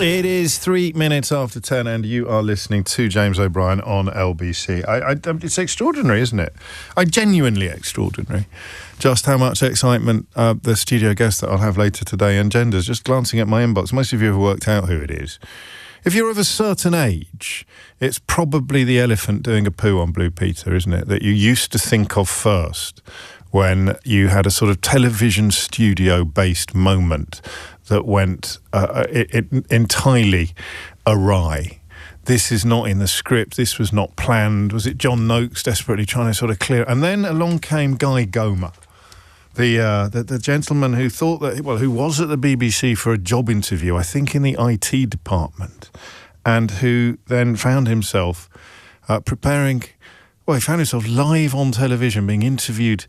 It is 3 minutes after 10 and you are listening to James O'Brien on LBC. It's extraordinary, isn't it? Genuinely extraordinary. Just how much excitement the studio guest that I'll have later today engenders. Just glancing at my inbox, most of you have worked out who it is. If you're of a certain age, it's probably the elephant doing a poo on Blue Peter, isn't it? That you used to think of first when you had a sort of television studio-based moment that went entirely awry. This is not in the script. This was not planned. Was it John Noakes desperately trying to sort of clear? And then along came Guy Gomer, the gentleman who thought that, well, who was at the BBC for a job interview, I think in the IT department, and who then found himself preparing. Well, he found himself live on television being interviewed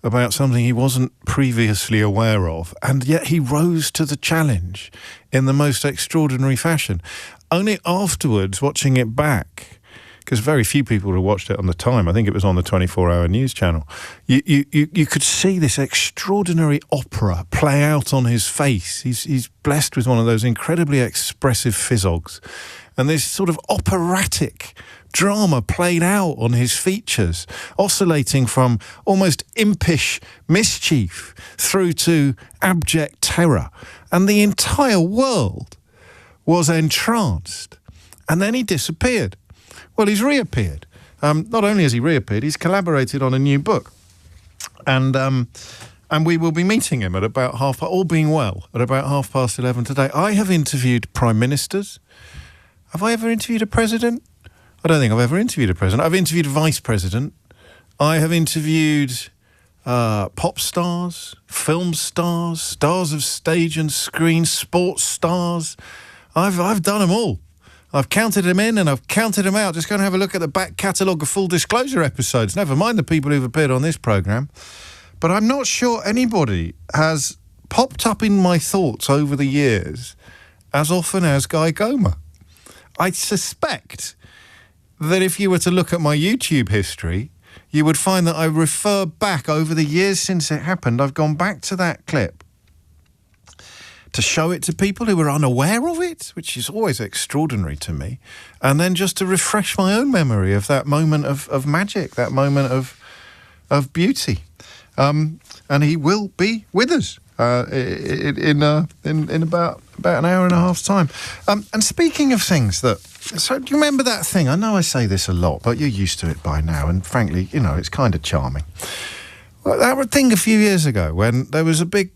about something he wasn't previously aware of, and yet he rose to the challenge in the most extraordinary fashion. Only afterwards, watching it back, because very few people would have watched it on the time, I think it was on the 24-hour news channel, you could see this extraordinary opera play out on his face. He's blessed with one of those incredibly expressive physiognomies, and this sort of operatic drama played out on his features, oscillating from almost impish mischief through to abject terror. And the entire world was entranced. And then he disappeared. Well, he's reappeared. Not only has he reappeared, he's collaborated on a new book. And we will be meeting him at about all being well, at about 11:30 today. I have interviewed prime ministers. Have I ever interviewed a president? I don't think I've ever interviewed a president. I've interviewed a vice president. I have interviewed pop stars, film stars, stars of stage and screen, sports stars. I've done them all. I've counted them in and I've counted them out. Just go and have a look at the back catalogue of Full Disclosure episodes. Never mind the people who've appeared on this programme. But I'm not sure anybody has popped up in my thoughts over the years as often as Guy Gomer. I suspect that if you were to look at my YouTube history, you would find that I refer back over the years since it happened. I've gone back to that clip to show it to people who were unaware of it, which is always extraordinary to me, and then just to refresh my own memory of that moment of magic, that moment of beauty. And he will be with us in about an hour and a half's time. And speaking of things that... So do you remember that thing? I know I say this a lot, but you're used to it by now, and frankly, you know, it's kind of charming. Well, that thing a few years ago when there was a big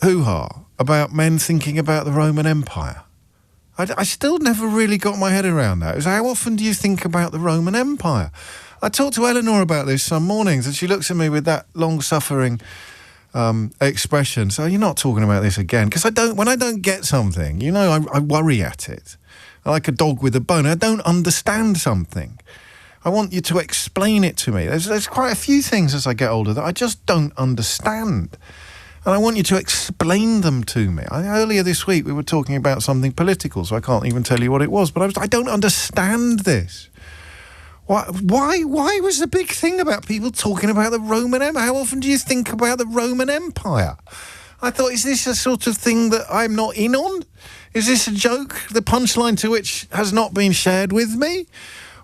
hoo-ha about men thinking about the Roman Empire. I still never really got my head around that. It was, how often do you think about the Roman Empire? I talked to Eleanor about this some mornings, and she looks at me with that long-suffering expression. So you're not talking about this again? Because when I don't get something, you know, I worry at it. Like a dog with a bone. I don't understand something. I want you to explain it to me. There's quite a few things as I get older that I just don't understand. And I want you to explain them to me. Earlier this week we were talking about something political, so I can't even tell you what it was, but I don't understand this. Why was the big thing about people talking about the Roman Empire? How often do you think about the Roman Empire? I thought, is this a sort of thing that I'm not in on? Is this a joke, the punchline to which has not been shared with me?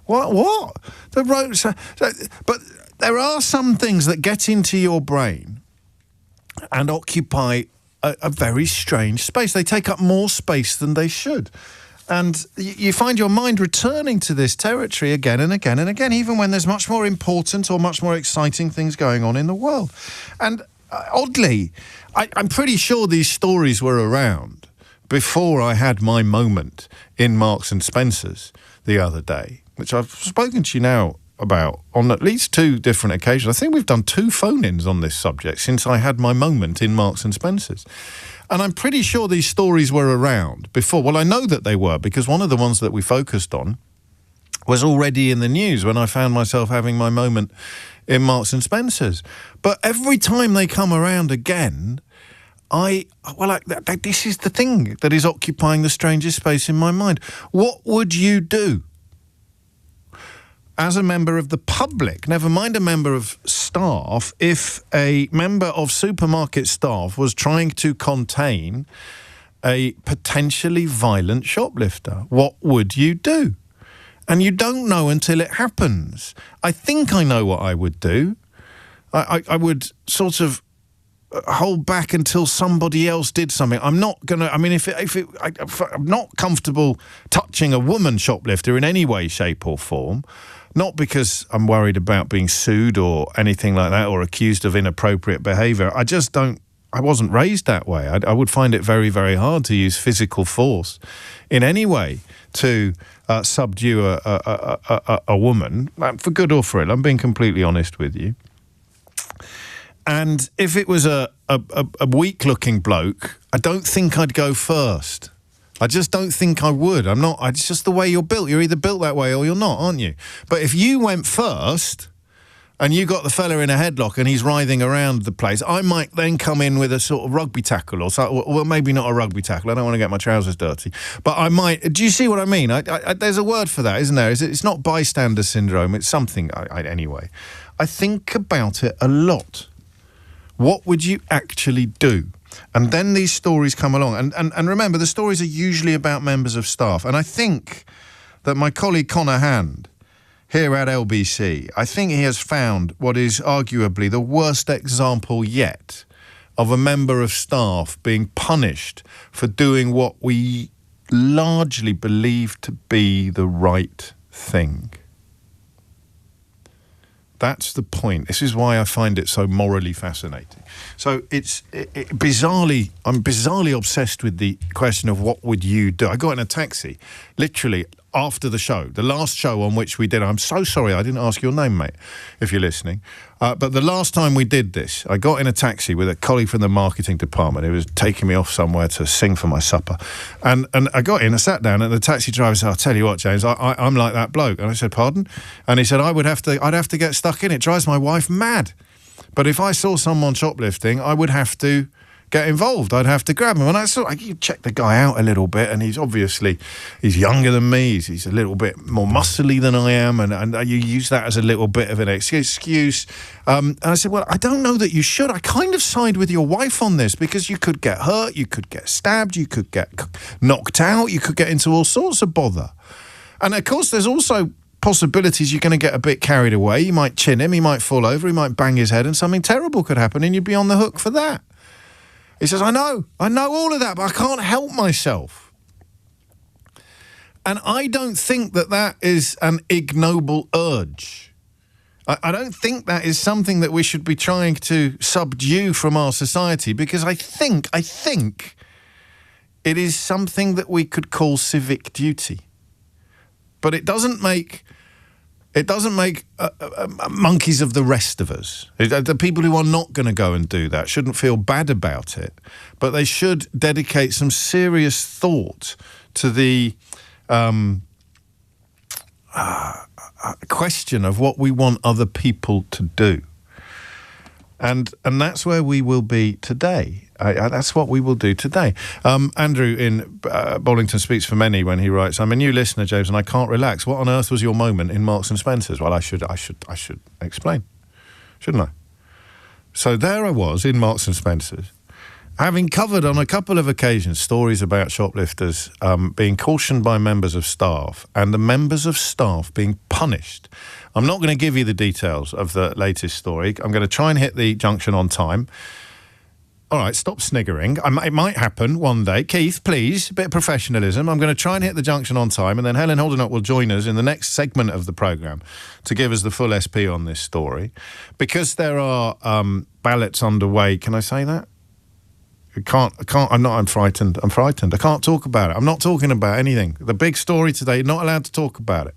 What? But there are some things that get into your brain and occupy a very strange space. They take up more space than they should. And you find your mind returning to this territory again and again and again, even when there's much more important or much more exciting things going on in the world. And oddly, I'm pretty sure these stories were around before I had my moment in Marks and Spencer's the other day, which I've spoken to you now about on at least 2 different occasions. I think we've done 2 phone-ins on this subject since I had my moment in Marks and Spencer's. And I'm pretty sure these stories were around before. Well, I know that they were, because one of the ones that we focused on was already in the news when I found myself having my moment in Marks and Spencer's. But every time they come around again, this is the thing that is occupying the strangest space in my mind. What would you do as a member of the public, never mind a member of staff, if a member of supermarket staff was trying to contain a potentially violent shoplifter? What would you do? And you don't know until it happens. I think I know what I would do. I would sort of hold back until somebody else did something. I'm not going to... I mean, if I'm not comfortable touching a woman shoplifter in any way, shape or form, not because I'm worried about being sued or anything like that or accused of inappropriate behaviour. I just don't... I wasn't raised that way. I would find it very, very hard to use physical force in any way to subdue a woman, for good or for ill. I'm being completely honest with you. And if it was a weak-looking bloke, I don't think I'd go first. I just don't think I would. I'm not. It's just the way you're built. You're either built that way or you're not, aren't you? But if you went first and you got the fella in a headlock and he's writhing around the place, I might then come in with a sort of rugby tackle or so. Well, maybe not a rugby tackle. I don't want to get my trousers dirty. But I might... Do you see what I mean? There's a word for that, isn't there? It's not bystander syndrome. It's something... Anyway, I think about it a lot. What would you actually do? And then these stories come along. And remember, the stories are usually about members of staff. And I think that my colleague Connor Hand, here at LBC, I think he has found what is arguably the worst example yet of a member of staff being punished for doing what we largely believe to be the right thing. That's the point. This is why I find it so morally fascinating. So I'm bizarrely obsessed with the question of what would you do. I got in a taxi, literally after the show, the last show on which we did. I'm so sorry I didn't ask your name, mate, if you're listening. But the last time we did this, I got in a taxi with a colleague from the marketing department who was taking me off somewhere to sing for my supper. And I got in, I sat down, and the taxi driver said, I'll tell you what, James, I'm like that bloke. And I said, pardon? And he said, I'd have to get stuck in. It drives my wife mad. But if I saw someone shoplifting, I would have to get involved. I'd have to grab him. And I sort of, you check the guy out a little bit, and he's younger than me. He's a little bit more muscly than I am, and you use that as a little bit of an excuse. And I said, well, I don't know that you should. I kind of side with your wife on this, because you could get hurt, you could get stabbed, you could get knocked out, you could get into all sorts of bother. And of course, there's also possibilities you're going to get a bit carried away. You might chin him, he might fall over, he might bang his head, and something terrible could happen, and you'd be on the hook for that. He says, I know all of that, but I can't help myself. And I don't think that is an ignoble urge. I don't think that is something that we should be trying to subdue from our society, because I think it is something that we could call civic duty. But it doesn't make monkeys of the rest of us. The people who are not going to go and do that shouldn't feel bad about it, but they should dedicate some serious thought to the question of what we want other people to do. And that's where we will be today. That's what we will do today. Andrew in Bollington speaks for many when he writes, I'm a new listener, James, and I can't relax. What on earth was your moment in Marks and Spencer's? Well, I should explain, shouldn't I? So there I was in Marks and Spencer's, having covered on a couple of occasions stories about shoplifters being cautioned by members of staff, and the members of staff being punished. I'm not going to give you the details of the latest story. I'm going to try and hit the junction on time. All right, stop sniggering. It might happen one day. Keith, please, a bit of professionalism. I'm going to try and hit the junction on time, and then Helen Holdenock will join us in the next segment of the programme to give us the full SP on this story. Because there are ballots underway, can I say that? I'm frightened. I can't talk about it. I'm not talking about anything. The big story today, not allowed to talk about it.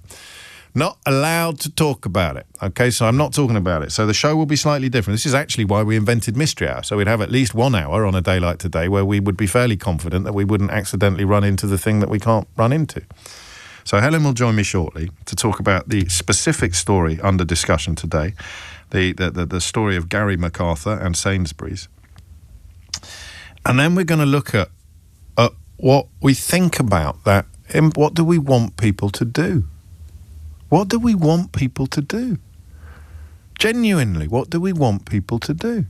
Not allowed to talk about it. Okay, so I'm not talking about it. So the show will be slightly different. This is actually why we invented Mystery Hour. So we'd have at least 1 hour on a day like today where we would be fairly confident that we wouldn't accidentally run into the thing that we can't run into. So Helen will join me shortly to talk about the specific story under discussion today, the story of Gary MacArthur and Sainsbury's. And then we're going to look at what we think about that. And what do we want people to do? What do we want people to do? Genuinely, what do we want people to do?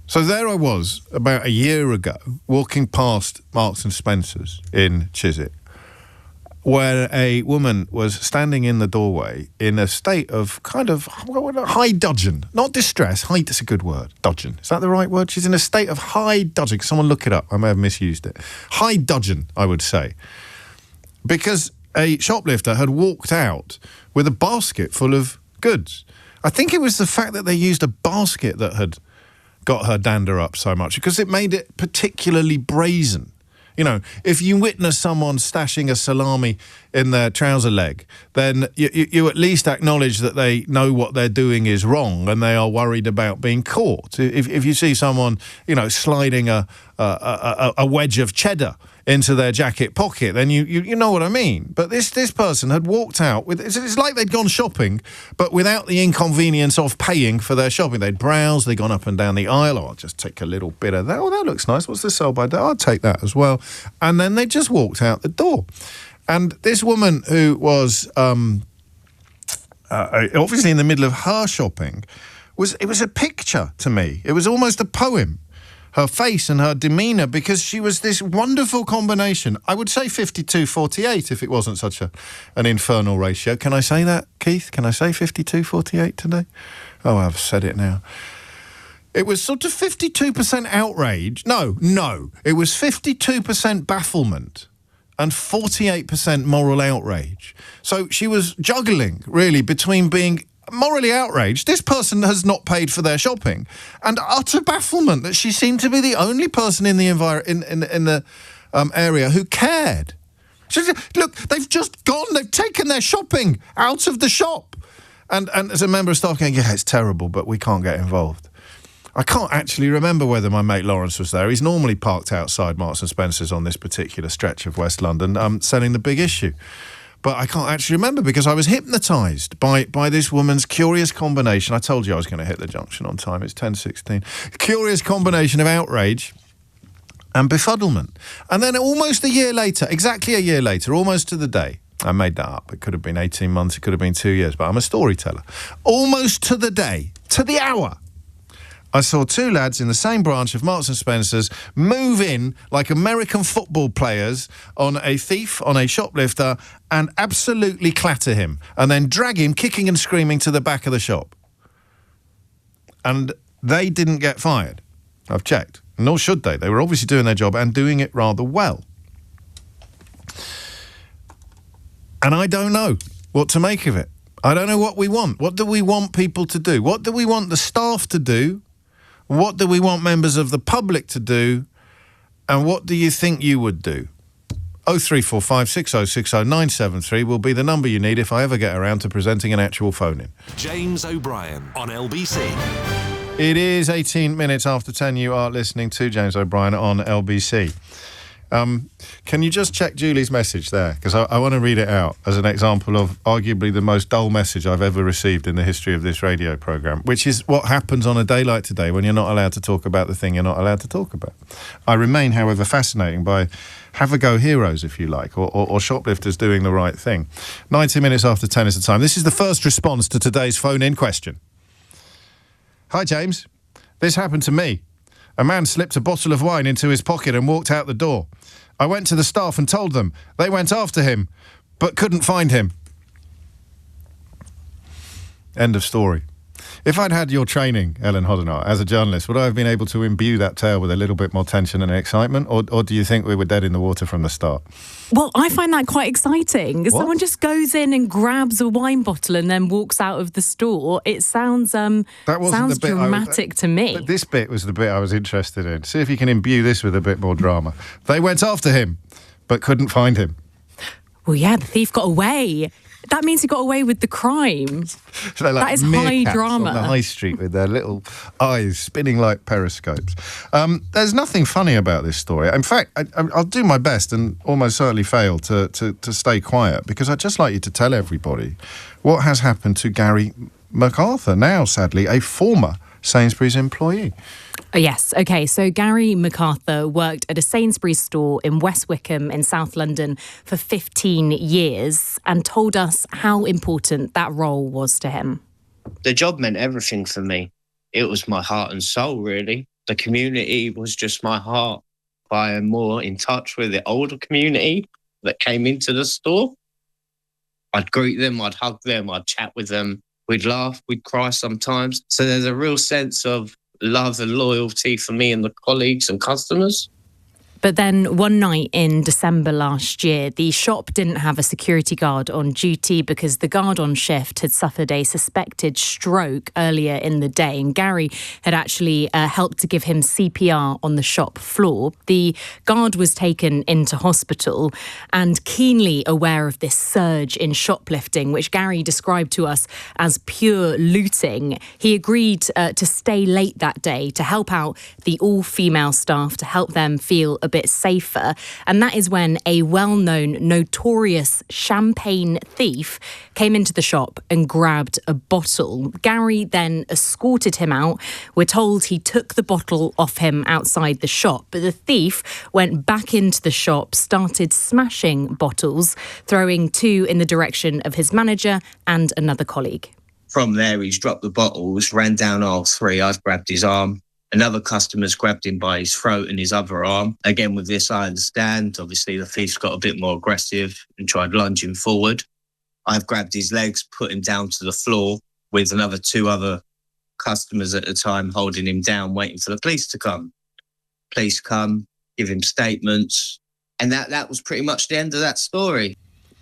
So there I was about a year ago, walking past Marks and Spencer's in Chiswick, where a woman was standing in the doorway in a state of kind of high dudgeon. Not distress, that's a good word, dudgeon. Is that the right word? She's in a state of high dudgeon. Someone look it up, I may have misused it. High dudgeon, I would say. Because a shoplifter had walked out with a basket full of goods. I think it was the fact that they used a basket that had got her dander up so much, because it made it particularly brazen. You know, if you witness someone stashing a salami in their trouser leg, then you at least acknowledge that they know what they're doing is wrong and they are worried about being caught. If you see someone, you know, sliding a wedge of cheddar into their jacket pocket, then you know what I mean. But this person had walked out with, it's like they'd gone shopping, but without the inconvenience of paying for their shopping. They'd browsed, they'd gone up and down the aisle. Oh, I'll just take a little bit of that. Oh, that looks nice. What's this sell by day? I'll take that as well. And then they just walked out the door. And this woman who was obviously in the middle of her shopping, it was a picture to me. It was almost a poem. Her face and her demeanour, because she was this wonderful combination. I would say 52-48 if it wasn't such an infernal ratio. Can I say that, Keith? Can I say 52-48 today? Oh, I've said it now. It was sort of 52% outrage. No. It was 52% bafflement and 48% moral outrage. So she was juggling, really, between being morally outraged, this person has not paid for their shopping, and utter bafflement that she seemed to be the only person in the area who cared. She said, look, they've just gone, they've taken their shopping out of the shop. And as a member of staff going, yeah, it's terrible, but we can't get involved. I can't actually remember whether my mate Lawrence was there. He's normally parked outside Marks and Spencer's on this particular stretch of West London, selling the big issue. But I can't actually remember because I was hypnotised by this woman's curious combination. I told you I was going to hit the junction on time. It's 10:16. Curious combination of outrage and befuddlement. And then almost a year later, exactly a year later, almost to the day, I made that up. It could have been 18 months, it could have been 2 years, but I'm a storyteller. Almost to the day, to the hour, I saw two lads in the same branch of Marks and Spencer's move in like American football players on a thief, on a shoplifter, and absolutely clatter him, and then drag him kicking and screaming to the back of the shop. And they didn't get fired. I've checked. Nor should they. They were obviously doing their job and doing it rather well. And I don't know what to make of it. I don't know what we want. What do we want people to do? What do we want the staff to do? What do we want members of the public to do? And what do you think you would do? 0345 6060 973 will be the number you need if I ever get around to presenting an actual phone-in. James O'Brien on LBC. It is 18 minutes after 10. You are listening to James O'Brien on LBC. Can you just check Julie's message there? Because I want to read it out as an example of arguably the most dull message I've ever received in the history of this radio programme, which is what happens on a day like today when you're not allowed to talk about the thing you're not allowed to talk about. I remain, however, fascinated by have-a-go heroes, if you like, or shoplifters doing the right thing. 90 minutes after 10 is the time. This is the first response to today's phone-in question. Hi, James. This happened to me. A man slipped a bottle of wine into his pocket and walked out the door. I went to the staff and told them. They went after him, but couldn't find him. End of story. If I'd had your training, Ellen Hoddenot, as a journalist, would I have been able to imbue that tale with a little bit more tension and excitement? Or do you think we were dead in the water from the start? Well, I find that quite exciting. What? Someone just goes in and grabs a wine bottle and then walks out of the store. It sounds dramatic to me. This bit was the bit I was interested in. See if you can imbue this with a bit more drama. They went after him, but couldn't find him. Well, yeah, the thief got away. That means he got away with the crime. So like that is high drama. On the high street with their little eyes spinning like periscopes. There's nothing funny about this story. In fact, I'll do my best and almost certainly fail to stay quiet, because I'd just like you to tell everybody what has happened to Gary MacArthur, now sadly a former Sainsbury's employee. Yes, OK, so Gary MacArthur worked at a Sainsbury's store in West Wickham in South London for 15 years and told us how important that role was to him. The job meant everything for me. It was my heart and soul, really. The community was just my heart. I am more in touch with the older community that came into the store. I'd greet them, I'd hug them, I'd chat with them. We'd laugh, we'd cry sometimes. So there's a real sense of love and loyalty for me and the colleagues and customers. But then one night in December last year, the shop didn't have a security guard on duty because the guard on shift had suffered a suspected stroke earlier in the day. And Gary had actually helped to give him CPR on the shop floor. The guard was taken into hospital, and keenly aware of this surge in shoplifting, which Gary described to us as pure looting, he agreed to stay late that day to help out the all-female staff, to help them feel a bit safer. And that is when a well-known, notorious champagne thief came into the shop and grabbed a bottle. Gary then escorted him out. We're told he took the bottle off him outside the shop, but the thief went back into the shop, started smashing bottles, throwing two in the direction of his manager and another colleague. From there, he's dropped the bottles, ran down aisle 3. I've grabbed his arm. Another customer's grabbed him by his throat and his other arm. Again, with this, I understand. Obviously, the thief's got a bit more aggressive and tried lunging forward. I've grabbed his legs, put him down to the floor with another 2 other customers at the time holding him down, waiting for the police to come. Police come, give him statements. And that was pretty much the end of that story.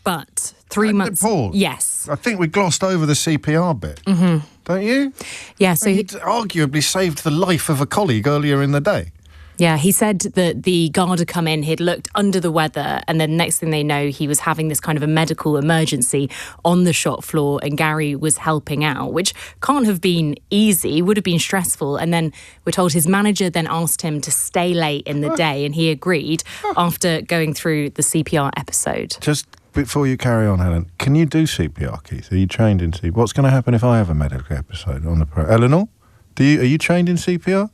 But 3 months... Paul, yes. I think we glossed over the CPR bit. Mm-hmm. Don't you? Yeah, so he'd arguably saved the life of a colleague earlier in the day. Yeah, he said that the guard had come in, he'd looked under the weather, and then next thing they know, he was having this kind of a medical emergency on the shop floor, and Gary was helping out, which can't have been easy, would have been stressful. And then we're told his manager then asked him to stay late in the day, and he agreed after going through the CPR episode. Just before you carry on, Helen, can you do CPR, Keith? Are you trained in CPR? What's going to happen if I have a medical episode on the Eleanor, are you trained in CPR?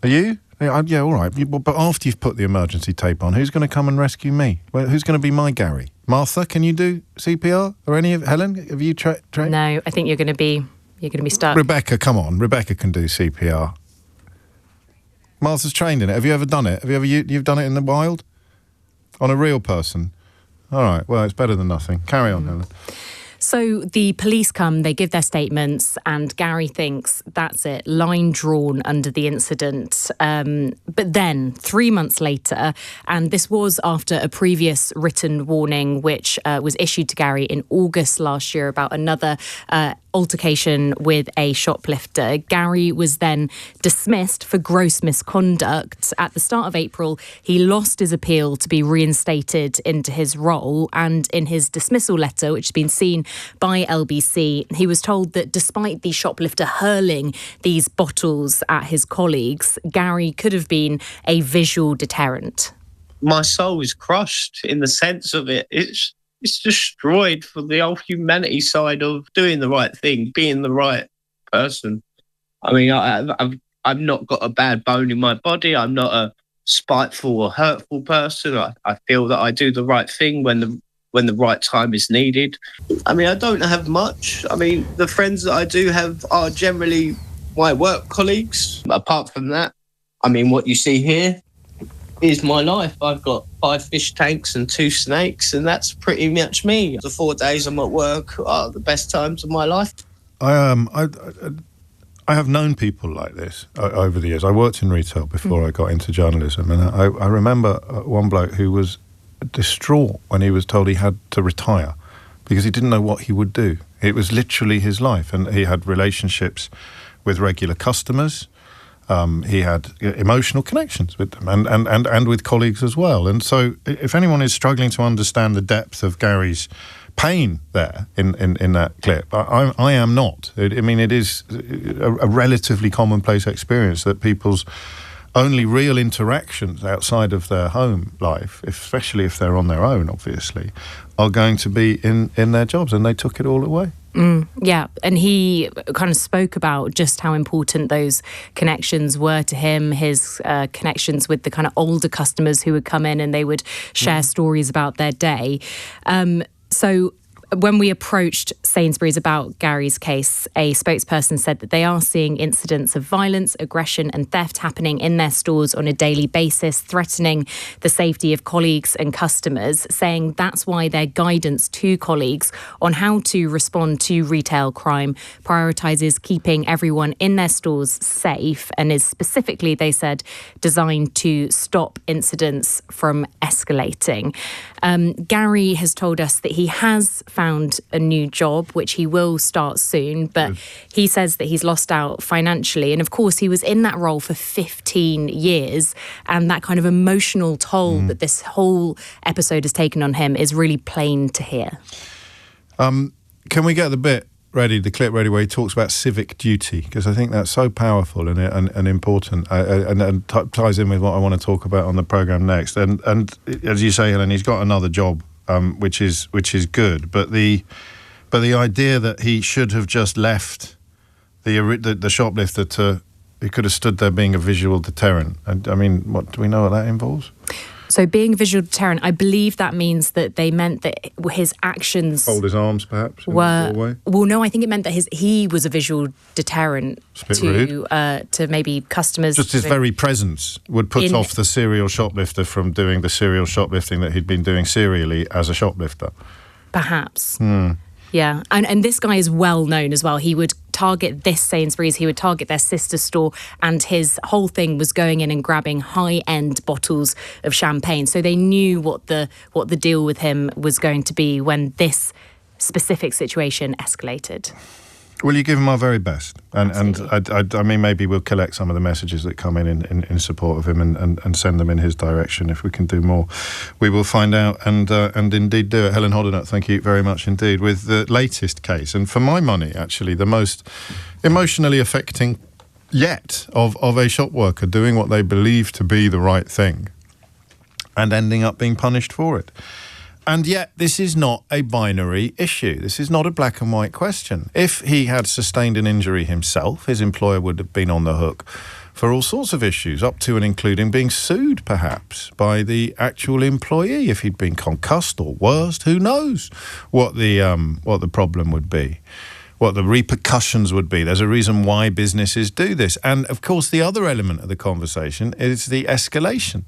Are you? Yeah, all right. But after you've put the emergency tape on, who's going to come and rescue me? Well, who's going to be my Gary? Martha, can you do CPR? Or any of Helen? Have you trained? No, I think you're going to be stuck. Rebecca, come on. Rebecca can do CPR. Martha's trained in it. Have you ever done it? You've done it in the wild? On a real person? All right, well, it's better than nothing. Carry on, Helen. So the police come, they give their statements, and Gary thinks that's it, line drawn under the incident. But then 3 months later, and this was after a previous written warning which was issued to Gary in August last year about another altercation with a shoplifter. Gary was then dismissed for gross misconduct. At the start of April, he lost his appeal to be reinstated into his role, and in his dismissal letter, which has been seen by LBC, he was told that despite the shoplifter hurling these bottles at his colleagues, Gary could have been a visual deterrent. My soul is crushed in the sense of it. It's destroyed for the whole humanity side of doing the right thing, being the right person. I mean, I've not got a bad bone in my body. I'm not a spiteful or hurtful person. I feel that I do the right thing when the right time is needed. I mean, I don't have much. I mean, the friends that I do have are generally my work colleagues. Apart from that, I mean, what you see here is my life. I've got 5 fish tanks and 2 snakes, and that's pretty much me. The 4 days I'm at work are the best times of my life. I have known people like this over the years. I worked in retail before I got into journalism, and I remember one bloke who was distraught when he was told he had to retire because he didn't know what he would do. It was literally his life, and he had relationships with regular customers. He had emotional connections with them and with colleagues as well. And so if anyone is struggling to understand the depth of Gary's pain there in that clip, I am not. I mean, it is a relatively commonplace experience that people's only real interactions outside of their home life, especially if they're on their own, obviously, are going to be in their jobs, and they took it all away. Yeah, and he kind of spoke about just how important those connections were to him, his connections with the kind of older customers who would come in and they would share stories about their day. So when we approached Sainsbury's about Gary's case, a spokesperson said that they are seeing incidents of violence, aggression and theft happening in their stores on a daily basis, threatening the safety of colleagues and customers, saying that's why their guidance to colleagues on how to respond to retail crime prioritises keeping everyone in their stores safe and is specifically, they said, designed to stop incidents from escalating. Gary has told us that he has found a new job, which he will start soon, but he says that he's lost out financially. And of course, he was in that role for 15 years, and that kind of emotional toll that this whole episode has taken on him is really plain to hear. Can we get the clip ready where he talks about civic duty? Because I think that's so powerful and important and ties in with what I want to talk about on the programme next. And as you say, Helen, he's got another job, which is good. But the idea that he should have just left the shoplifter he could have stood there being a visual deterrent. I mean, what do we know what that involves? So being a visual deterrent, I believe that means that they meant that his actions... Fold his arms, perhaps, were... Well, no, I think it meant that he was a visual deterrent to maybe customers. Just his very presence would put off the serial shoplifter from doing the serial shoplifting that he'd been doing serially as a shoplifter. Perhaps. Yeah, and this guy is well known as well. He would target this Sainsbury's, he would target their sister store, and his whole thing was going in and grabbing high-end bottles of champagne. So they knew what the deal with him was going to be when this specific situation escalated. Will you give him our very best? And I mean, maybe we'll collect some of the messages that come in support of him and send them in his direction. If we can do more, we will find out and indeed do it. Helen Hoddenut, thank you very much indeed, with the latest case. And for my money, actually, the most emotionally affecting yet of a shop worker doing what they believe to be the right thing and ending up being punished for it. And yet, this is not a binary issue. This is not a black and white question. If he had sustained an injury himself, his employer would have been on the hook for all sorts of issues, up to and including being sued, perhaps, by the actual employee. If he'd been concussed or worse, who knows what the problem would be, what the repercussions would be. There's a reason why businesses do this. And, of course, the other element of the conversation is the escalation.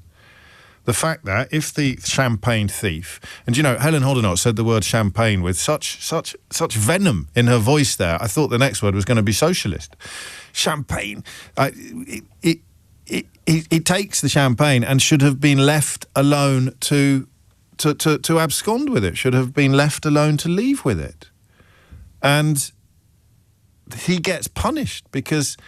The fact that if the champagne thief, and Helen Hoddenot said the word champagne with such venom in her voice there, I thought the next word was going to be socialist. Champagne. He takes the champagne and should have been left alone to abscond with it, should have been left alone to leave with it. And he gets punished because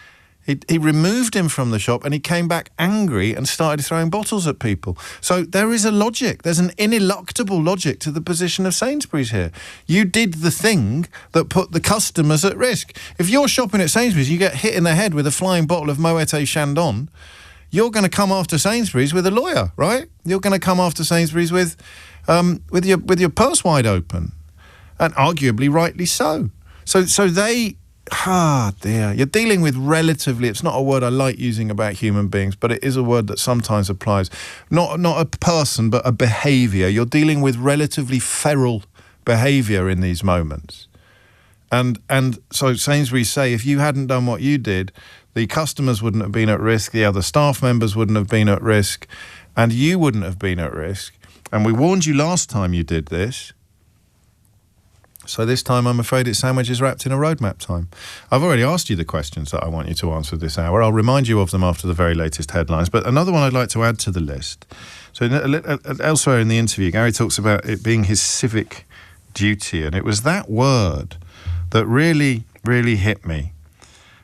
he removed him from the shop and he came back angry and started throwing bottles at people. So there is a logic. There's an ineluctable logic to the position of Sainsbury's here. You did the thing that put the customers at risk. If you're shopping at Sainsbury's, you get hit in the head with a flying bottle of Moët Chandon, you're going to come after Sainsbury's with a lawyer, right? You're going to come after Sainsbury's with your purse wide open, and arguably rightly so. So they... dear. You're dealing with relatively, it's not a word I like using about human beings, but it is a word that sometimes applies. Not a person, but a behaviour. You're dealing with relatively feral behaviour in these moments. And so Sainsbury's say, if you hadn't done what you did, the customers wouldn't have been at risk, the other staff members wouldn't have been at risk, and you wouldn't have been at risk. And we warned you last time you did this. So this time, I'm afraid it's sandwiches wrapped in a roadmap time. I've already asked you the questions that I want you to answer this hour. I'll remind you of them after the very latest headlines. But another one I'd like to add to the list. So elsewhere in the interview, Gary talks about it being his civic duty. And it was that word that really, really hit me.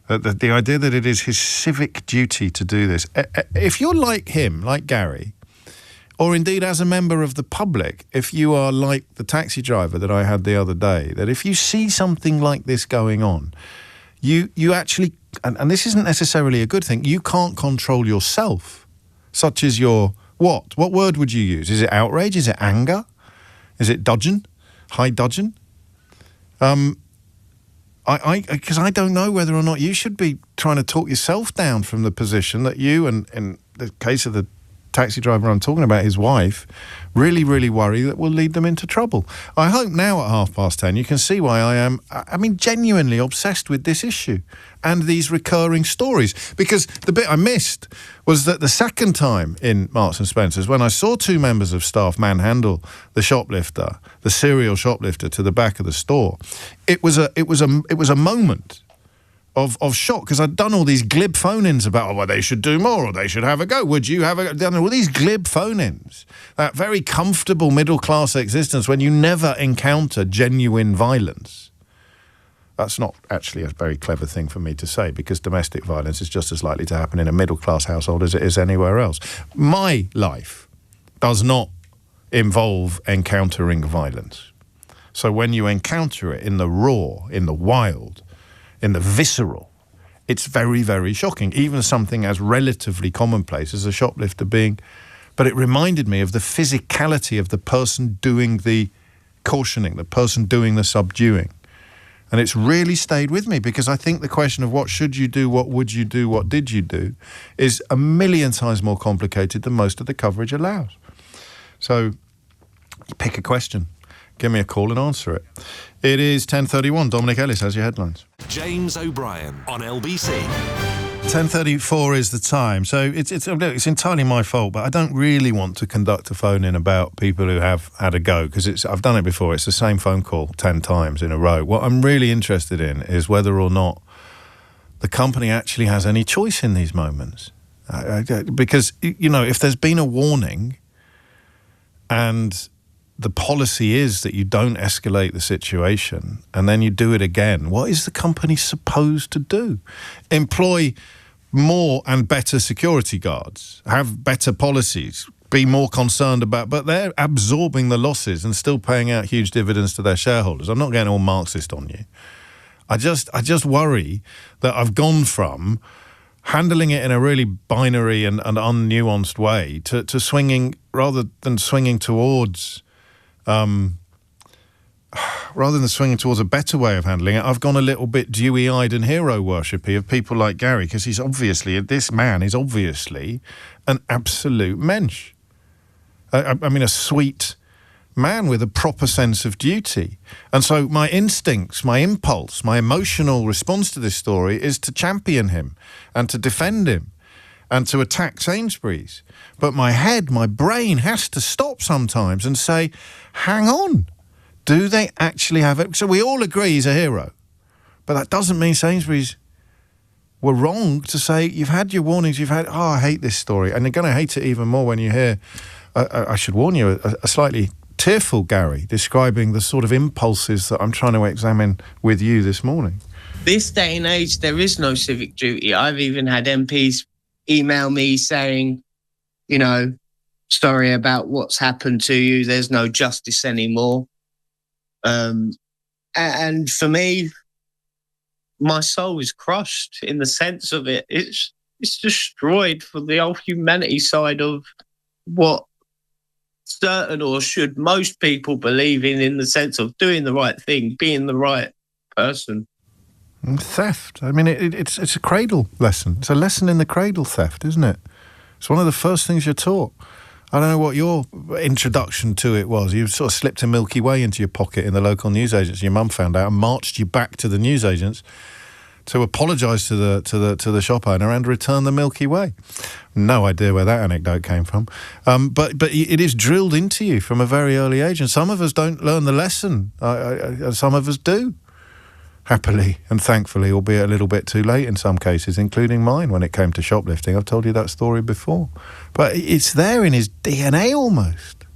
The idea that it is his civic duty to do this. If you're like him, like Gary, or indeed as a member of the public, if you are like the taxi driver that I had the other day, that if you see something like this going on, you actually, and this isn't necessarily a good thing, you can't control yourself, such as your what? What word would you use? Is it outrage? Is it anger? Is it dudgeon? High dudgeon? Because I don't know whether or not you should be trying to talk yourself down from the position that you, and in the case of the taxi driver I'm talking about, his wife, really, really worry that will lead them into trouble. I hope now at 10:30 you can see why I am, genuinely obsessed with this issue and these recurring stories. Because the bit I missed was that the second time in Marks and Spencer's, when I saw two members of staff manhandle the shoplifter, the serial shoplifter, to the back of the store, it was a moment of shock, because I'd done all these glib phone-ins about, well, they should do more, or they should have a go. Would you have a go? Done all these glib phone-ins. That very comfortable middle-class existence when you never encounter genuine violence. That's not actually a very clever thing for me to say, because domestic violence is just as likely to happen in a middle-class household as it is anywhere else. My life does not involve encountering violence. So when you encounter it in the raw, in the wild, in the visceral, it's very, very shocking. Even something as relatively commonplace as a shoplifter being... But it reminded me of the physicality of the person doing the cautioning, the person doing the subduing. And it's really stayed with me, because I think the question of what should you do, what would you do, what did you do, is a million times more complicated than most of the coverage allows. So pick a question. Give me a call and answer it. It is 10:31. Dominic Ellis has your headlines. James O'Brien on LBC. 10:34 is the time. So it's entirely my fault, but I don't really want to conduct a phone-in about people who have had a go, because I've done it before. It's the same phone call 10 times in a row. What I'm really interested in is whether or not the company actually has any choice in these moments. Because, if there's been a warning and the policy is that you don't escalate the situation and then you do it again, what is the company supposed to do? Employ more and better security guards, have better policies, be more concerned about, but they're absorbing the losses and still paying out huge dividends to their shareholders. I'm not getting all Marxist on you. I just worry that I've gone from handling it in a really binary and unnuanced way to swinging, rather than swinging towards a better way of handling it, I've gone a little bit dewy-eyed and hero-worshipy of people like Gary, because this man is obviously an absolute mensch. A sweet man with a proper sense of duty. And so my instincts, my impulse, my emotional response to this story is to champion him and to defend him and to attack Sainsbury's. But my head, my brain has to stop sometimes and say, hang on, do they actually have it? So we all agree he's a hero. But that doesn't mean Sainsbury's were wrong to say, you've had your warnings, I hate this story. And you're going to hate it even more when you hear, I should warn you, a slightly tearful Gary describing the sort of impulses that I'm trying to examine with you this morning. This day and age, there is no civic duty. I've even had MPs email me saying, sorry about what's happened to you. There's no justice anymore. And for me, my soul is crushed in the sense of it. It's destroyed for the whole humanity side of what certain or should most people believe in the sense of doing the right thing, being the right person. Theft. It's a cradle lesson. It's a lesson in the cradle theft, isn't it? It's one of the first things you're taught. I don't know what your introduction to it was. You sort of slipped a Milky Way into your pocket in the local newsagents. Your mum found out and marched you back to the newsagents to apologise to the shop owner and return the Milky Way. No idea where that anecdote came from. But it is drilled into you from a very early age, and some of us don't learn the lesson. Some of us do. Happily and thankfully, albeit a little bit too late in some cases, including mine when it came to shoplifting. I've told you that story before. But it's there in his DNA almost.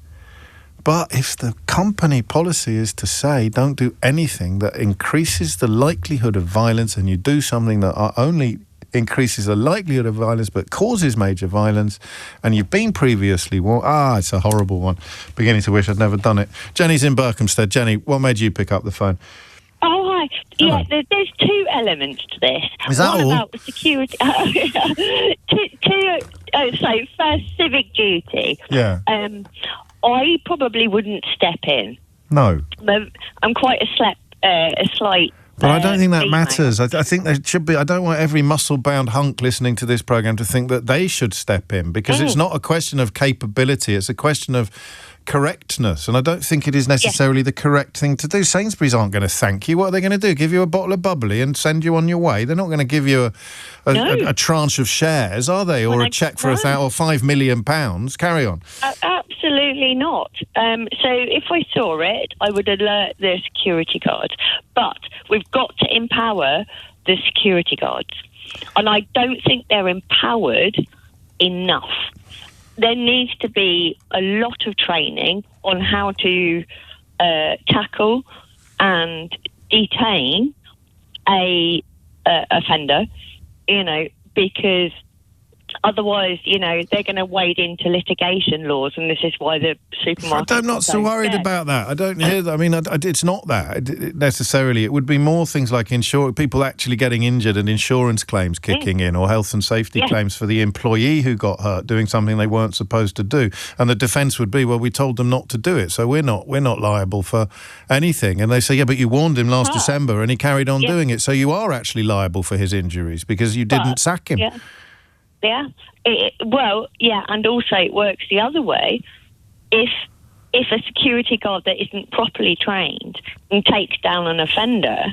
But if the company policy is to say don't do anything that increases the likelihood of violence, and you do something that only increases the likelihood of violence but causes major violence, and you've been previously warned, it's a horrible one. Beginning to wish I'd never done it. Jenny's in Berkhamsted. Jenny, what made you pick up the phone? Oh, hi. Yeah, there's two elements to this. Is that One all? about the security. So first, civic duty. Yeah. I probably wouldn't step in. No. I'm quite a slight But I don't think that matters. I think there should be. I don't want every muscle-bound hunk listening to this programme to think that they should step in, because it's not a question of capability. It's a question of correctness, and I don't think it is necessarily the correct thing to do. Sainsbury's aren't going to thank you. What are they going to do? Give you a bottle of bubbly and send you on your way? They're not going to give you a tranche of shares, are they? Or a cheque for £5 million. Carry on. Absolutely not. So if I saw it, I would alert the security guards. But we've got to empower the security guards. And I don't think they're empowered enough. There needs to be a lot of training on how to tackle and detain a offender, because otherwise, they're going to wade into litigation laws, and this is why the supermarket... I'm not so worried about that. I don't hear that. I mean, it's not that necessarily. It would be more things like people actually getting injured and insurance claims kicking in, or health and safety claims for the employee who got hurt doing something they weren't supposed to do. And the defence would be, well, we told them not to do it, so we're not liable for anything. And they say, yeah, but you warned him last December and he carried on doing it, so you are actually liable for his injuries because you didn't sack him. Yeah. And also it works the other way. If a security guard that isn't properly trained and takes down an offender,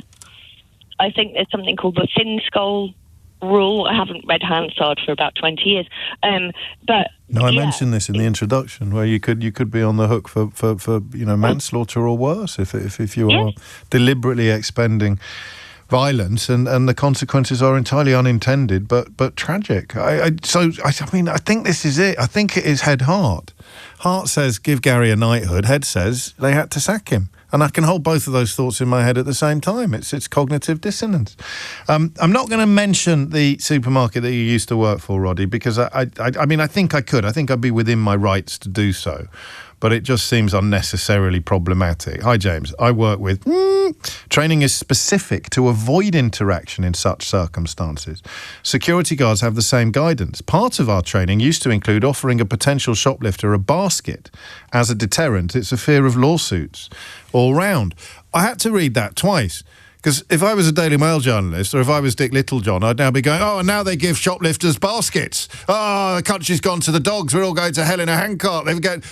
I think there's something called the thin skull rule. I haven't read Hansard for about 20 years. I mentioned this in the introduction, where you could be on the hook for manslaughter or worse if you are deliberately expending violence, and the consequences are entirely unintended but tragic. I think this is it. I think it is head-heart. Heart says give Gary a knighthood. Head says they had to sack him. And I can hold both of those thoughts in my head at the same time. It's cognitive dissonance. I'm not going to mention the supermarket that you used to work for, Roddy, because I think I could. I think I'd be within my rights to do so. But it just seems unnecessarily problematic. Hi, James. I work with... Training is specific to avoid interaction in such circumstances. Security guards have the same guidance. Part of our training used to include offering a potential shoplifter a basket. As a deterrent, it's a fear of lawsuits all round. I had to read that twice. Because if I was a Daily Mail journalist, or if I was Dick Littlejohn, I'd now be going, and now they give shoplifters baskets. The country's gone to the dogs. We're all going to hell in a handcart.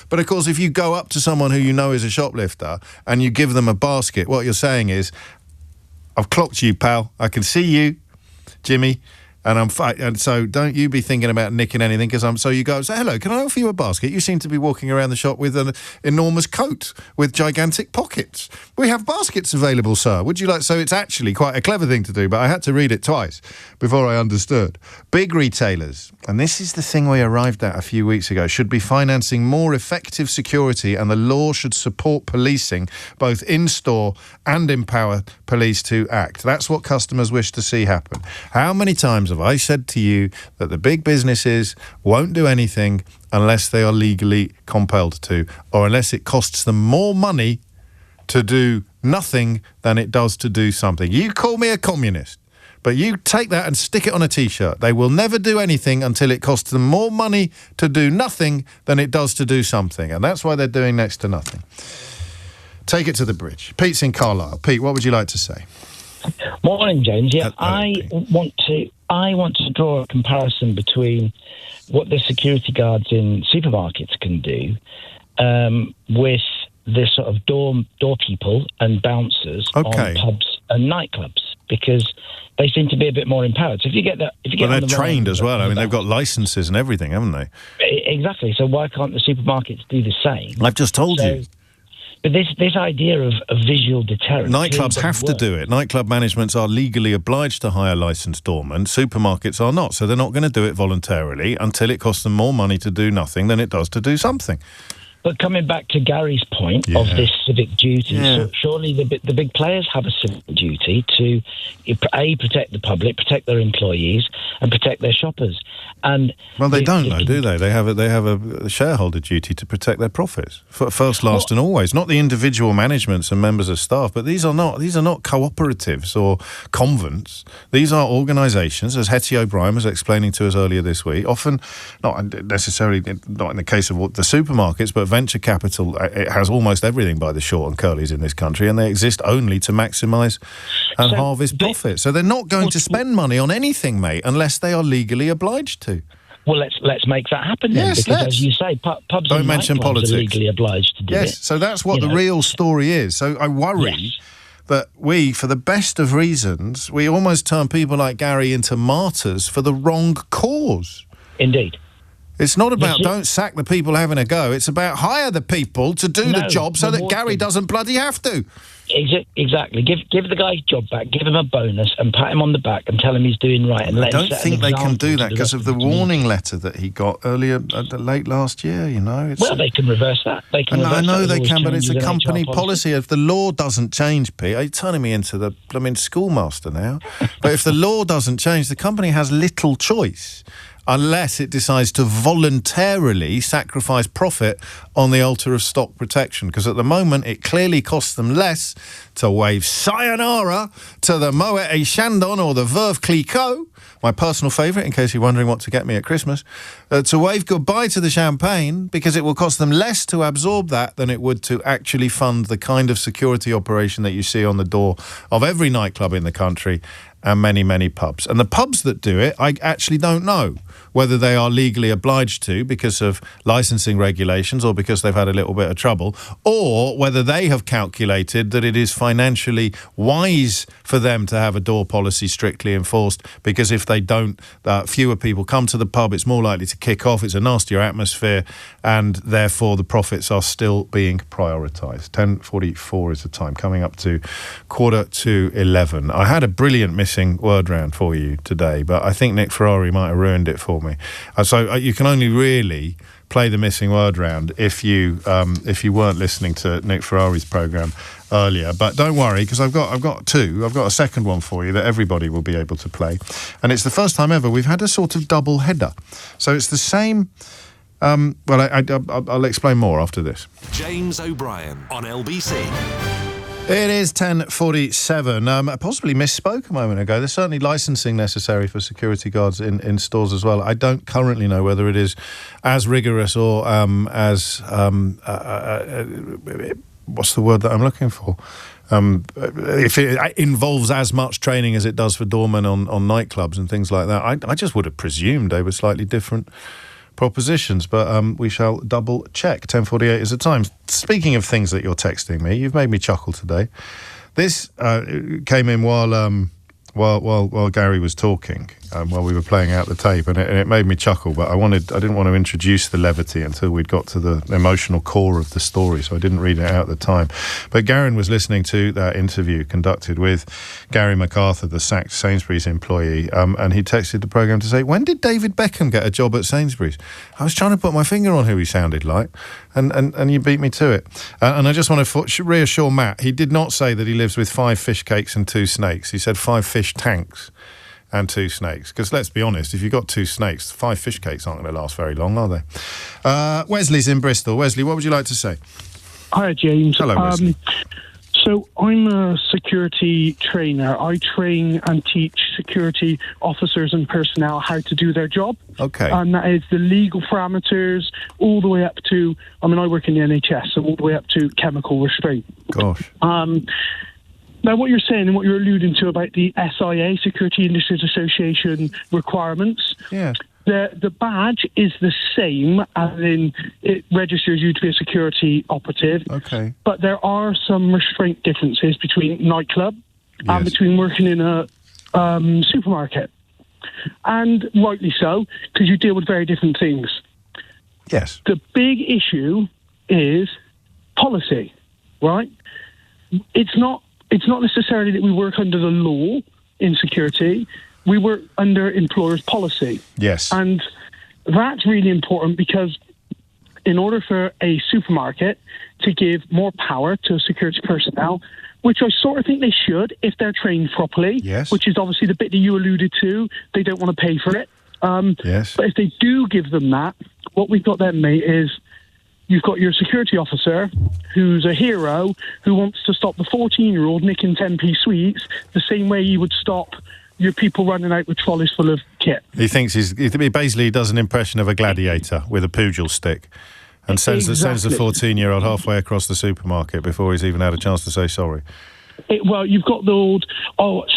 But, of course, if you go up to someone who you know is a shoplifter and you give them a basket, what you're saying is, I've clocked you, pal. I can see you, Jimmy. And so don't you be thinking about nicking anything, so you go, say, hello, can I offer you a basket? You seem to be walking around the shop with an enormous coat with gigantic pockets. We have baskets available, sir. Would you like... So it's actually quite a clever thing to do, but I had to read it twice before I understood. Big retailers, and this is the thing we arrived at a few weeks ago, should be financing more effective security, and the law should support policing, both in-store and empower police to act. That's what customers wish to see happen. How many times have I said to you that the big businesses won't do anything unless they are legally compelled to, or unless it costs them more money to do nothing than it does to do something? You call me a communist, but you take that and stick it on a T-shirt. They will never do anything until it costs them more money to do nothing than it does to do something, and that's why they're doing next to nothing. Take it to the bridge. Pete's in Carlisle. Pete, what would you like to say? Morning, James. Yeah, I want to draw a comparison between what the security guards in supermarkets can do with the sort of door people and bouncers on pubs and nightclubs, because they seem to be a bit more empowered. So if you get that, they're trained as well. I mean, they've got licenses and everything, haven't they? Exactly. So why can't the supermarkets do the same? I've just told you. But this idea of a visual deterrent... Nightclubs have to do it. Nightclub managements are legally obliged to hire licensed doormen. Supermarkets are not, so they're not going to do it voluntarily until it costs them more money to do nothing than it does to do something. But coming back to Gary's point of this civic duty, so surely the big players have a civic duty to, A, protect the public, protect their employees, and protect their shoppers. And they don't, though, do they? They have a shareholder duty to protect their profits, first, last, and always. Not the individual managements and members of staff, but these are not cooperatives or convents. These are organisations, as Hetty O'Brien was explaining to us earlier this week. Often, not necessarily, not in the case of the supermarkets, but venture capital, it has almost everything by the short and curlies in this country, and they exist only to maximise and harvest profit. So they're not going to spend money on anything, mate, unless they are legally obliged to. Well, let's make that happen then, because as you say, pubs don't and mention nightclubs politics. are legally obliged to do it. Yes, so that's what the real story is. So I worry that we, for the best of reasons, we almost turn people like Gary into martyrs for the wrong cause. Indeed. It's not about don't sack the people having a go. It's about hire the people to do the job so that Gary doesn't bloody have to. Exactly. Give the guy his job back, give him a bonus and pat him on the back and tell him he's doing right. And I don't think they can do that because of the warning letter that he got earlier, late last year, you know. They can reverse that. I know they can, but it's a company policy. If the law doesn't change, Pete, you're turning me into the schoolmaster now. But if the law doesn't change, the company has little choice unless it decides to voluntarily sacrifice profit on the altar of stock protection. Because at the moment, it clearly costs them less to wave sayonara to the Moet et Chandon or the Veuve Clicquot, my personal favourite, in case you're wondering what to get me at Christmas, to wave goodbye to the champagne, because it will cost them less to absorb that than it would to actually fund the kind of security operation that you see on the door of every nightclub in the country and many, many pubs. And the pubs that do it, I actually don't know whether they are legally obliged to because of licensing regulations or because they've had a little bit of trouble, or whether they have calculated that it is financially wise for them to have a door policy strictly enforced, because if they don't, fewer people come to the pub, it's more likely to kick off, it's a nastier atmosphere, and therefore the profits are still being prioritised. 10:44 is the time, coming up to 11:15. I had a brilliant missing word round for you today, but I think Nick Ferrari might have ruined it for me. So you can only really play the missing word round if you weren't listening to Nick Ferrari's programme earlier. But don't worry, because I've got two. I've got a second one for you that everybody will be able to play, and it's the first time ever we've had a sort of double header. So it's the same. I'll explain more after this. James O'Brien on LBC. It is 10:47. I possibly misspoke a moment ago. There's certainly licensing necessary for security guards in stores as well. I don't currently know whether it is as rigorous or what's the word that I'm looking for? If it involves as much training as it does for doormen on nightclubs and things like that. I just would have presumed they were slightly different propositions, but we shall double check. 10:48 is the time. Speaking of things that you're texting me, you've made me chuckle today. This came in while Gary was talking, while we were playing out the tape, and it made me chuckle, but I didn't want to introduce the levity until we'd got to the emotional core of the story, so I didn't read it out at the time. But Garen was listening to that interview conducted with Gary MacArthur, the sacked Sainsbury's employee, and he texted the programme to say, when did David Beckham get a job at Sainsbury's? I was trying to put my finger on who he sounded like, and you beat me to it. And I just want to reassure Matt, he did not say that he lives with 5 fish cakes and 2 snakes. He said 5 fish tanks and 2 snakes. Because let's be honest, if you've got 2 snakes, 5 fish cakes aren't going to last very long, are they? Wesley's in Bristol. Wesley, what would you like to say? Hi, James. Hello, Wesley. So I'm a security trainer. I train and teach security officers and personnel how to do their job. Okay. And that is the legal parameters all the way up to, I work in the NHS, so all the way up to chemical restraint. Gosh. Now, what you're saying and what you're alluding to about the SIA, Security Industries Association requirements, yeah. The badge is the same, as in it registers you to be a security operative. Okay. But there are some restraint differences between nightclub and between working in a supermarket. And rightly so, because you deal with very different things. Yes. The big issue is policy, right? It's not necessarily that we work under the law in security. We work under employers' policy. Yes. And that's really important because in order for a supermarket to give more power to security personnel, which I sort of think they should if they're trained properly, which is obviously the bit that you alluded to, they don't want to pay for it. Yes. But if they do give them that, what we've got then, mate, is you've got your security officer who's a hero who wants to stop the 14-year-old nicking 10p sweets the same way he would stop your people running out with trolleys full of kit. He thinks he basically does an impression of a gladiator with a pugil stick and sends the 14-year-old halfway across the supermarket before he's even had a chance to say sorry. You've got the old,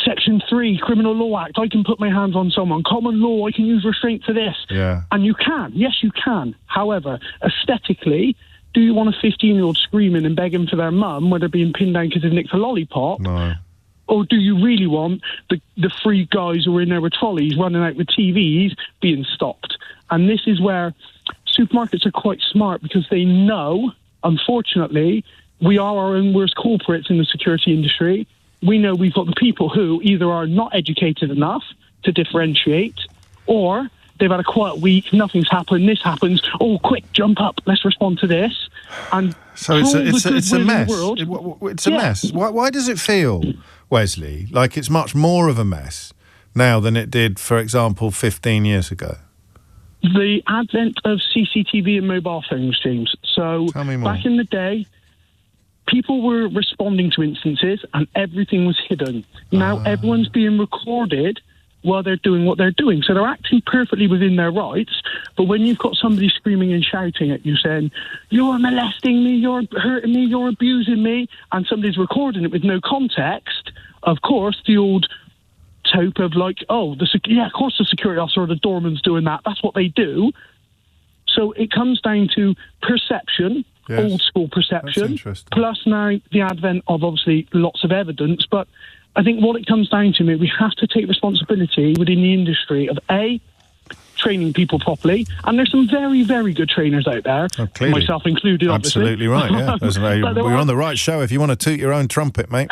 Section 3, Criminal Law Act, I can put my hands on someone. Common law, I can use restraint for this. Yeah. And you can. Yes, you can. However, aesthetically, do you want a 15-year-old screaming and begging for their mum where they're being pinned down because they've nicked a lollipop? No. Or do you really want the three guys who are in there with trolleys running out with TVs being stopped? And this is where supermarkets are quite smart, because they know, unfortunately, we are our own worst culprits in the security industry. We know we've got the people who either are not educated enough to differentiate, or they've had a quiet week, nothing's happened, this happens, quick, jump up, let's respond to this. And so it's a mess. It's a mess. Why does it feel, Wesley, like it's much more of a mess now than it did, for example, 15 years ago? The advent of CCTV and mobile phones, James. So Tell me more. Back in the day, people were responding to instances and everything was hidden. Now everyone's being recorded while they're doing what they're doing. So they're acting perfectly within their rights. But when you've got somebody screaming and shouting at you saying, you're molesting me, you're hurting me, you're abusing me, and somebody's recording it with no context, of course, the old tope of like, of course the security officer or the doorman's doing that. That's what they do. So it comes down to perception, old school perception, plus now the advent of obviously lots of evidence. But I think what it comes down to, we have to take responsibility within the industry of training people properly, and there's some very, very good trainers out there, myself included, obviously. Absolutely right, yeah. We're on the right show if you want to toot your own trumpet, mate.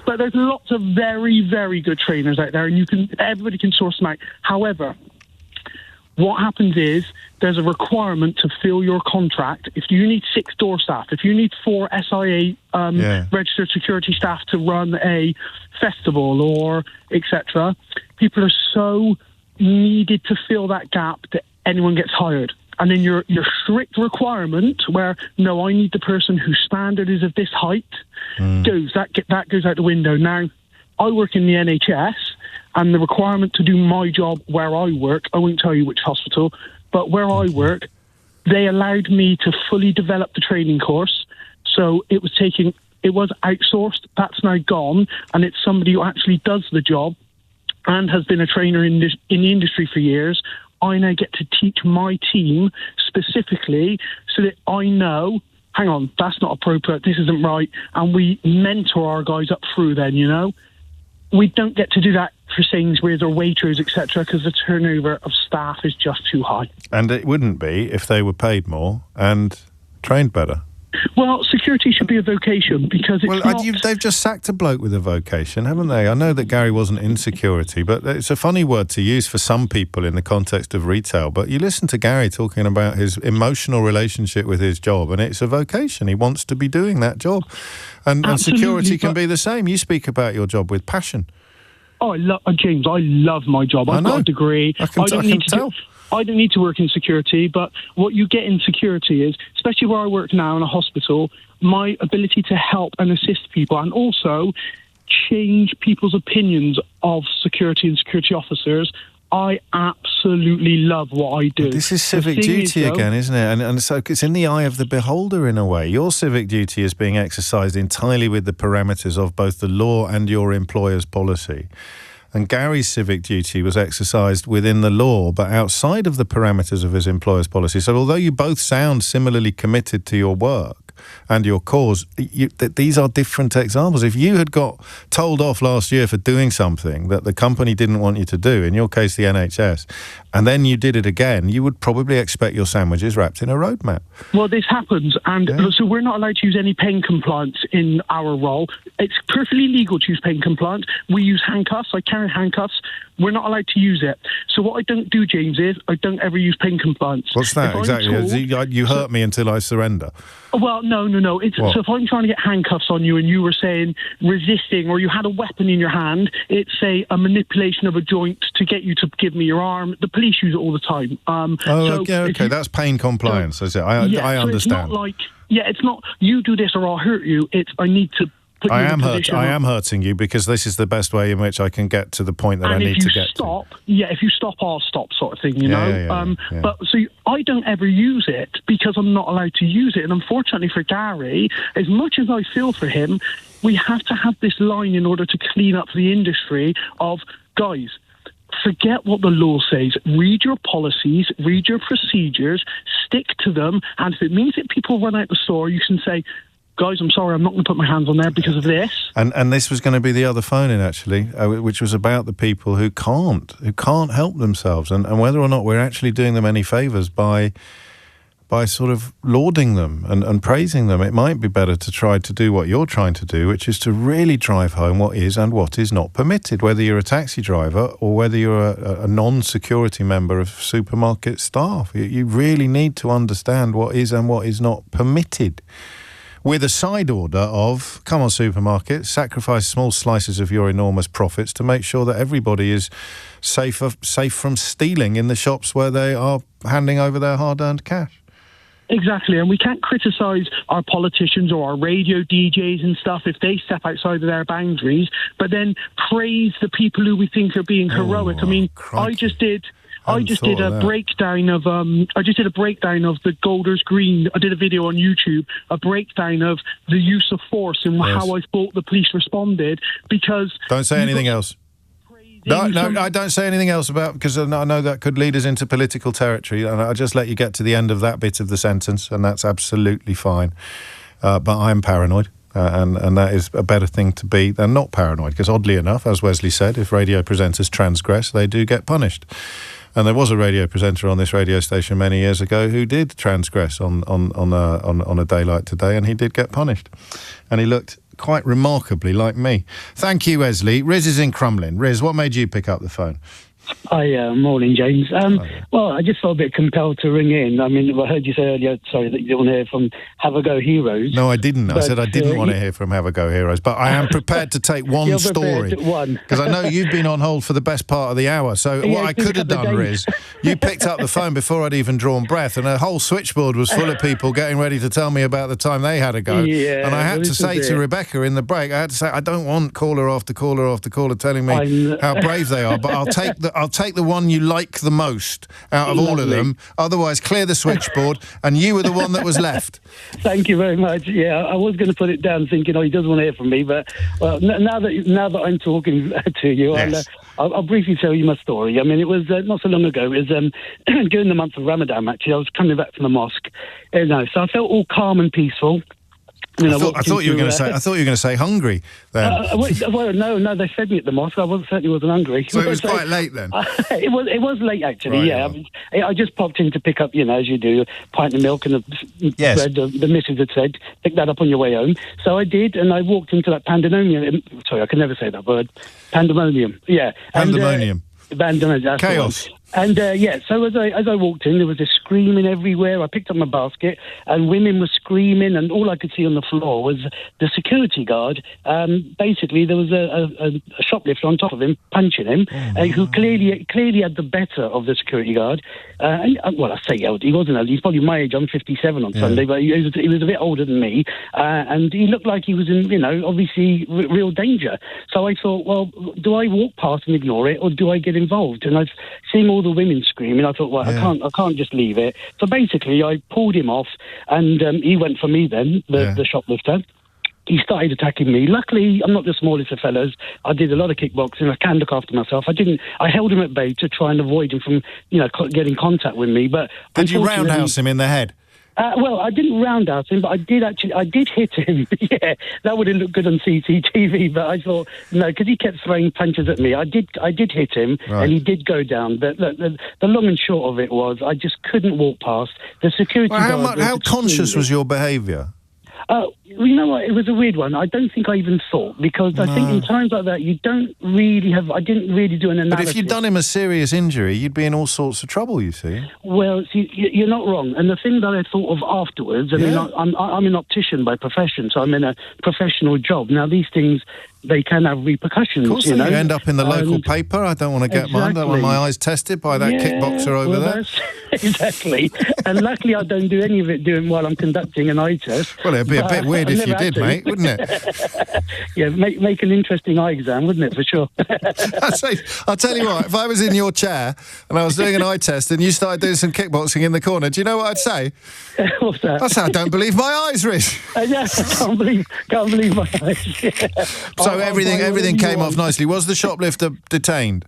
But there's lots of very, very good trainers out there, and everybody can source them out. However, what happens is there's a requirement to fill your contract. If you need 6 door staff, if you need 4 SIA registered security staff to run a festival or etc., people are so needed to fill that gap that anyone gets hired. And then your strict requirement where, no, I need the person whose standard is of this height, that goes out the window. Now, I work in the NHS, and the requirement to do my job where I work, I won't tell you which hospital, but where I work, they allowed me to fully develop the training course. So it was outsourced, that's now gone, and it's somebody who actually does the job and has been a trainer in the industry for years. I now get to teach my team specifically so that I know, hang on, that's not appropriate, this isn't right, and we mentor our guys up through then, We don't get to do that for Sainsbury's or Waitrose, etc., because the turnover of staff is just too high. And it wouldn't be if they were paid more and trained better. Well, security should be a vocation, because it's they've just sacked a bloke with a vocation, haven't they? I know that Gary wasn't in security, but it's a funny word to use for some people in the context of retail. But you listen to Gary talking about his emotional relationship with his job, and it's a vocation. He wants to be doing that job. And security can be the same. You speak about your job with passion. Oh, James, I love my job. I've got a degree. I can tell. I don't need to work in security, but what you get in security is, especially where I work now in a hospital, my ability to help and assist people, and also change people's opinions of security and security officers. I absolutely love what I do. This is civic duty again, isn't it? And so it's in the eye of the beholder in a way. Your civic duty is being exercised entirely with the parameters of both the law and your employer's policy. And Gary's civic duty was exercised within the law, but outside of the parameters of his employer's policy. So although you both sound similarly committed to your work and your cause, these are different examples. If you had got told off last year for doing something that the company didn't want you to do, in your case the NHS, and then you did it again, you would probably expect your sandwiches wrapped in a roadmap. Well, this happens, and so we're not allowed to use any pain compliance in our role. It's perfectly legal to use pain compliance. We use handcuffs. I carry handcuffs. We're not allowed to use it. So what I don't do, James, is I don't ever use pain compliance. What's that exactly? You hurt me until I surrender. Well, no. So if I'm trying to get handcuffs on you and you were saying resisting, or you had a weapon in your hand, it's a manipulation of a joint to get you to give me your arm. The police use it all the time. Okay. That's pain compliance, is it? I understand. It's not like, it's not you do this or I'll hurt you. It's I need to put you in a position. I am hurting you because this is the best way in which I can get to the point that I need to get to. If you stop, I'll stop, sort of thing, you know. But see, I don't ever use it because I'm not allowed to use it. And unfortunately for Gary, as much as I feel for him, we have to have this line in order to clean up the industry of, guys, forget what the law says. Read your policies, read your procedures, stick to them. And if it means that people run out the store, you can say, guys, I'm sorry, I'm not going to put my hands on there because of this. And this was going to be the other phone in, actually, which was about the people who can't help themselves, and whether or not we're actually doing them any favours by sort of lauding them and praising them. It might be better to try to do what you're trying to do, which is to really drive home what is and what is not permitted, whether you're a taxi driver or whether you're a non-security member of supermarket staff. You really need to understand what is and what is not permitted, with a side order of, come on supermarkets, sacrifice small slices of your enormous profits to make sure that everybody is safe from stealing in the shops where they are handing over their hard-earned cash. Exactly, and we can't criticise our politicians or our radio DJs and stuff if they step outside of their boundaries, but then praise the people who we think are being heroic. I mean, crikey. I just did a breakdown of the Golders Green. I did a video on YouTube, a breakdown of the use of force and how I thought the police responded. Because don't say anything else. No, I don't say anything else because I know that could lead us into political territory, and I'll just let you get to the end of that bit of the sentence, and that's absolutely fine. But I'm paranoid, and that is a better thing to be than not paranoid, because oddly enough, as Wesley said, if radio presenters transgress, they do get punished. And there was a radio presenter on this radio station many years ago who did transgress on a day like today, and he did get punished. And he looked quite remarkably like me. Thank you, Wesley. Riz is in Crumlin. Riz, what made you pick up the phone? Hi, morning, James. Well, I just felt a bit compelled to ring in. I mean, I heard you say earlier, sorry, that you didn't want to hear from Have a Go Heroes. No, I didn't. I said I didn't want to hear from Have a Go Heroes, but I am prepared to take one story. Because I know you've been on hold for the best part of the hour. So what I could have done, Riz, you picked up the phone before I'd even drawn breath, and a whole switchboard was full of people getting ready to tell me about the time they had a go. Yeah, and I had to say to Rebecca in the break, I had to say, I don't want caller after caller after caller telling me how brave they are, but I'll take the one you like the most out of all of them. Otherwise, clear the switchboard, and you were the one that was left. Thank you very much. Yeah, I was going to put it down, thinking, he doesn't want to hear from me. But well, now that I'm talking to you, yes. I'll briefly tell you my story. I mean, it was not so long ago. It was during the month of Ramadan. Actually, I was coming back from the mosque. So I felt all calm and peaceful. I thought you were going to say hungry. Then. Well, no, they fed me at the mosque. I certainly wasn't hungry. So it was quite late then. It was late actually. Right, yeah, I just popped in to pick up, as you do, a pint of milk and the bread. The missus had said, pick that up on your way home. So I did, and I walked into that pandemonium. Sorry, I can never say that word. Pandemonium. Yeah. Pandemonium. Pandemonium. Chaos. And so as I walked in, there was a screaming everywhere. I picked up my basket, and women were screaming, and all I could see on the floor was the security guard. Basically, there was a shoplifter on top of him, punching him, who clearly had the better of the security guard. I say old. He wasn't old. He's probably my age. I'm 57 on Sunday, but he was a bit older than me, and he looked like he was in, obviously real danger. So I thought, well, do I walk past and ignore it, or do I get involved? And I've seen all the women screaming. I thought, well, I can't just leave it. So basically, I pulled him off, and he went for me then, the shoplifter. He started attacking me. Luckily, I'm not the smallest of fellows. I did a lot of kickboxing. I can look after myself. I held him at bay to try and avoid him from, getting contact with me. But did you roundhouse him in the head? Well, I didn't roundhouse him, but I did hit him. Yeah, that would have looked good on CCTV, but I thought, no, because he kept throwing punches at me. I did hit him, and he did go down. But the long and short of it was, I just couldn't walk past. The security guard... How conscious was your behaviour? You know what? It was a weird one. I don't think I even thought, because I think in times like that, I didn't really do an analysis. But if you'd done him a serious injury, you'd be in all sorts of trouble, you see. Well, see, you're not wrong. And the thing that I thought of afterwards, I'm an optician by profession, so I'm in a professional job. Now, these things, they can have repercussions. Of course, you end up in the local paper. I don't want to get mine. I don't want my eyes tested by that kickboxer over there. Exactly. And luckily, I don't do any of it while I'm conducting an eye test. Well, it'd be a bit weird if you did, mate, wouldn't it? Yeah, make an interesting eye exam, wouldn't it, for sure? I'll tell you what, if I was in your chair and I was doing an eye test and you started doing some kickboxing in the corner, do you know what I'd say? What's that? I'd say, I don't believe my eyes, Rich. Yeah, can't believe my eyes. Yeah. So everything came off nicely. Was the shoplifter detained?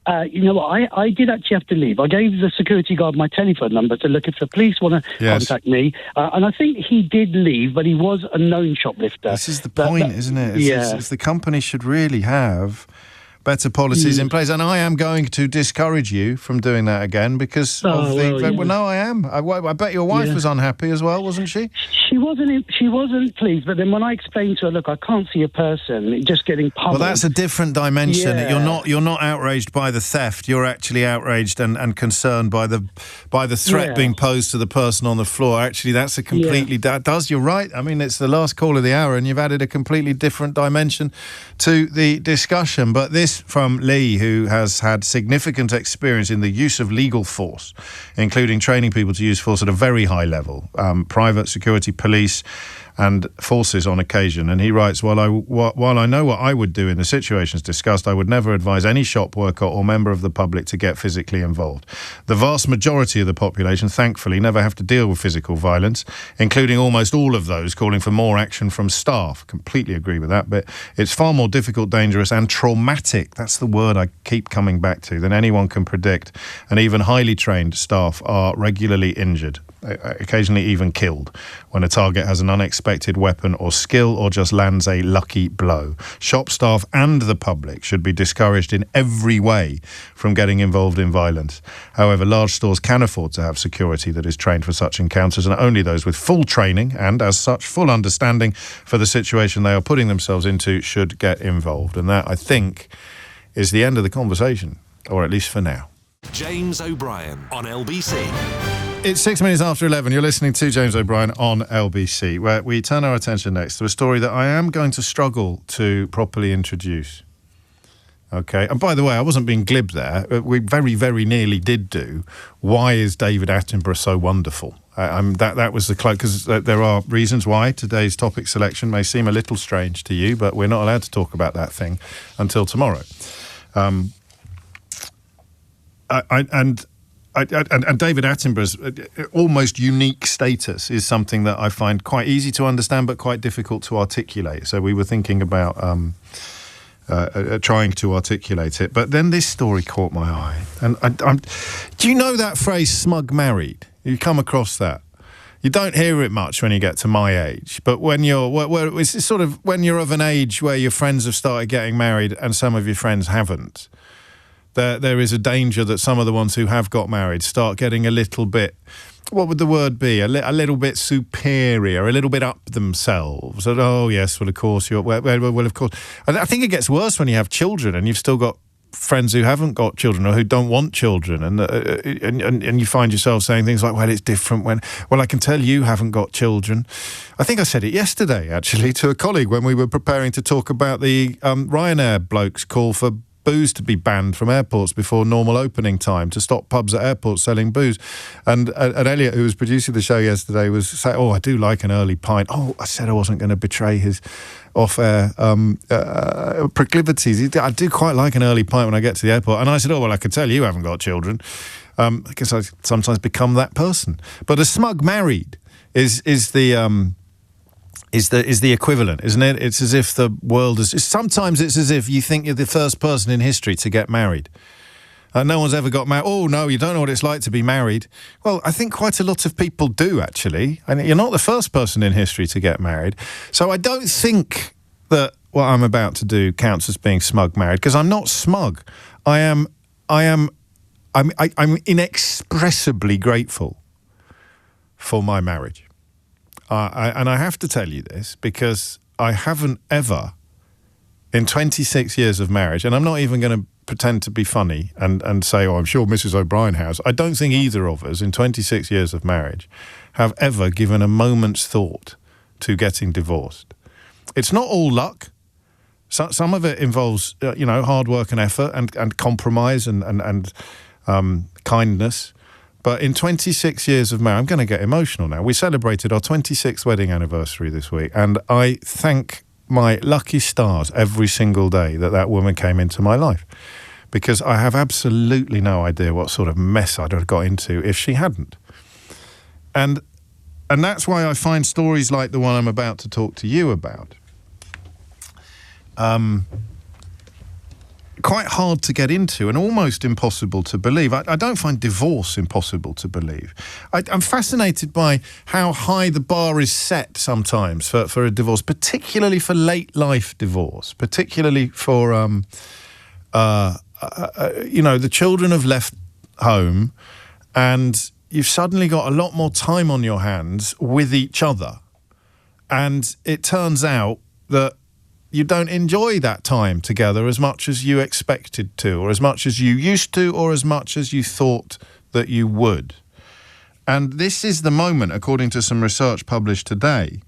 You know what? I did actually have to leave. I gave the security guard my telephone number to look if the police want to contact me. And I think he did leave, but he was a known shoplifter. This is the point, isn't it? It's the company should really have better policies in place. And I am going to discourage you from doing that again because of the... Well, no, I am. I bet your wife was unhappy as well, wasn't she? She wasn't pleased, but then when I explained to her, look, I can't see a person just getting pummeled. Well, that's a different dimension. Yeah. You're not outraged by the theft. You're actually outraged and concerned by the threat being posed to the person on the floor. Actually, that's a completely... You're right. I mean, it's the last call of the hour and you've added a completely different dimension to the discussion. But this from Lee, who has had significant experience in the use of legal force, including training people to use force at a very high level, private security, police and forces on occasion. And he writes, while I know what I would do in the situations discussed, I would never advise any shop worker or member of the public to get physically involved. The vast majority of the population, thankfully, never have to deal with physical violence, including almost all of those calling for more action from staff. Completely agree with that, but it's far more difficult, dangerous and traumatic, that's the word I keep coming back to, than anyone can predict. And even highly trained staff are regularly injured, occasionally even killed, when a target has an unexpected weapon or skill or just lands a lucky blow. Shop staff and the public should be discouraged in every way from getting involved in violence. However, large stores can afford to have security that is trained for such encounters, and only those with full training and, as such, full understanding for the situation they are putting themselves into should get involved. And that, I think, is the end of the conversation, or at least for now. James O'Brien on LBC. It's 6 minutes after 11. You're listening to James O'Brien on LBC, where we turn our attention next to a story that I am going to struggle to properly introduce. Okay, and by the way, I wasn't being glib there. We very, very nearly did do Why is David Attenborough so wonderful? That was the clue, because there are reasons why today's topic selection may seem a little strange to you, but we're not allowed to talk about that thing until tomorrow. And David Attenborough's almost unique status is something that I find quite easy to understand but quite difficult to articulate. So we were thinking about trying to articulate it. But then this story caught my eye. And do you know that phrase, smug married? You come across that? You don't hear it much when you get to my age, but when it's sort of when you're of an age where your friends have started getting married and some of your friends haven't, there is a danger that some of the ones who have got married start getting a little bit, what would the word be? A little bit superior, a little bit up themselves. And, oh yes, well of course well of course. I think it gets worse when you have children and you've still got friends who haven't got children or who don't want children, and you find yourself saying things like, well, it's different when, well, I can tell you haven't got children. I think I said it yesterday, actually, to a colleague when we were preparing to talk about the Ryanair bloke's call for booze to be banned from airports before normal opening time, to stop pubs at airports selling booze. And Elliot, who was producing the show yesterday, was saying, oh, I do like an early pint. Oh, I said I wasn't going to betray his off-air proclivities. I do quite like an early pint when I get to the airport. And I said, oh, well, I could tell you haven't got children. Because I sometimes become that person. But a smug married is the equivalent, isn't it? It's as if the world is... Sometimes it's as if you think you're the first person in history to get married. No one's ever got married. Oh, no, you don't know what it's like to be married. Well, I think quite a lot of people do, actually. And you're not the first person in history to get married. So I don't think that what I'm about to do counts as being smug married, because I'm not smug. I'm inexpressibly grateful for my marriage. And I have to tell you this because I haven't ever, in 26 years of marriage, and I'm not even going to pretend to be funny and say, oh, I'm sure Mrs. O'Brien has. I don't think either of us, in 26 years of marriage, have ever given a moment's thought to getting divorced. It's not all luck. Some of it involves, hard work and effort and compromise and kindness. But in 26 years of marriage, I'm going to get emotional now. We celebrated our 26th wedding anniversary this week, and I thank my lucky stars every single day that woman came into my life, because I have absolutely no idea what sort of mess I'd have got into if she hadn't. And that's why I find stories like the one I'm about to talk to you about quite hard to get into and almost impossible to believe. I don't find divorce impossible to believe. I'm fascinated by how high the bar is set sometimes for a divorce, particularly for late life divorce, particularly for, the children have left home and you've suddenly got a lot more time on your hands with each other. And it turns out that you don't enjoy that time together as much as you expected to, or as much as you used to, or as much as you thought that you would. And this is the moment, according to some research published today,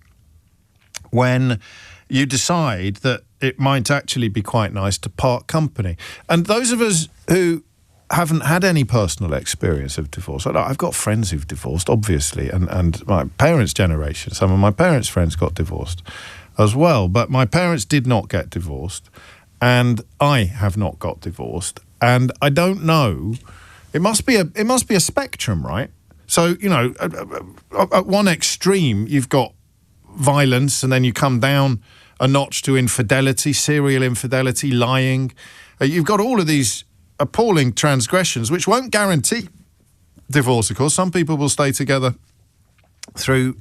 when you decide that it might actually be quite nice to part company. And those of us who haven't had any personal experience of divorce, I've got friends who've divorced, obviously, and my parents' generation, some of my parents' friends got divorced as well, but my parents did not get divorced, and I have not got divorced, and I don't know. It must be a spectrum, right? So at one extreme you've got violence, and then you come down a notch to infidelity, serial infidelity, lying. You've got all of these appalling transgressions, which won't guarantee divorce. Of course, some people will stay together through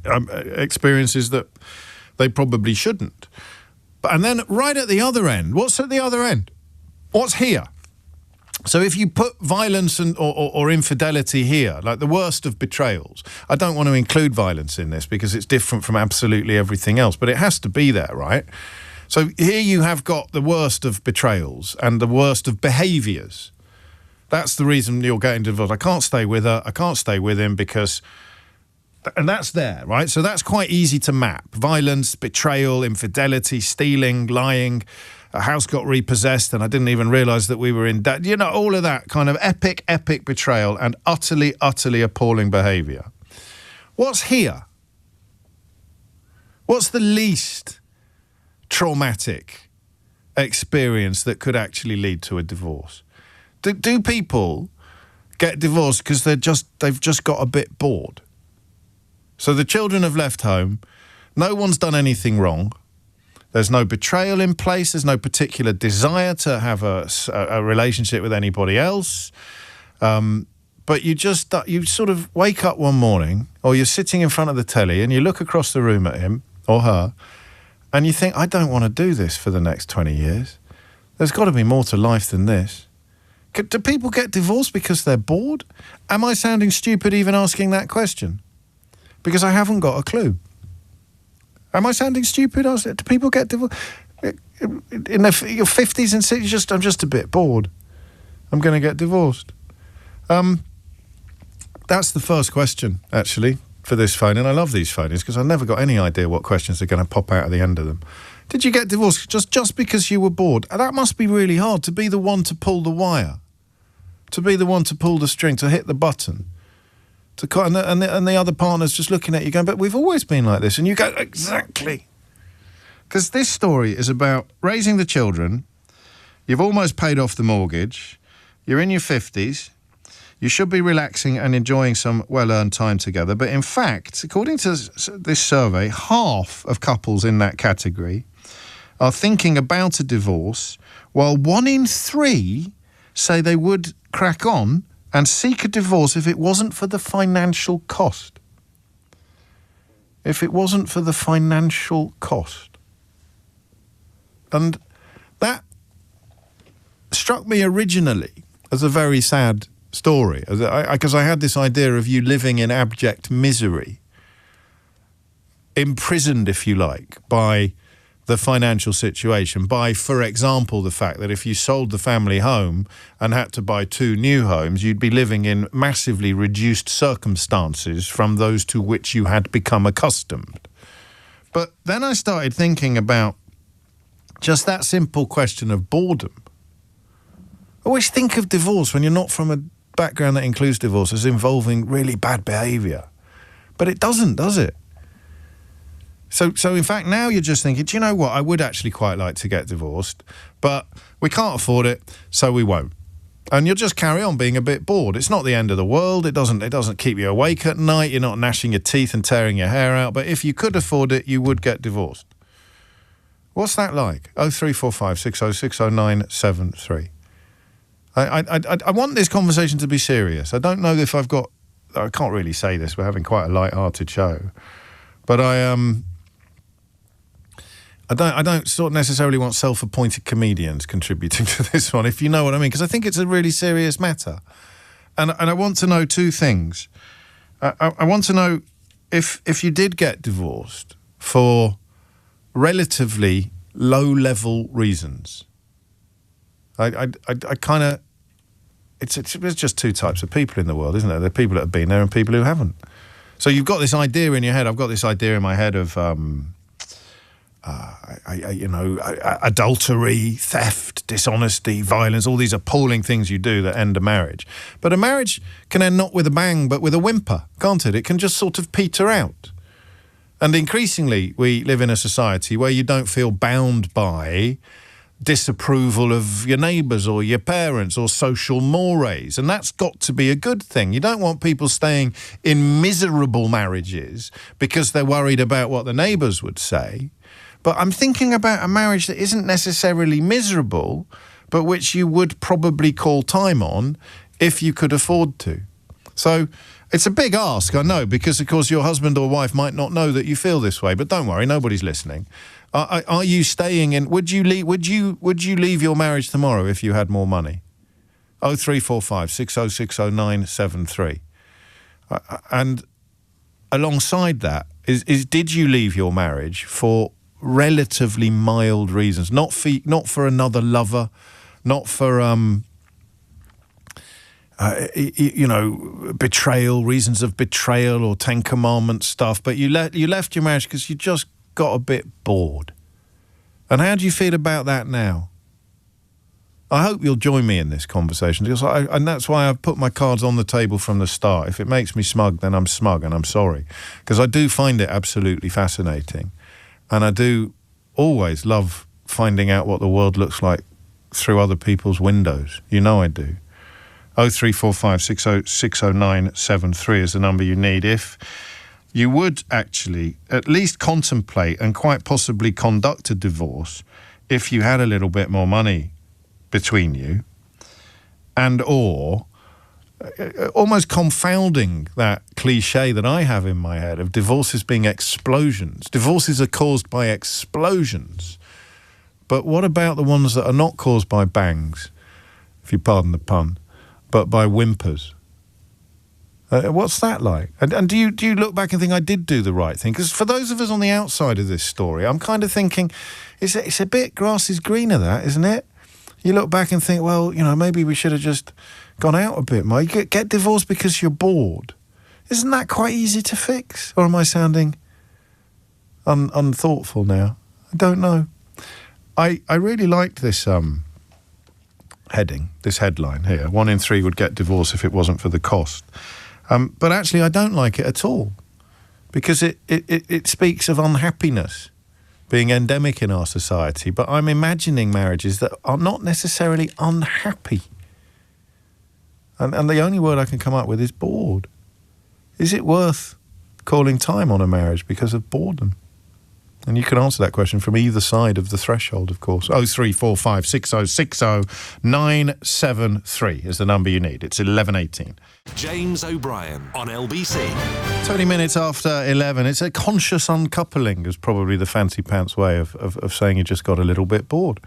experiences that they probably shouldn't. And then right at the other end, what's at the other end? What's here? So if you put violence or infidelity here, like the worst of betrayals, I don't want to include violence in this because it's different from absolutely everything else, but it has to be there, right? So here you have got the worst of betrayals and the worst of behaviours. That's the reason you're getting divorced. I can't stay with her, I can't stay with him because... And that's there, right? So that's quite easy to map. Violence, betrayal, infidelity, stealing, lying, a house got repossessed and I didn't even realise that we were in debt. All of that kind of epic betrayal and utterly appalling behaviour. What's here? What's the least traumatic experience that could actually lead to a divorce? Do people get divorced because they've just got a bit bored? So the children have left home, no one's done anything wrong, there's no betrayal in place, there's no particular desire to have a relationship with anybody else, but you sort of wake up one morning, or you're sitting in front of the telly and you look across the room at him or her and you think, I don't want to do this for the next 20 years. There's got to be more to life than this. Do people get divorced because they're bored? Am I sounding stupid even asking that question? Because I haven't got a clue. Am I sounding stupid? Do people get divorced? In your 50s and 60s, I'm just a bit bored. I'm going to get divorced. That's the first question, actually, for this phone. And I love these phone-ins because I've never got any idea what questions are going to pop out at the end of them. Did you get divorced just because you were bored? That must be really hard, to be the one to pull the wire, to be the one to pull the string, to hit the button. And the other partner's just looking at you going, but we've always been like this. And you go, exactly. Because this story is about raising the children. You've almost paid off the mortgage. You're in your 50s. You should be relaxing and enjoying some well-earned time together. But in fact, according to this survey, half of couples in that category are thinking about a divorce, while 1 in 3 say they would crack on and seek a divorce if it wasn't for the financial cost. If it wasn't for the financial cost. And that struck me originally as a very sad story, because I had this idea of you living in abject misery, imprisoned, if you like, by the financial situation, by, for example, the fact that if you sold the family home and had to buy 2 new homes, you'd be living in massively reduced circumstances from those to which you had become accustomed. But then I started thinking about Just that simple question of boredom. Always think of divorce when you're not from a background that includes divorce as involving really bad behaviour. But it doesn't, does it? So in fact, now you're just thinking, do you know what? I would actually quite like to get divorced, but we can't afford it, so we won't. And you'll just carry on being a bit bored. It's not the end of the world. It doesn't keep you awake at night. You're not gnashing your teeth and tearing your hair out. But if you could afford it, you would get divorced. What's that like? 0345 6060 973. I want this conversation to be serious. I don't know if I can't really say this. We're having quite a light-hearted show. But I don't sort of necessarily want self-appointed comedians contributing to this one, if you know what I mean, because I think it's a really serious matter. And I want to know two things. I want to know if you did get divorced for relatively low-level reasons. I kind of... There's just two types of people in the world, isn't there? There are people that have been there and people who haven't. So you've got this idea in your head. I've got this idea in my head of... adultery, theft, dishonesty, violence, all these appalling things you do that end a marriage. But a marriage can end not with a bang, but with a whimper, can't it? It can just sort of peter out. And increasingly, we live in a society where you don't feel bound by disapproval of your neighbours or your parents or social mores. And that's got to be a good thing. You don't want people staying in miserable marriages because they're worried about what the neighbours would say. But I'm thinking about a marriage that isn't necessarily miserable, but which you would probably call time on if you could afford to. So it's a big ask, I know, because, of course, your husband or wife might not know that you feel this way. But don't worry, nobody's listening. Are you staying in... Would you leave your marriage tomorrow if you had more money? 0345 6060 973. And alongside that, is did you leave your marriage for relatively mild reasons, not for another lover, not for betrayal, reasons of betrayal or Ten Commandments stuff, but you left your marriage because you just got a bit bored. And how do you feel about that now? I hope you'll join me in this conversation, because and that's why I've put my cards on the table from the start. If it makes me smug, then I'm smug, and I'm sorry, because I do find it absolutely fascinating. And I do always love finding out what the world looks like through other people's windows. You know I do. 0345 6060 973 is the number you need if you would actually at least contemplate and quite possibly conduct a divorce if you had a little bit more money between you, and or almost confounding that cliche that I have in my head of divorces being explosions. Divorces are caused by explosions. But what about the ones that are not caused by bangs, if you pardon the pun, but by whimpers? What's that like? And do you look back and think, I did do the right thing? Because for those of us on the outside of this story, I'm kind of thinking, it's a bit grass is greener, that, isn't it? You look back and think, well, maybe we should have just gone out a bit more. You get divorced because you're bored. Isn't that quite easy to fix? Or am I sounding unthoughtful now? I don't know. I really liked this heading, this headline here. 1 in 3 would get divorced if it wasn't for the cost. But actually, I don't like it at all, because it speaks of unhappiness being endemic in our society. But I'm imagining marriages that are not necessarily unhappy. And the only word I can come up with is bored. Is it worth calling time on a marriage because of boredom? And you can answer that question from either side of the threshold, of course. 0345 6060 973 is the number you need. It's 11:18. James O'Brien on LBC. 20 minutes after 11. It's a conscious uncoupling, is probably the fancy pants way of saying you just got a little bit bored.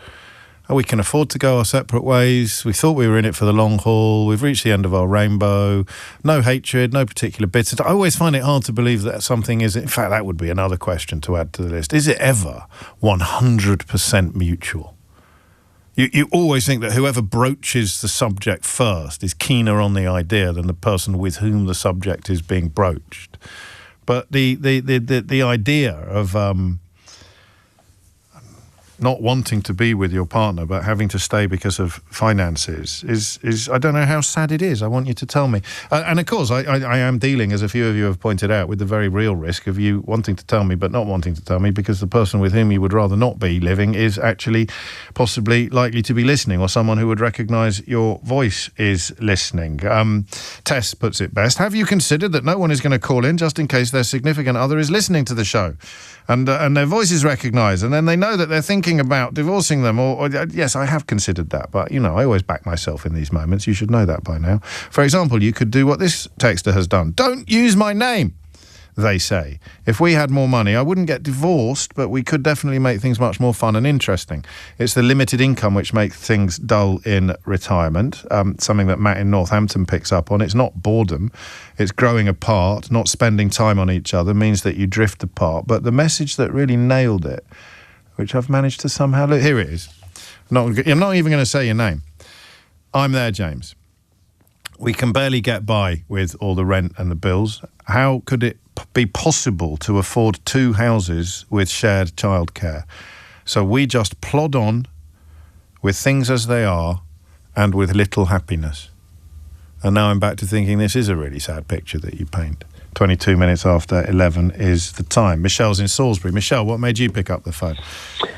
We can afford to go our separate ways. We thought we were in it for the long haul. We've reached the end of our rainbow. No hatred, no particular bitterness. I always find it hard to believe that something is... In fact, that would be another question to add to the list. Is it ever 100% mutual? You always think that whoever broaches the subject first is keener on the idea than the person with whom the subject is being broached. But the idea of... not wanting to be with your partner but having to stay because of finances is I don't know how sad it is. I want you to tell me. And of course, I am dealing, as a few of you have pointed out, with the very real risk of you wanting to tell me but not wanting to tell me because the person with whom you would rather not be living is actually possibly likely to be listening, or someone who would recognise your voice is listening. Tess puts it best. Have you considered that no one is going to call in just in case their significant other is listening to the show and their voice is recognised, and then they know that they're thinking about divorcing them? Or yes, I have considered that, but, you know, I always back myself in these moments. You should know that by now. For example, you could do what this texter has done. Don't use my name, they say. If we had more money, I wouldn't get divorced, but we could definitely make things much more fun and interesting. It's the limited income which makes things dull in retirement, something that Matt in Northampton picks up on. It's not boredom, it's growing apart. Not spending time on each other means that you drift apart. But the message that really nailed it, which I've managed to somehow... Here it is. I'm not even going to say your name. I'm there, James. We can barely get by with all the rent and the bills. How could it be possible to afford 2 houses with shared childcare? So we just plod on with things as they are and with little happiness. And now I'm back to thinking this is a really sad picture that you paint. 22 minutes after 11 is the time. Michelle's in Salisbury. Michelle, what made you pick up the phone?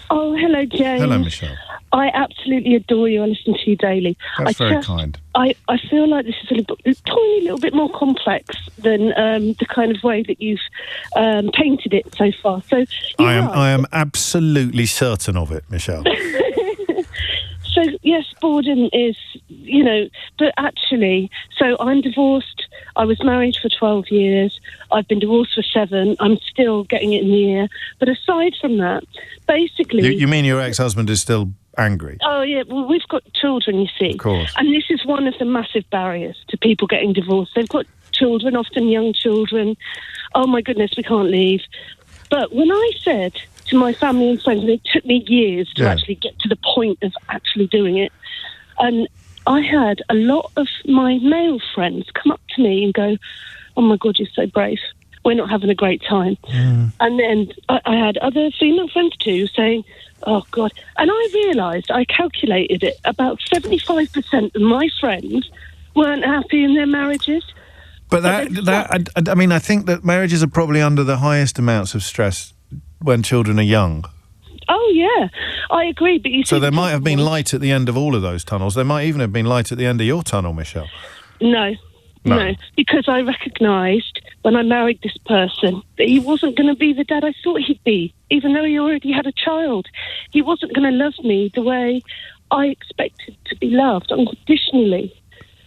Oh, hello, James. Hello, Michelle. I absolutely adore you. I listen to you daily. That's very kind. I feel like this is a tiny little bit more complex than the kind of way that you've painted it so far. So I am absolutely certain of it, Michelle. So, yes, boredom is, you know, but actually, so I'm divorced. I was married for 12 years. I've been divorced for 7. I'm still getting it in the ear. But aside from that, basically... You mean your ex-husband is still angry? Oh, yeah. Well, we've got children, you see. Of course. And this is one of the massive barriers to people getting divorced. They've got children, often young children. Oh, my goodness, we can't leave. But when I said to my family and friends, and it took me years to actually get to the point of actually doing it, and I had a lot of my male friends come up to me and go, oh my God, you're so brave. We're not having a great time. And then I had other female friends too saying, oh God. And I realised, I calculated it, about 75% of my friends weren't happy in their marriages. But I mean, I think that marriages are probably under the highest amounts of stress when children are young. Oh, yeah, I agree. But so there might have been light at the end of all of those tunnels. There might even have been light at the end of your tunnel, Michelle. No, because I recognised when I married this person that he wasn't going to be the dad I thought he'd be, even though he already had a child. He wasn't going to love me the way I expected to be loved, unconditionally.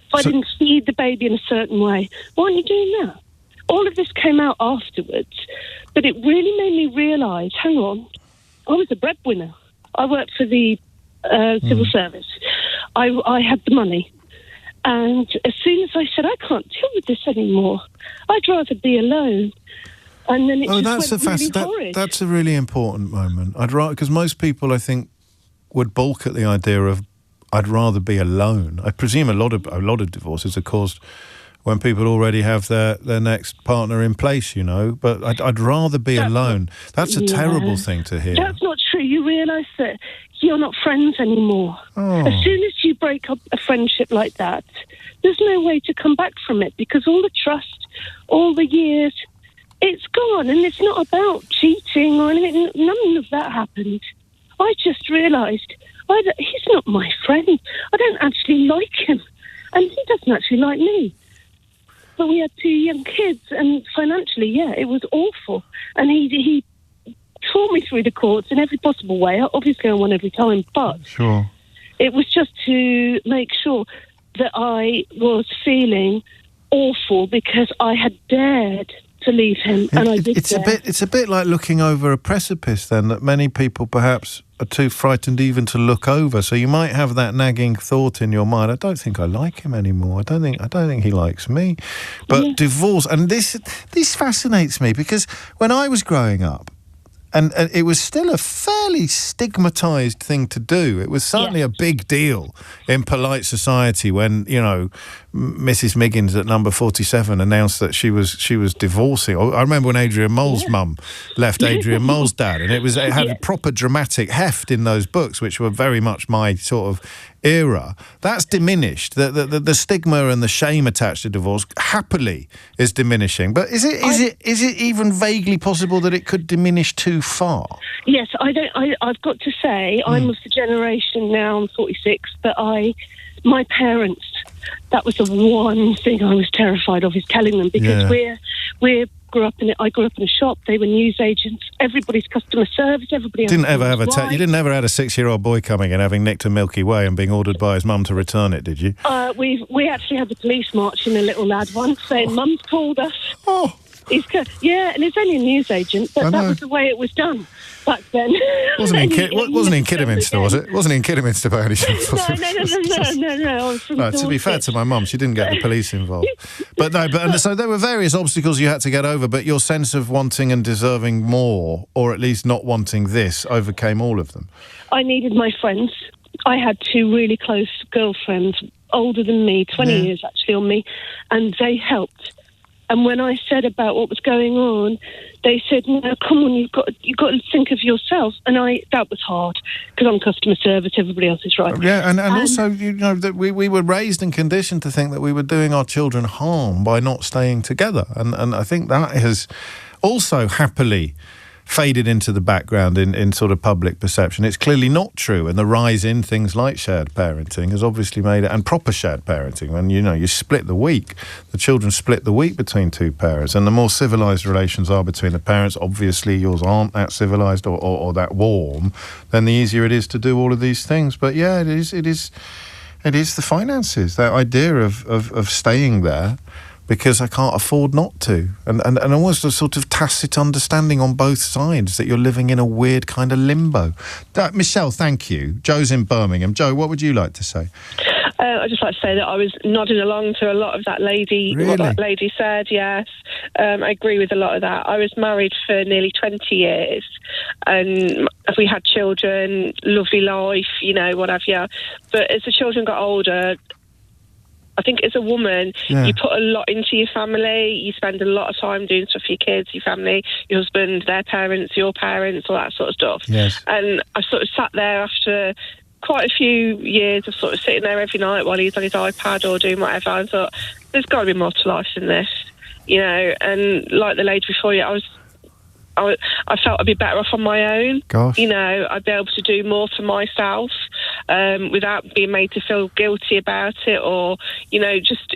If I didn't feed the baby in a certain way, why aren't you doing that? All of this came out afterwards, but it really made me realise, hang on, I was a breadwinner. I worked for the civil service. I had the money. And as soon as I said, I can't deal with this anymore, I'd rather be alone. And then it just went really horrid. That's a really important moment. Because most people, I think, would balk at the idea of, I'd rather be alone. I presume a lot of divorces are caused when people already have their next partner in place, you know. But I'd rather be alone. That's a terrible thing to hear. That's not true. You realise that you're not friends anymore. Oh. As soon as you break up a friendship like that, there's no way to come back from it, because all the trust, all the years, it's gone. And it's not about cheating or anything. None of that happened. I just realised he's not my friend. I don't actually like him. And he doesn't actually like me. But we had 2 young kids, and financially, it was awful. And he tore me through the courts in every possible way. Obviously, I won every time, but it was just to make sure that I was feeling awful because I had dared to leave him, and I did. It's a bit like looking over a precipice, then, that many people perhaps are too frightened even to look over. So you might have that nagging thought in your mind, I don't think I like him anymore. I don't think he likes me. But divorce, and this fascinates me, because when I was growing up, And it was still a fairly stigmatised thing to do. It was certainly a big deal in polite society when, you know, Mrs. Miggins at number 47 announced that she was divorcing. I remember when Adrian Mole's mum left Adrian Mole's dad, and it had a proper dramatic heft in those books, which were very much my sort of era. That's diminished. The stigma and the shame attached to divorce happily is diminishing. But is it even vaguely possible that it could diminish too far? Yes, I've got to say, I'm of the generation now, I'm 46, that my parents, that was the one thing I was terrified of, is telling them, because I grew up in a shop. They were newsagents. Everybody's customer service. Everybody didn't ever have you didn't ever had a 6-year-old boy coming in having nicked a Milky Way and being ordered by his mum to return it, did you? We actually had the police marching a little lad once saying, "Mum's called us." Oh. And it's only a newsagent, but that was the way it was done back then. Wasn't in Kidderminster, was it? Wasn't in Kidderminster by any chance? No. I was from to be fair to my mum, she didn't get the police involved. So there were various obstacles you had to get over, but your sense of wanting and deserving more, or at least not wanting this, overcame all of them. I needed my friends. I had 2 really close girlfriends, older than me, 20 years actually on me, and they helped. And when I said about what was going on, they said, "No, come on, you've got to think of yourself." And that was hard, because I'm customer service, everybody else is right. Yeah, and also, you know, that we were raised and conditioned to think that we were doing our children harm by not staying together. And I think that has also happily faded into the background in sort of public perception. It's clearly not true, and the rise in things like shared parenting has obviously made it, and proper shared parenting, when, you know, you split the week, the children split the week between 2 parents, and the more civilised relations are between the parents, obviously yours aren't that civilised or that warm, then the easier it is to do all of these things. But yeah, it is the finances, that idea of staying there because I can't afford not to. And almost a sort of tacit understanding on both sides that you're living in a weird kind of limbo. Michelle, thank you. Joe's in Birmingham. Joe, what would you like to say? I'd just like to say that I was nodding along to a lot of that lady, really? What that lady said, yes. I agree with a lot of that. I was married for nearly 20 years, and we had children, lovely life, you know, what have you. But as the children got older, I think as a woman, you put a lot into your family. You spend a lot of time doing stuff for your kids, your family, your husband, their parents, your parents, all that sort of stuff. Yes. And I sort of sat there after quite a few years of sort of sitting there every night while he's on his iPad or doing whatever, and thought, there's got to be more to life than this, you know. And like the lady before you, I felt I'd be better off on my own. Gosh. You know, I'd be able to do more for myself without being made to feel guilty about it, or, you know, just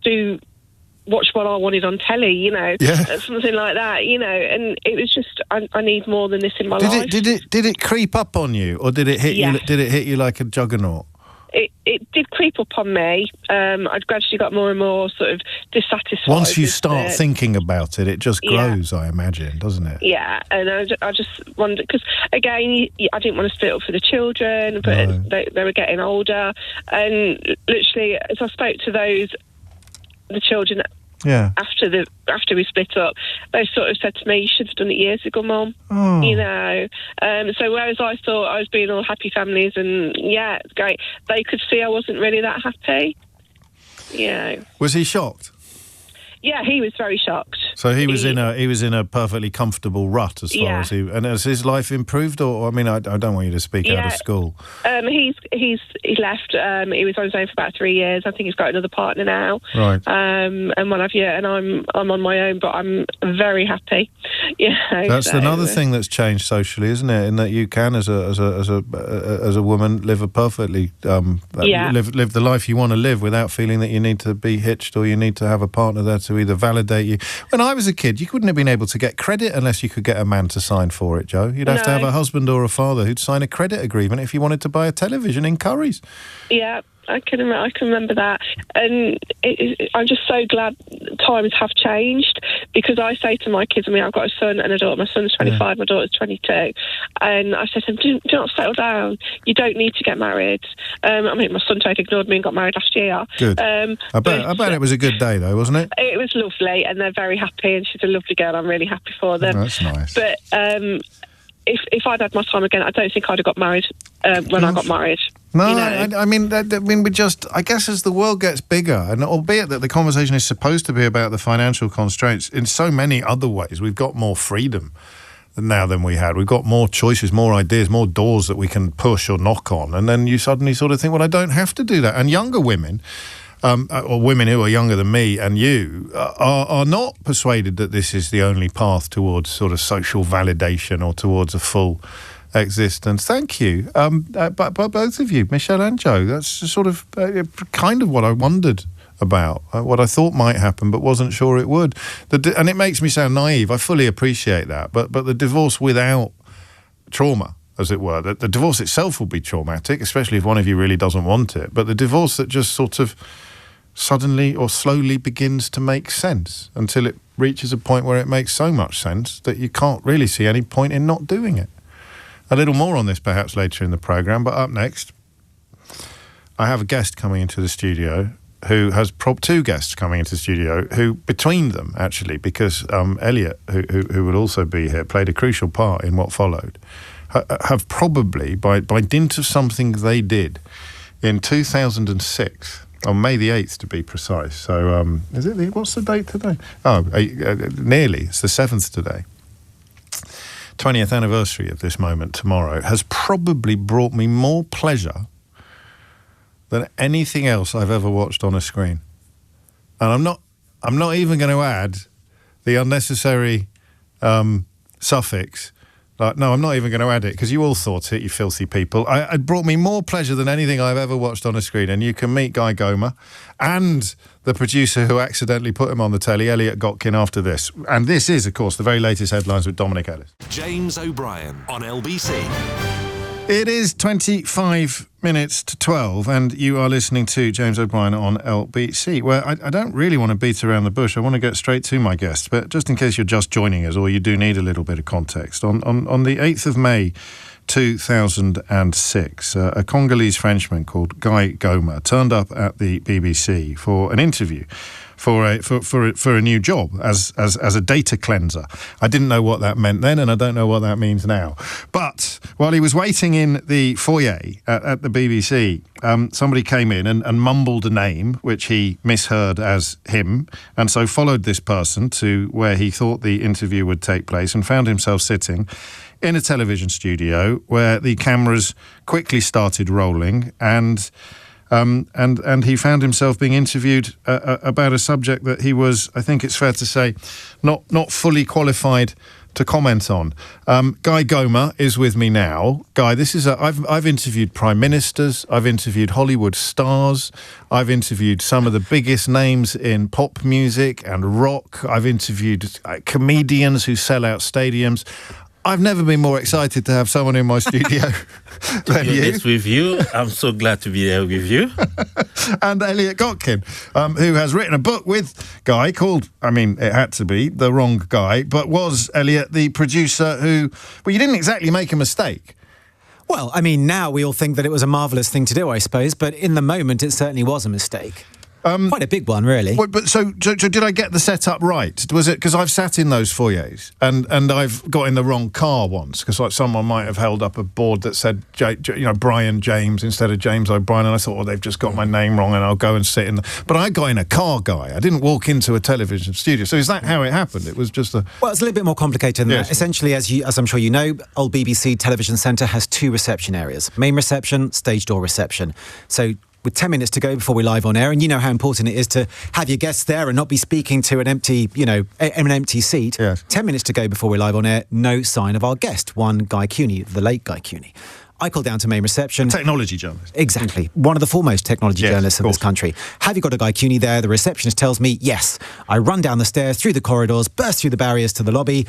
to watch what I wanted on telly, you know, something like that, you know. And it was just, I need more than this in my life. Did it creep up on you, or did it hit you? Did it hit you like a juggernaut? It did creep up on me. I'd gradually got more and more sort of dissatisfied. Once you start thinking about it, it just grows, I imagine, doesn't it? Yeah, and I just wondered, because, again, I didn't want to split up for the children, but they were getting older. And literally, as I spoke to the children after we split up, they sort of said to me, "You should have done it years ago, Mum." Oh. You know. So whereas I thought I was being all happy families, and it's great, they could see I wasn't really that happy. Yeah. Was he shocked? Yeah, he was very shocked. So he was in a perfectly comfortable rut as far as he. And has his life improved? Or I mean, I don't want you to speak out of school. He left. He was on his own for about 3 years. I think he's got another partner now. Right. And what have you? And I'm on my own, but I'm very happy. Yeah. That's another thing that's changed socially, isn't it? In that you can, as a woman, live a perfectly live the life you want to live without feeling that you need to be hitched or you need to have a partner there to either validate you. When I was a kid, you couldn't have been able to get credit unless you could get a man to sign for it, Joe. You'd have to have a husband or a father who'd sign a credit agreement if you wanted to buy a television in Curry's. Yeah, I can remember that, and I'm just so glad times have changed, because I say to my kids, I've got a son and a daughter. My son's 25, my daughter's 22, and I said to them, do not settle down. You don't need to get married. My son totally ignored me and got married last year. Good. I bet it was a good day though, wasn't it? It was lovely, and they're very happy, and she's a lovely girl. I'm really happy for them. Oh, that's nice. But if I'd had my time again, I don't think I'd have got married when I got married. No, you know? we just, I guess as the world gets bigger, and albeit that the conversation is supposed to be about the financial constraints, in so many other ways, we've got more freedom now than we had. We've got more choices, more ideas, more doors that we can push or knock on. And then you suddenly sort of think, well, I don't have to do that. And younger women, or women who are younger than me and you, are not persuaded that this is the only path towards sort of social validation or towards a full existence. Thank you. But both of you, Michelle and Joe, that's sort of kind of what I wondered about, what I thought might happen but wasn't sure it would. And it makes me sound naive, I fully appreciate that, but the divorce without trauma, as it were, the divorce itself will be traumatic, especially if one of you really doesn't want it, but the divorce that just sort of suddenly or slowly begins to make sense until it reaches a point where it makes so much sense that you can't really see any point in not doing it. A little more on this perhaps later in the programme, but up next, I have a guest coming into the studio who has two guests coming into the studio who, between them, actually, because Elliot, who would also be here, played a crucial part in what followed, have probably, by dint of something they did in 2006, on May the 8th to be precise. So, what's the date today? Nearly. It's the 7th today. 20th anniversary of this moment tomorrow has probably brought me more pleasure than anything else I've ever watched on a screen. And I'm not even going to add the unnecessary suffix. No, I'm not even going to add it, because you all thought it, you filthy people. It brought me more pleasure than anything I've ever watched on a screen. And you can meet Guy Gomer and the producer who accidentally put him on the telly, Elliot Gotkin, after this. And this is, of course, the very latest headlines with Dominic Ellis. James O'Brien on LBC. It is 25 minutes to 12, and you are listening to James O'Brien on LBC, where I don't really want to beat around the bush. I want to get straight to my guests, but just in case you're just joining us or you do need a little bit of context, on the 8th of May 2006, a Congolese Frenchman called Guy Gomer turned up at the BBC for an interview for a new job as a data cleanser. I didn't know what that meant then, and I don't know what that means now. But while he was waiting in the foyer at the BBC, somebody came in and mumbled a name which he misheard as him, and so followed this person to where he thought the interview would take place and found himself sitting in a television studio where the cameras quickly started rolling, and he found himself being interviewed about a subject that he was, I think it's fair to say, not fully qualified to comment on. Guy Gomer is with me now. Guy, this is I've interviewed prime ministers, I've interviewed Hollywood stars, I've interviewed some of the biggest names in pop music and rock, I've interviewed comedians who sell out stadiums. I've never been more excited to have someone in my studio than you. Yes, with you. I'm so glad to be there with you. And Elliot Gotkin, who has written a book with Guy called, it had to be The Wrong Guy, but was, Elliot, the producer who... Well, you didn't exactly make a mistake. Well, now we all think that it was a marvellous thing to do, I suppose, but in the moment it certainly was a mistake. Quite a big one, really. But so did I get the setup right? Was it because I've sat in those foyers and I've got in the wrong car once because someone might have held up a board that said Brian James instead of James O'Brien, and I thought, they've just got my name wrong, and I'll go and sit in. But I got in a car, Guy. I didn't walk into a television studio. So is that how it happened? It was just a... Well, it's a little bit more complicated than that. Essentially, as I'm sure you know, old BBC Television Centre has two reception areas: main reception, stage door reception. So with 10 minutes to go before we're live on air, and you know how important it is to have your guests there and not be speaking to an empty, an empty seat. Yes. 10 minutes to go before we're live on air, no sign of our guest, one Guy Cooney, the late Guy Cooney. I call down to main reception. Technology journalist. Exactly. One of the foremost technology journalists in this country. Have you got a Guy Cooney there? The receptionist tells me yes. I run down the stairs, through the corridors, burst through the barriers to the lobby.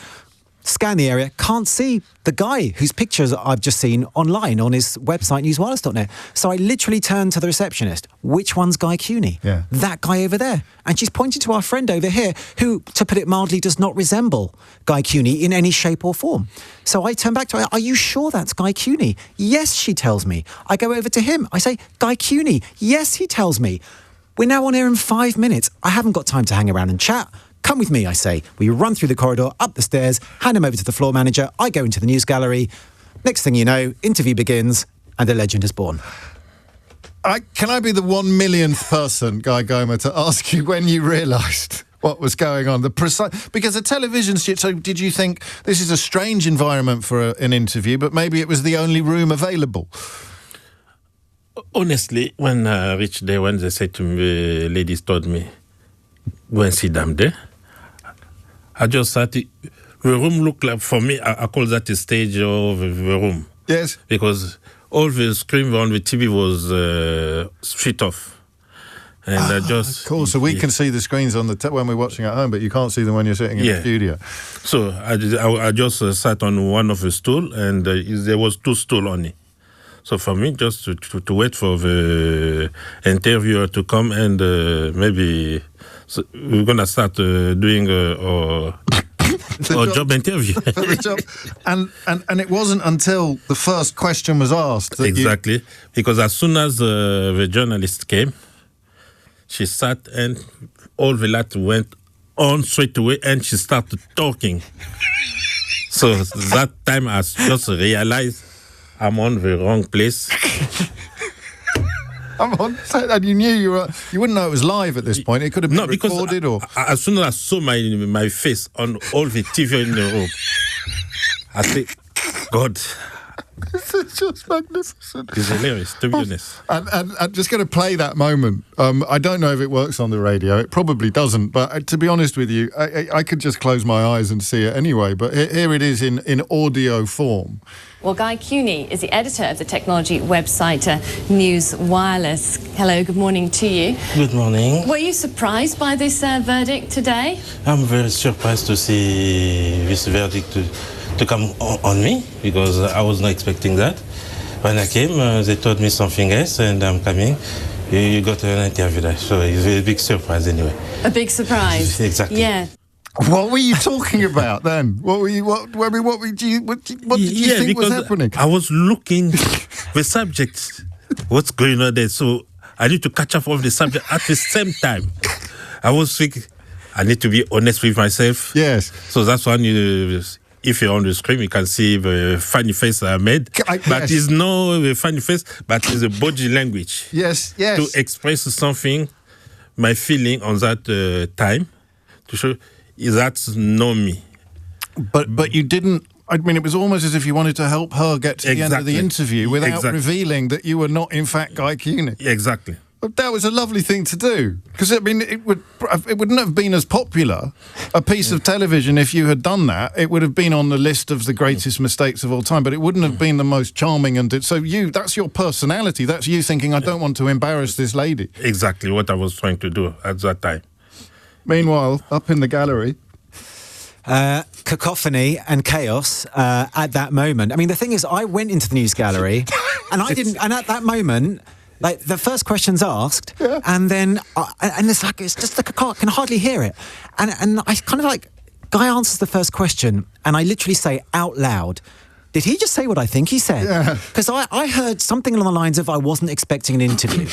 scan the area, can't see the guy whose pictures I've just seen online on his website, newswireless.net. So I literally turned to the receptionist. Which one's Guy Cuny? Yeah. That guy over there. And she's pointing to our friend over here, who, to put it mildly, does not resemble Guy Cuny in any shape or form. So I turn back to her. Are you sure that's Guy Cuny? Yes, she tells me. I go over to him. I say, Guy Cuny. Yes, he tells me. We're now on air in 5 minutes. I haven't got time to hang around and chat. Come with me, I say. We run through the corridor, up the stairs, hand him over to the floor manager. I go into the news gallery. Next thing you know, interview begins and a legend is born. Can I be the 1 millionth person, Guy Gomer, to ask you when you realised what was going on? Because a television studio, so did you think this is a strange environment for an interview, but maybe it was the only room available? Honestly, when I reached there, when they said to me, ladies told me, go and sit down there, I just thought the room looked like, for me, I call that a stage of the room. Yes. Because all the screen on the TV was switched off. And I just... Cool, so we can see the screens on the when we're watching at home, but you can't see them when you're sitting in the studio. So I just sat on one of the stool, and there was 2 stools only. So for me, just to wait for the interviewer to come and maybe... So we're going to start doing our job interview. The job. And it wasn't until the first question was asked that exactly, because as soon as the journalist came, she sat and all the light went on straight away and she started talking. So that time I just realized I'm on the wrong place. And you knew you wouldn't know it was live at this point. It could have been recorded or... As soon as I saw my face on all the TV in the room, I think, God... This is just magnificent. It's hilarious, to be honest. And I'm just going to play that moment. I don't know if it works on the radio. It probably doesn't. But to be honest with you, I could just close my eyes and see it anyway. But here it is in audio form. Well, Guy Cuny is the editor of the technology website News Wireless. Hello, good morning to you. Good morning. Were you surprised by this verdict today? I'm very surprised to see this verdict to come on me, because I was not expecting that. When I came, they told me something else, and I'm coming. You got an interview there, so it's a big surprise anyway. A big surprise? Exactly. Yeah. What were you talking about then? What did you think was happening? I was looking the subject, what's going on there. So I need to catch up on the subject at the same time. I was thinking, I need to be honest with myself. Yes. So that's when if you're on the screen, you can see the funny face I made. But it's not a funny face, but it's a body language. Yes. To express something, my feeling on that time, to show that's not me. But you didn't... I mean, it was almost as if you wanted to help her get to the end of the interview without revealing that you were not, in fact, Guy Cuny. Exactly. But that was a lovely thing to do. Because, I mean, it wouldn't have been as popular, a piece of television, if you had done that. It would have been on the list of the greatest mistakes of all time, but it wouldn't have been the most charming. So that's your personality. That's you thinking, I don't want to embarrass this lady. Exactly what I was trying to do at that time. Meanwhile, up in the gallery... cacophony and chaos at that moment. I mean, the thing is, I went into the news gallery and and at that moment, like, the first question's asked, and then, and it's just like, I can hardly hear it. And I kind of like, Guy answers the first question, and I literally say out loud, did he just say what I think he said? Because I heard something along the lines of, I wasn't expecting an interview.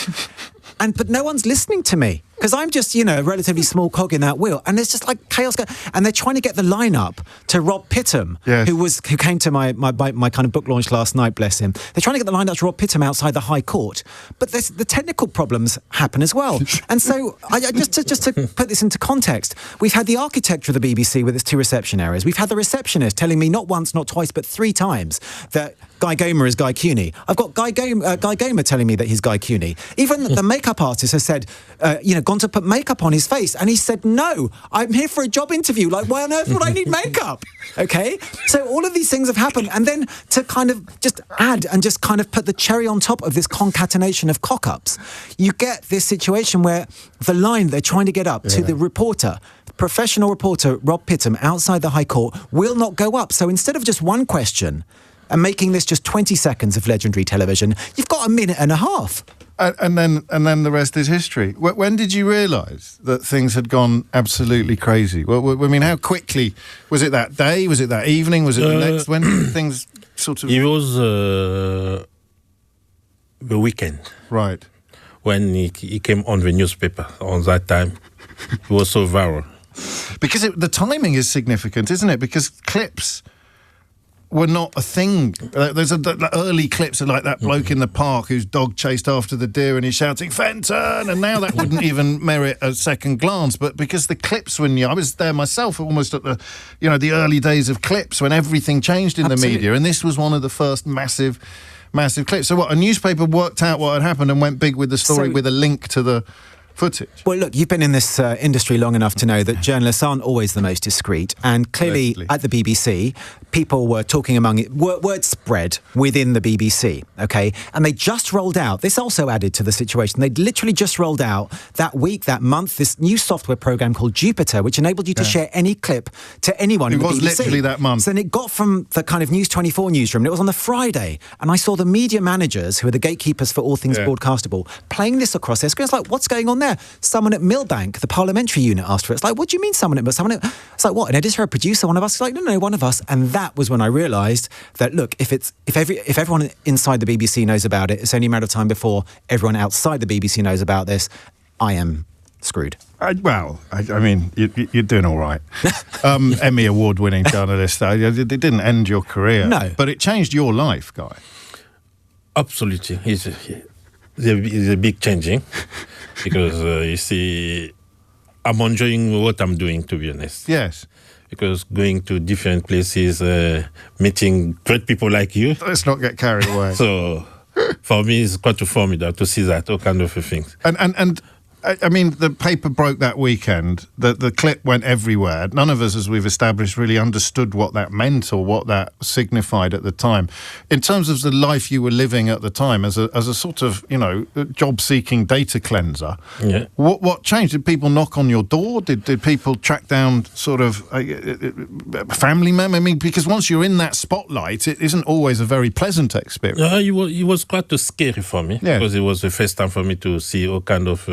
But no one's listening to me, because I'm just, a relatively small cog in that wheel. And it's just like chaos. And they're trying to get the lineup to Rob Pittam, who came to my kind of book launch last night, bless him. They're trying to get the lineup to Rob Pittam outside the High Court. But the technical problems happen as well. And so, just to put this into context, we've had the architecture of the BBC with its 2 reception areas. We've had the receptionist telling me not once, not twice, but 3 times that Guy Gomer is Guy Cuny. I've got Guy Gomer telling me that he's Guy Cuny. Even the makeup artist has said, had gone to put makeup on his face, and he said, "No, I'm here for a job interview. Like, why on earth would I need makeup?" Okay, so all of these things have happened, and then to kind of just add and just kind of put the cherry on top of this concatenation of cock-ups, you get this situation where the line they're trying to get up to the reporter, professional reporter Rob Pittam outside the High Court, will not go up. So instead of just one question and making this just 20 seconds of legendary television, you've got a minute and a half. And then the rest is history. When did you realise that things had gone absolutely crazy? Well, I mean, how quickly? Was it that day? Was it that evening? Was it the next? When did things sort of... It was the weekend. Right. When he came on the newspaper on that time. It was so viral. Because the timing is significant, isn't it? Because clips were not a thing. There's early clips of like that bloke in the park whose dog chased after the deer and he's shouting "Fenton," and now that wouldn't even merit a second glance. But because the clips were new, I was there myself almost at the early days of clips when everything changed in the media, and this was one of the first massive clips. So what, a newspaper worked out what had happened and went big with the story with a link to the footage. Well, look, you've been in this industry long enough to know that journalists aren't always the most discreet, and clearly at the BBC, people were talking among it. Word spread within the BBC, okay? And they just rolled out, this also added to the situation, they literally just rolled out that week, that month, this new software program called Jupiter, which enabled you to share any clip to anyone in the BBC. It was literally that month. So then it got from the kind of News 24 newsroom, and it was on the Friday, and I saw the media managers, who are the gatekeepers for all things broadcastable, playing this across their screens. Like, what's going on there? Someone at Millbank, the parliamentary unit, asked for it. It's like, what do you mean someone at... It's like, what, an editor, a producer, one of us? It's like, no, one of us. And that was when I realised that, look, if everyone inside the BBC knows about it, it's only a matter of time before everyone outside the BBC knows about this. I am screwed. I mean, you're doing all right. Emmy award-winning journalist. It didn't end your career. No. But it changed your life, Guy. Absolutely. It's a big changing. Because, you see, I'm enjoying what I'm doing, to be honest. Yes. Because going to different places, meeting great people like you. Let's not get carried away. So, for me, it's quite formidable to see that, all kind of things. And I mean, the paper broke that weekend. The clip went everywhere. None of us, as we've established, really understood what that meant or what that signified at the time. In terms of the life you were living at the time, as a sort of, job-seeking data cleanser, what changed? Did people knock on your door? Did people track down sort of family members? I mean, because once you're in that spotlight, it isn't always a very pleasant experience. It was quite scary for me, because it was the first time for me to see all kind of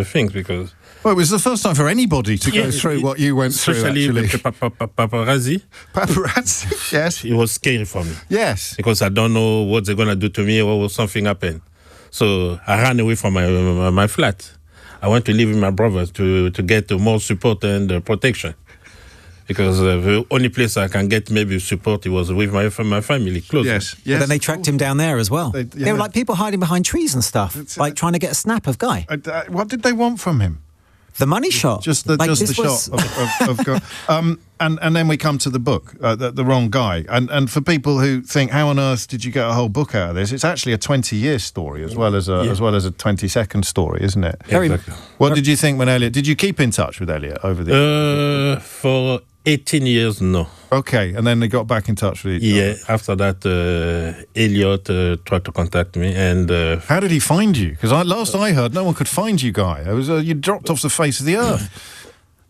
things, because... Well, it was the first time for anybody to go through what you went through, actually. Especially paparazzi. Paparazzi, yes. It was scary for me. Yes. Because I don't know what they're going to do to me or something happen. So I ran away from my flat. I went to live with my brother to get more support and protection. Because the only place I can get maybe support was with my family, close. Yes. But then they tracked him down there as well. They were like people hiding behind trees and stuff, like trying to get a snap of Guy. What did they want from him? The money shot. Just the shot of Guy. And then we come to the book, the wrong guy. And for people who think, how on earth did you get a whole book out of this? It's actually a 20-year story as well as a 20-second story, isn't it? Exactly. What did you think when Elliot... Did you keep in touch with Elliot over the years? For 18 years, no. Okay, and then they got back in touch with each other. Yeah, after that, Elliot tried to contact me. And how did he find you? Because last I heard, no one could find you, Guy. It was you dropped off the face of the earth.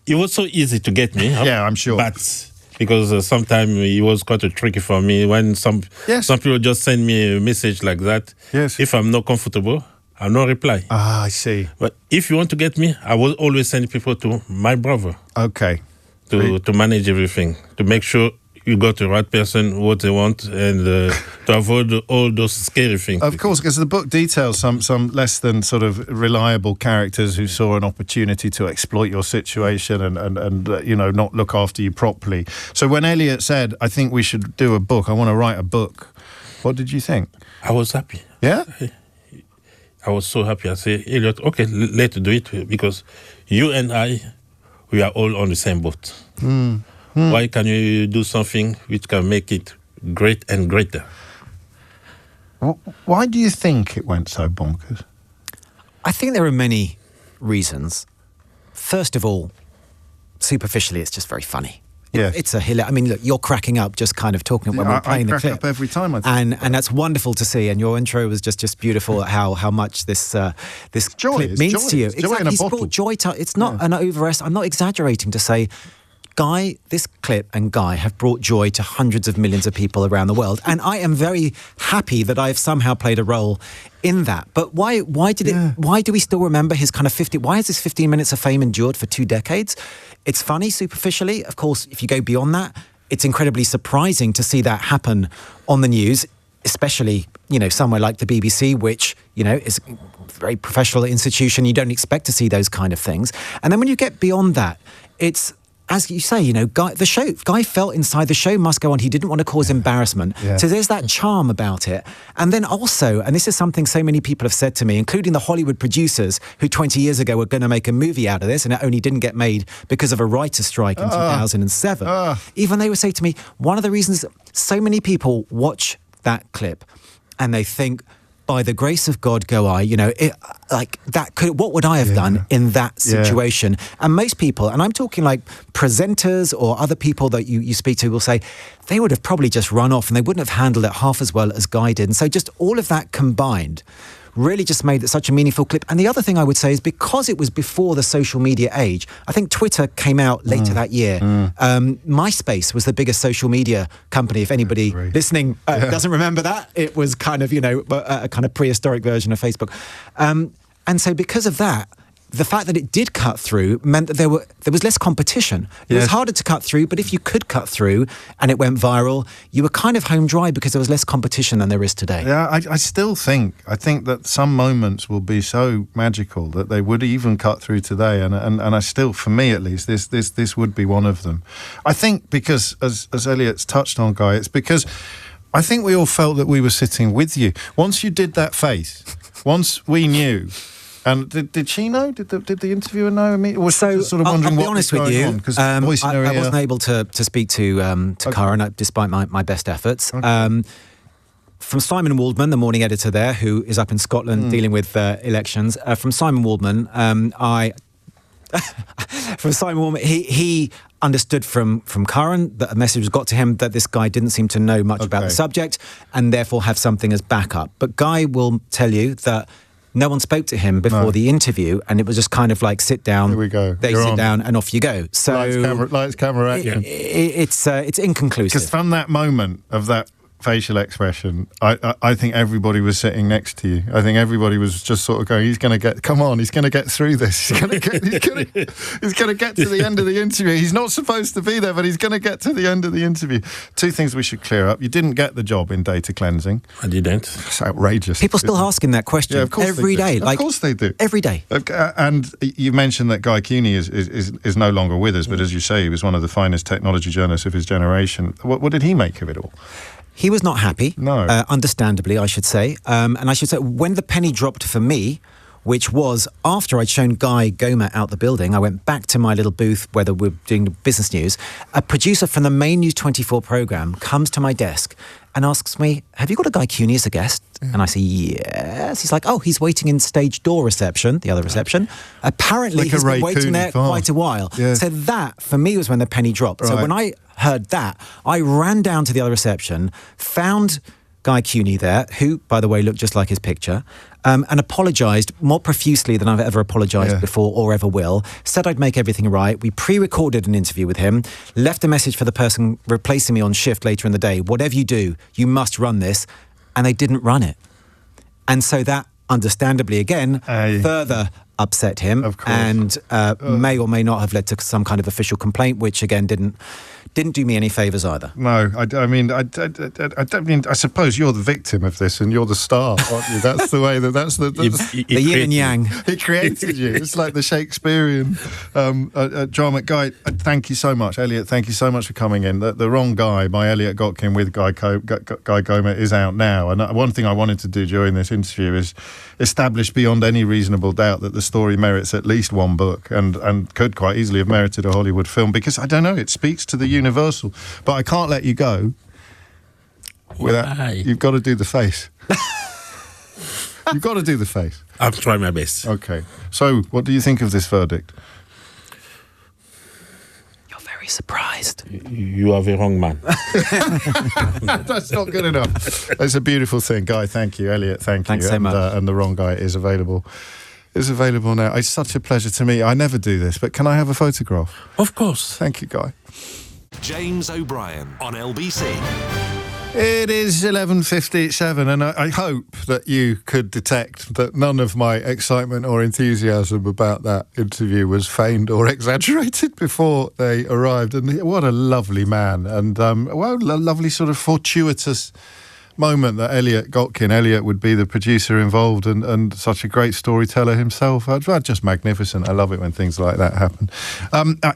It was so easy to get me. Yeah, I'm sure. But because sometimes it was quite tricky for me when some people just send me a message like that. Yes. If I'm not comfortable, I'll not reply. Ah, I see. But if you want to get me, I will always send people to my brother. Okay. To manage everything, to make sure you got the right person, what they want, and to avoid all those scary things. Of course, because the book details some less than sort of reliable characters who saw an opportunity to exploit your situation and not look after you properly. So when Elliot said, I think we should do a book, I want to write a book, what did you think? I was happy. Yeah? I was so happy. I said, Elliot, okay, let's do it, because you and I, we are all on the same boat. Why can you do something which can make it great and greater? Why do you think it went so bonkers? I think there are many reasons. First of all, superficially, it's just very funny. Yeah, it's a hilarious. I mean, look, you're cracking up just kind of talking when we're playing the clip. I crack up every time. I think. And that's wonderful to see. And your intro was just beautiful. How much this clip means to you. Exactly. He's brought joy to. It's not an overestimate. I'm not exaggerating to say, Guy, this clip and Guy have brought joy to hundreds of millions of people around the world. And I am very happy that I've somehow played a role in that. But why do we still remember his kind of 50? Why has this 15 minutes of fame endured for 2 decades? It's funny superficially. Of course, if you go beyond that, it's incredibly surprising to see that happen on the news, especially, somewhere like the BBC, which, is a very professional institution. You don't expect to see those kind of things. And then when you get beyond that, it's, as you say, Guy felt inside the show must go on. He didn't want to cause embarrassment. Yeah. So there's that charm about it. And then also, and this is something so many people have said to me, including the Hollywood producers who 20 years ago were going to make a movie out of this, and it only didn't get made because of a writer's strike in 2007. Even they would say to me, one of the reasons so many people watch that clip and they think, by the grace of God go I, what would I have done in that situation? And most people, and I'm talking like presenters or other people that you speak to, will say they would have probably just run off and they wouldn't have handled it half as well as Guy did. And so just all of that combined really just made it such a meaningful clip. And the other thing I would say is because it was before the social media age, I think Twitter came out later that year. MySpace was the biggest social media company. If anybody listening doesn't remember that, it was kind of, a kind of prehistoric version of Facebook. And so because of that, the fact that it did cut through meant that there was less competition. It was harder to cut through, but if you could cut through and it went viral, you were kind of home dry because there was less competition than there is today. Yeah, I still think that some moments will be so magical that they would even cut through today, and I still, for me at least, this would be one of them. I think because, as Elliot's touched on, Guy, it's because I think we all felt that we were sitting with you. Once you did that face, once we knew. And did she know? Did the interviewer know? I mean, was sort of wondering I'll be honest with you. I wasn't able to speak to Karen despite my best efforts. Okay. From Simon Waldman, the morning editor there, who is up in Scotland dealing with elections. From Simon Waldman, he understood from Karen that a message got to him that this guy didn't seem to know much about the subject and therefore have something as backup. But Guy will tell you that no one spoke to him before the interview, and it was just kind of like, sit down. Here we go. They sit down, and off you go. So lights, camera, action. It's inconclusive. Because from that moment of that facial expression, I think everybody was sitting next to you. I think everybody was just sort of going, he's going to get through this. He's going to get to the end of the interview. He's not supposed to be there, but he's going to get to the end of the interview. 2 things we should clear up. You didn't get the job in data cleansing. I didn't. It's outrageous. People still asking that question every day. Of course they do. Every day. And you mentioned that Guy Cuny is no longer with us, but as you say, he was one of the finest technology journalists of his generation. What did he make of it all? He was not happy, understandably, I should say. And I should say, when the penny dropped for me, which was after I'd shown Guy Goma out the building, I went back to my little booth where we're doing the business news. A producer from the main News 24 programme comes to my desk and asks me, have you got a Guy Cuny as a guest? Yeah. And I say, yes. He's like, he's waiting in stage door reception, the other reception. Apparently, like he's been waiting there quite a while. Yeah. So that, for me, was when the penny dropped. Right. So when I heard that, I ran down to the other reception, found Guy Cuny there, who, by the way, looked just like his picture, and apologised more profusely than I've ever apologised before or ever will, said I'd make everything right. We pre-recorded an interview with him, left a message for the person replacing me on shift later in the day. Whatever you do, you must run this. And they didn't run it. And so that, understandably, again, further upset him, of course. And may or may not have led to some kind of official complaint, which, again, didn't do me any favours either. No, I suppose you're the victim of this and you're the star, aren't you? That's the way that's the yin and yang. He created you. It's like the Shakespearean drama. Guy, thank you so much. Elliot, thank you so much for coming in. The Wrong Guy by Elliot Gotkin with Guy Goma is out now. And one thing I wanted to do during this interview is establish beyond any reasonable doubt that the story merits at least one book and could quite easily have merited a Hollywood film, because I don't know, it speaks to the universal. But I can't let you go without. You've got to do the face. You've got to do the face. I'll try my best. Okay. So, what do you think of this verdict? You're very surprised. You are the wrong man. That's not good enough. It's a beautiful thing. Guy, thank you. Elliot, thank you. Thanks so much. And The Wrong Guy is available. Is available now. It's such a pleasure to meet you. I never do this, but can I have a photograph? Of course. Thank you, Guy. James O'Brien on LBC. It is 11:57, and I hope that you could detect that none of my excitement or enthusiasm about that interview was feigned or exaggerated before they arrived. And what a lovely man, and well, a lovely sort of fortuitous moment that Elliot would be the producer involved and such a great storyteller himself. Just magnificent. I love it when things like that happen.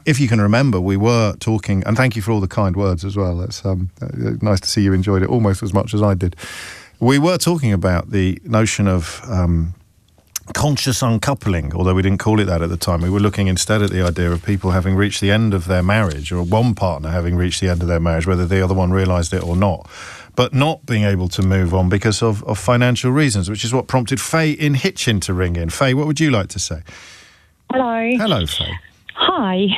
If you can remember, we were talking, and thank you for all the kind words as well. It's nice to see you enjoyed it almost as much as I did. We were talking about the notion of conscious uncoupling, although we didn't call it that at the time. We were looking instead at the idea of people having reached the end of their marriage, or one partner having reached the end of their marriage, whether the other one realised it or not, but not being able to move on because of financial reasons, which is what prompted Faye in Hitchin to ring in. Faye, what would you like to say? Hello. Hello, Faye. Hi.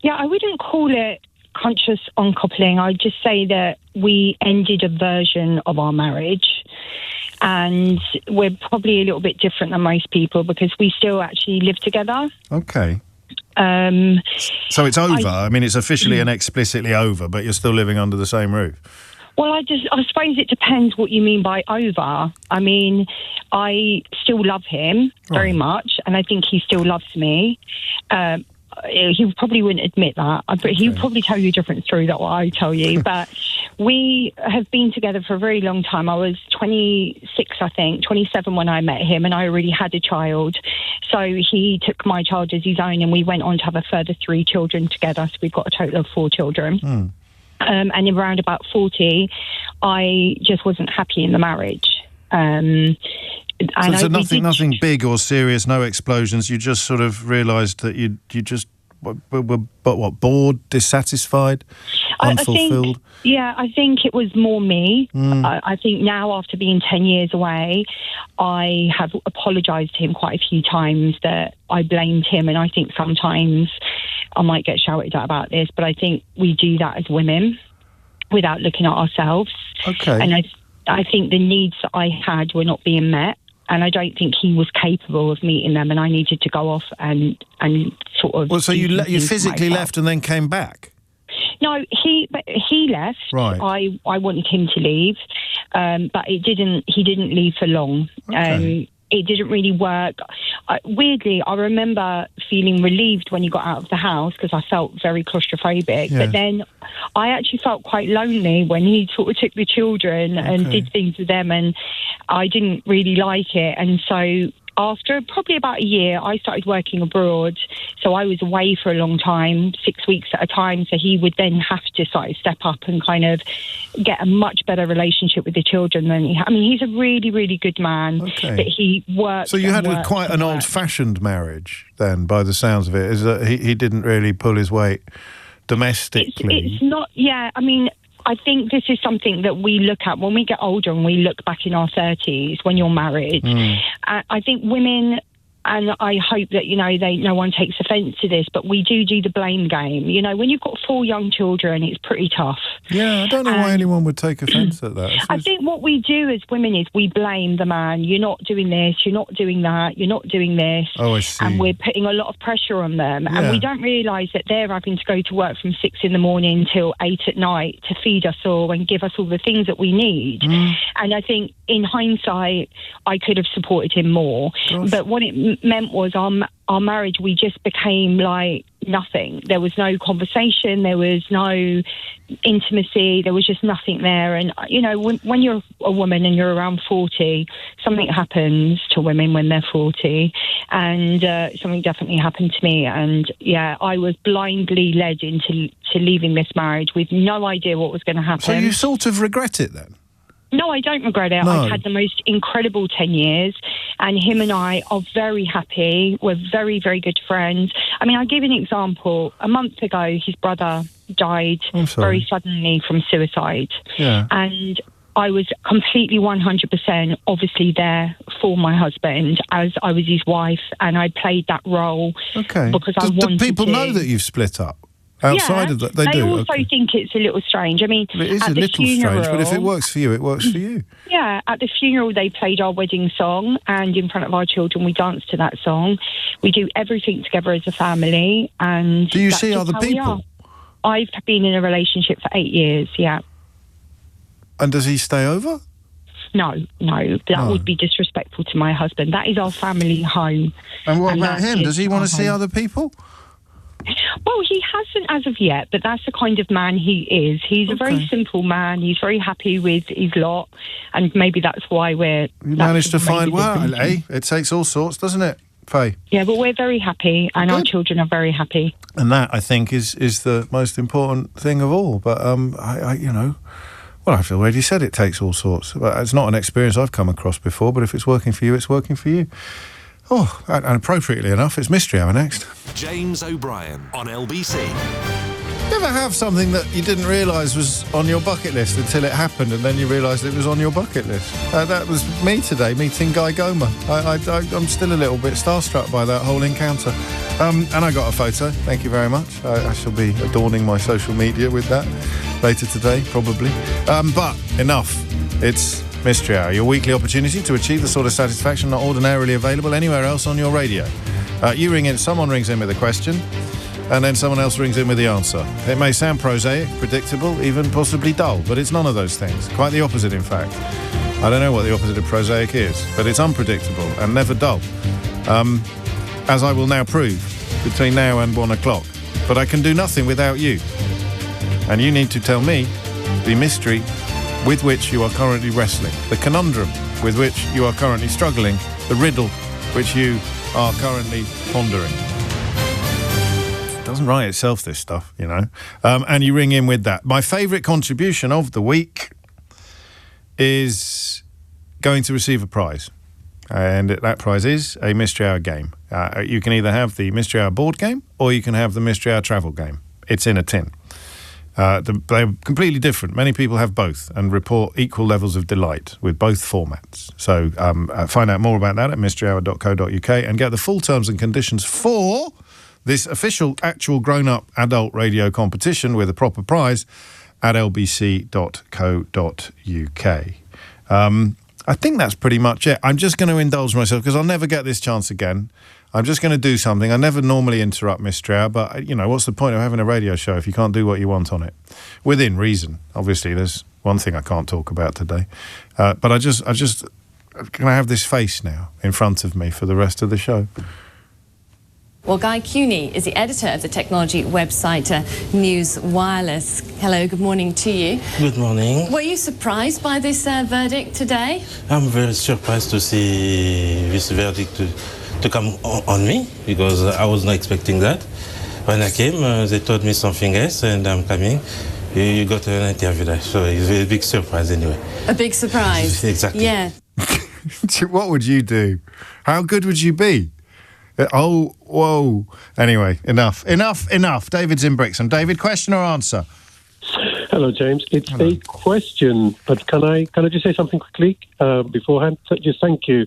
Yeah, I wouldn't call it conscious uncoupling. I'd just say that we ended a version of our marriage, and we're probably a little bit different than most people because we still actually live together. Okay. So it's over. I mean, it's officially and explicitly over, but you're still living under the same roof. Well, I suppose it depends what you mean by over. I mean, I still love him very much, and I think he still loves me. He probably wouldn't admit that, but he would probably tell you a different story than what I tell you. But we have been together for a very long time. I was 26, I think, 27 when I met him, and I already had a child. So he took my child as his own, and we went on to have a further 3 children together. So we've got a total of 4 children. And around about 40, I just wasn't happy in the marriage. So nothing big or serious, no explosions. You just sort of realised that you just were bored, dissatisfied, unfulfilled? I think it was more me. I think now, after being 10 years away, I have apologised to him quite a few times that I blamed him, and I think sometimes I might get shouted at about this, but I think we do that as women without looking at ourselves. Okay. And I think the needs that I had were not being met, and I don't think he was capable of meeting them, and I needed to go off and sort of... Well, so you physically left and then came back? No, he left. Right. I wanted him to leave, but he didn't leave for long. Okay. It didn't really work. Weirdly, I remember feeling relieved when he got out of the house because I felt very claustrophobic. Yeah. But then I actually felt quite lonely when he sort of took the children and did things with them, and I didn't really like it. And so after probably about a year, I started working abroad. So I was away for a long time, 6 weeks at a time. So he would then have to sort of step up and kind of get a much better relationship with the children than he had. I mean, he's a really, really good man, but he worked. So you had quite an old-fashioned marriage then, by the sounds of it, is that he didn't really pull his weight domestically. It's not, yeah, I mean, I think this is something that we look at when we get older and we look back in our 30s when you're married. I think women, and I hope that, no one takes offence to this, but we do the blame game. When you've got 4 young children, it's pretty tough. Yeah, I don't know why anyone would take offence at that. I think what we do as women is we blame the man. You're not doing this, you're not doing that, you're not doing this. Oh, I see. And we're putting a lot of pressure on them. Yeah. And we don't realise that they're having to go to work from 6 a.m. till 8 at night to feed us all and give us all the things that we need. And I think in hindsight, I could have supported him more. Gosh. But what it meant was our marriage, we just became like nothing. There was no conversation, there was no intimacy, there was just nothing there. And when you're a woman and you're around 40, something happens to women when they're 40, and something definitely happened to me. And I was blindly led into leaving this marriage with no idea what was going to happen. So you sort of regret it then? No, I don't regret it. No. I've had the most incredible 10 years, and him and I are very happy. We're very, very good friends. I mean, I'll give you an example. A month ago, his brother died very suddenly from suicide. Yeah. And I was completely 100% obviously there for my husband as I was his wife, and I played that role because I wanted to. Do people know that you've split up? Outside of that, they do. Also think it's a little strange. I mean, it is a little strange, but if it works for you, it works for you. Yeah, at the funeral they played our wedding song, and in front of our children we danced to that song. We do everything together as a family. And do you see other people? I've been in a relationship for 8 years. Yeah. And does he stay over? No, that would be disrespectful to my husband. That is our family home. And what about him? Does he want to see other people? Well, he hasn't as of yet, but that's the kind of man he is. He's a very simple man. He's very happy with his lot, and maybe that's why You managed to find, it takes all sorts, doesn't it, Faye? Yeah, but we're very happy, and our children are very happy. And that, I think, is the most important thing of all. But, I feel already said it takes all sorts. It's not an experience I've come across before, but if it's working for you, it's working for you. Oh, and appropriately enough, it's Mystery Hour next. James O'Brien on LBC. You ever have something that you didn't realise was on your bucket list until it happened, and then you realised it was on your bucket list? That was me today, meeting Guy Goma. I'm still a little bit starstruck by that whole encounter. And I got a photo, thank you very much. I shall be adorning my social media with that later today, probably. But enough. It's Mystery Hour, your weekly opportunity to achieve the sort of satisfaction not ordinarily available anywhere else on your radio. You ring in, someone rings in with a question, and then someone else rings in with the answer. It may sound prosaic, predictable, even possibly dull, but it's none of those things. Quite the opposite, in fact. I don't know what the opposite of prosaic is, but it's unpredictable and never dull. As I will now prove between now and 1 o'clock. But I can do nothing without you. And you need to tell me the mystery with which you are currently wrestling, the conundrum with which you are currently struggling, the riddle which you are currently pondering. It doesn't write itself, this stuff, you know. And you ring in with that. My favourite contribution of the week is going to receive a prize. And that prize is a Mystery Hour game. You can either have the Mystery Hour board game or you can have the Mystery Hour travel game. It's in a tin. They're completely different. Many people have both and report equal levels of delight with both formats. So find out more about that at mysteryhour.co.uk and get the full terms and conditions for this official, actual grown-up adult radio competition with a proper prize at lbc.co.uk. I think that's pretty much it. I'm just going to indulge myself because I'll never get this chance again. I'm just going to do something. I never normally interrupt Mystery Hour, but, you know, what's the point of having a radio show if you can't do what you want on it? Within reason. Obviously, there's one thing I can't talk about today. But I just can I have this face now in front of me for the rest of the show? Well, Guy Cuny is the editor of the technology website News Wireless. Hello, good morning to you. Good morning. Were you surprised by this verdict today? I'm very surprised to see this verdict to come on me, because I was not expecting that. When I came, they told me something else, and I'm coming. You got an interview there, so it's a big surprise anyway. A big surprise? Exactly. Yeah. What would you do? How good would you be? Oh, whoa. Anyway, enough. David's in Brixham. David, question or answer? Hello, James. It's a question, but can I just say something quickly beforehand? Just thank you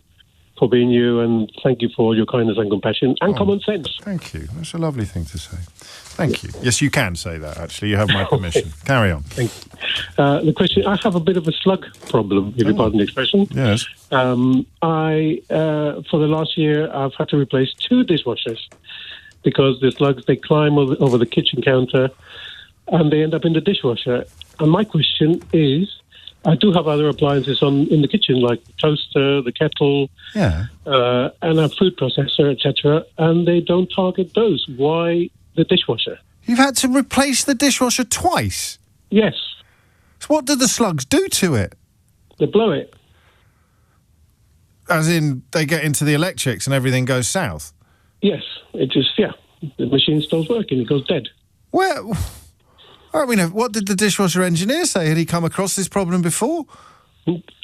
for being you, and thank you for your kindness and compassion and common sense. Thank you. That's a lovely thing to say. Thank you. Yes, you can say that, actually. You have my permission. Carry on. Thank you. The question, I have a bit of a slug problem, if you pardon the expression. Yes. For the last year, I've had to replace 2 dishwashers because the slugs, they climb over the kitchen counter and they end up in the dishwasher. And my question is, I do have other appliances in the kitchen, like the toaster, the kettle, and a food processor, etc., and they don't target those. Why the dishwasher? You've had to replace the dishwasher twice? Yes. So what do the slugs do to it? They blow it. As in, they get into the electrics and everything goes south? Yes. It just, the machine stops working. It goes dead. Well, I mean, what did the dishwasher engineer say? Had he come across this problem before?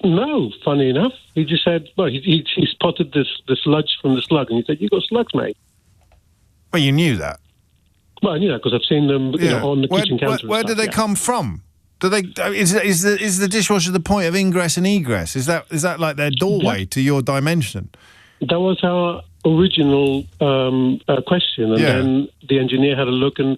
No, funny enough. He just said, well, he spotted the sludge from the slug, and he said, "You got slugs, mate." Well, you knew that? Well, I knew that because I've seen them on the kitchen counter. Where did they come from? Do they? Is the dishwasher the point of ingress and egress? Is that like their doorway to your dimension? That was our original question, and then the engineer had a look, and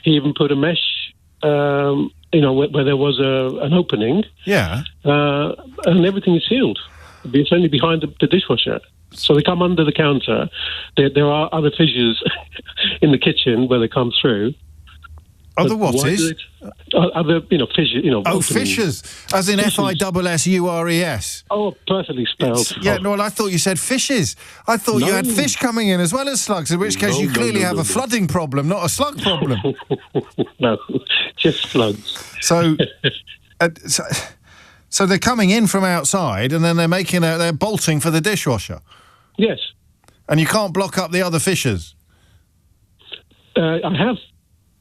he even put a mesh, where there was an opening. Yeah. And everything is sealed. It's only behind the dishwasher. So they come under the counter. There are other fissures in the kitchen where they come through. Other what is? Other, fissures. Fissures, as in Fissures. Oh, perfectly spelled. Well, I thought you said fishes. I thought you had fish coming in as well as slugs, in which case you clearly have a flooding problem, not a slug problem. No, just slugs. So they're coming in from outside, and then they're bolting for the dishwasher. Yes. And you can't block up the other fissures. I have.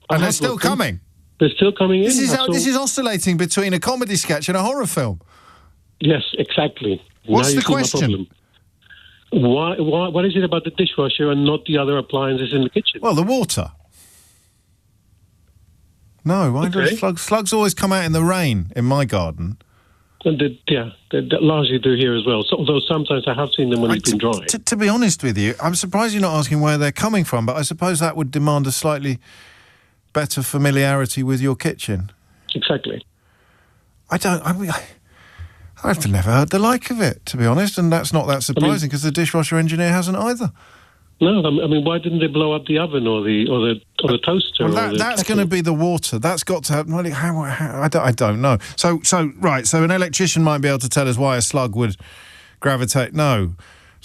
And they're still coming. They're still coming in. This is oscillating between a comedy sketch and a horror film. Yes, exactly. What's the question? Why? What is it about the dishwasher and not the other appliances in the kitchen? Well, the water. No, why do slugs always come out in the rain in my garden? And they largely do here as well. So, although sometimes I have seen them when it's been dry. To be honest with you, I'm surprised you're not asking where they're coming from, but I suppose that would demand a slightly better familiarity with your kitchen. Exactly. I've never heard the like of it, to be honest, and that's not that surprising because the dishwasher engineer hasn't either. No, I mean, why didn't they blow up the oven or the toaster? Well, that's going to be the water. That's got to happen. I don't know. So an electrician might be able to tell us why a slug would gravitate. No.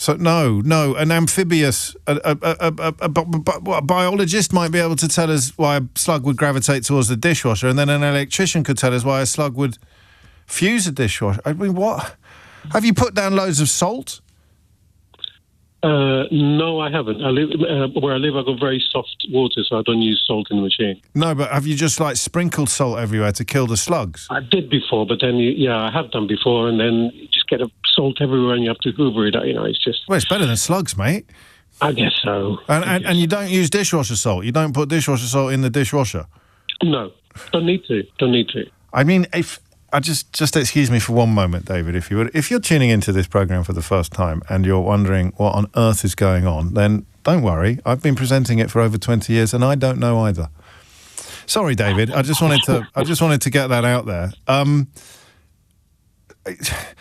So no, an amphibious, a biologist might be able to tell us why a slug would gravitate towards the dishwasher, and then an electrician could tell us why a slug would fuse a dishwasher. I mean, what? Have you put down loads of salt? No, I haven't. Where I live, I've got very soft water, so I don't use salt in the machine. No, but have you just sprinkled salt everywhere to kill the slugs? I did before, but then I have done before, and then you just get salt everywhere, and you have to hoover it. It's just. Well, it's better than slugs, mate. I guess so. And you don't use dishwasher salt. You don't put dishwasher salt in the dishwasher. No, don't need to. I mean, if. Just excuse me for one moment, David, if you would. If you're tuning into this programme for the first time and you're wondering what on earth is going on, then don't worry. I've been presenting it for over 20 years and I don't know either. Sorry, David. I just wanted to get that out there.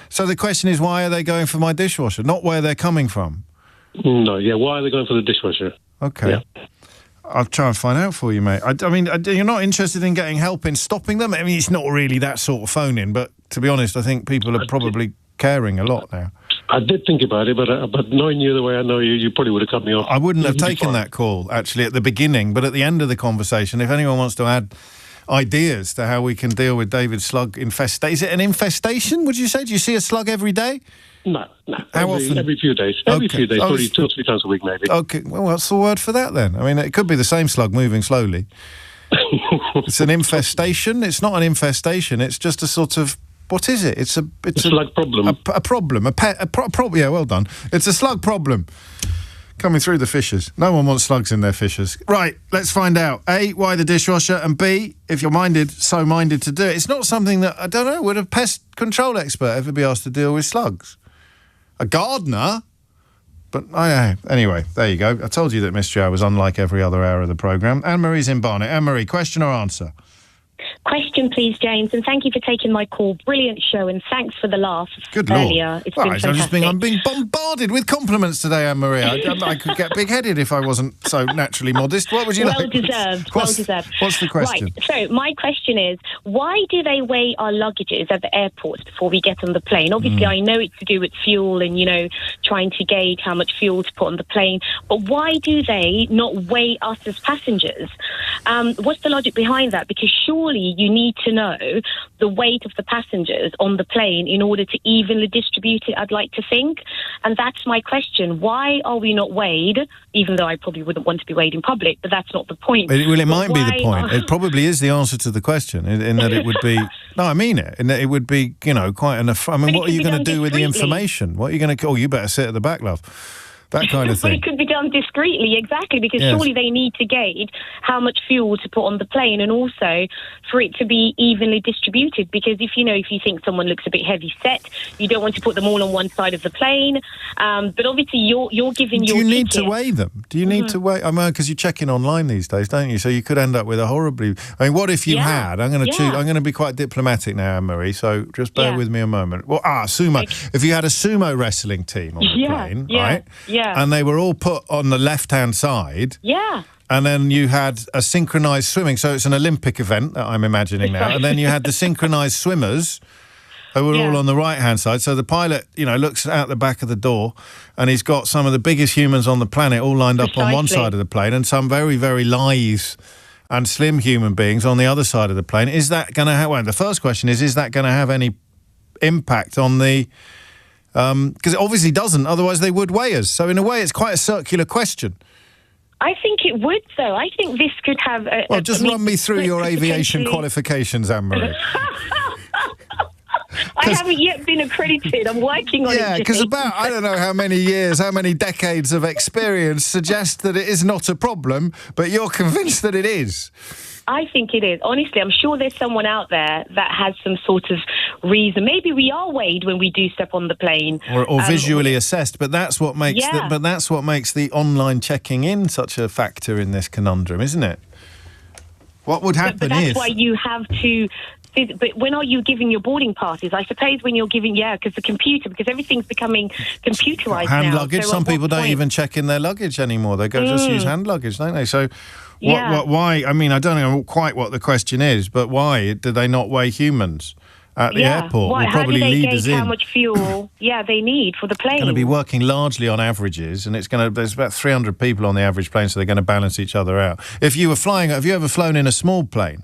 So the question is, why are they going for my dishwasher? Not where they're coming from. No, why are they going for the dishwasher? Okay. Yeah. I'll try and find out for you, mate. I mean, you're not interested in getting help in stopping them? I mean, it's not really that sort of phone-in, but to be honest, I think people are probably caring a lot now. I did think about it, but knowing you the way I know you, you probably would have cut me off. I wouldn't have taken that call, actually, at the beginning, but at the end of the conversation, if anyone wants to add ideas to how we can deal with David's slug infestation. Is it an infestation, would you say? Do you see a slug every day? No. How often? Every few days. Every few days, probably 2 or 3 times a week, maybe. Okay, well, what's the word for that, then? I mean, it could be the same slug moving slowly. It's an infestation. It's not an infestation. It's just a sort of... What is it? It's a slug problem. A problem. Yeah, well done. It's a slug problem. Coming through the fissures. No one wants slugs in their fissures. Right, let's find out. A, why the dishwasher? And B, if you're so minded to do it. It's not something that, I don't know, would a pest control expert ever be asked to deal with slugs? A gardener? But, anyway, there you go. I told you that Mystery Hour was unlike every other hour of the programme. Anne-Marie's in Barnet. Anne-Marie, question or answer? Question, please, James, and thank you for taking my call. Brilliant show, and thanks for the laugh earlier. Lord. It's been fantastic. I'm being bombarded with compliments today, Anne-Marie. I could get big-headed if I wasn't so naturally modest. What would you like? Well deserved. What's the question? Right, so my question is, why do they weigh our luggages at the airports before we get on the plane? Obviously, I know it's to do with fuel and, trying to gauge how much fuel to put on the plane, but why do they not weigh us as passengers? What's the logic behind that? Because surely you need to know the weight of the passengers on the plane in order to evenly distribute it, I'd like to think. And that's my question. Why are we not weighed, even though I probably wouldn't want to be weighed in public, but that's not the point. Well, it might be the point. It probably is the answer to the question, in that it would be... No, I mean it. In that it would be, quite enough... I mean, what are you going to do with the information? What are you going to... Oh, you better sit at the back, love. That kind of But thing. it could be done discreetly, exactly, because surely they need to gauge how much fuel to put on the plane, and also for it to be evenly distributed. Because if you think someone looks a bit heavy set, you don't want to put them all on one side of the plane. But obviously, you're giving your. Do you need to weigh them? Do you need to weigh? I mean, because you check in online these days, don't you? So you could end up with a horribly. I mean, what if you had? I'm going to choose. I'm going to be quite diplomatic now, Anne-Marie. So just bear with me a moment. Well, sumo. If you had a sumo wrestling team on the plane, right? Yeah. And they were all put on the left-hand side. Yeah. And then you had a synchronised swimming. So it's an Olympic event that I'm imagining now. And then you had the synchronised swimmers who were all on the right-hand side. So the pilot, looks out the back of the door and he's got some of the biggest humans on the planet all lined up on one side of the plane and some very, very lithe and slim human beings on the other side of the plane. Is that going to have... Well, the first question is that going to have any impact on the... Because it obviously doesn't, otherwise they would weigh us. So in a way, it's quite a circular question. I think it would, though. I think this could have... run me through your aviation qualifications, Anne-Marie. I haven't yet been accredited. I'm working on it. Yeah, because I don't know how many decades of experience suggest that it is not a problem, but you're convinced that it is. I think it is. Honestly, I'm sure there's someone out there that has some sort of reason. Maybe we are weighed when we do step on the plane, or visually assessed. But that's what makes the online checking in such a factor in this conundrum, isn't it? What would happen but that's why you have to. But when are you giving your boarding passes? I suppose when you're giving, because everything's becoming computerised hand now. luggage. So Some people don't even check in their luggage anymore. They go just use hand luggage, don't they? So, why? I mean, I don't know quite what the question is, but why do they not weigh humans at the airport? Why? Will probably how do they lead us gauge in. how much fuel they need for the plane? Going to be working largely on averages, and there's about 300 people on the average plane, so they're going to balance each other out. Have you ever flown in a small plane?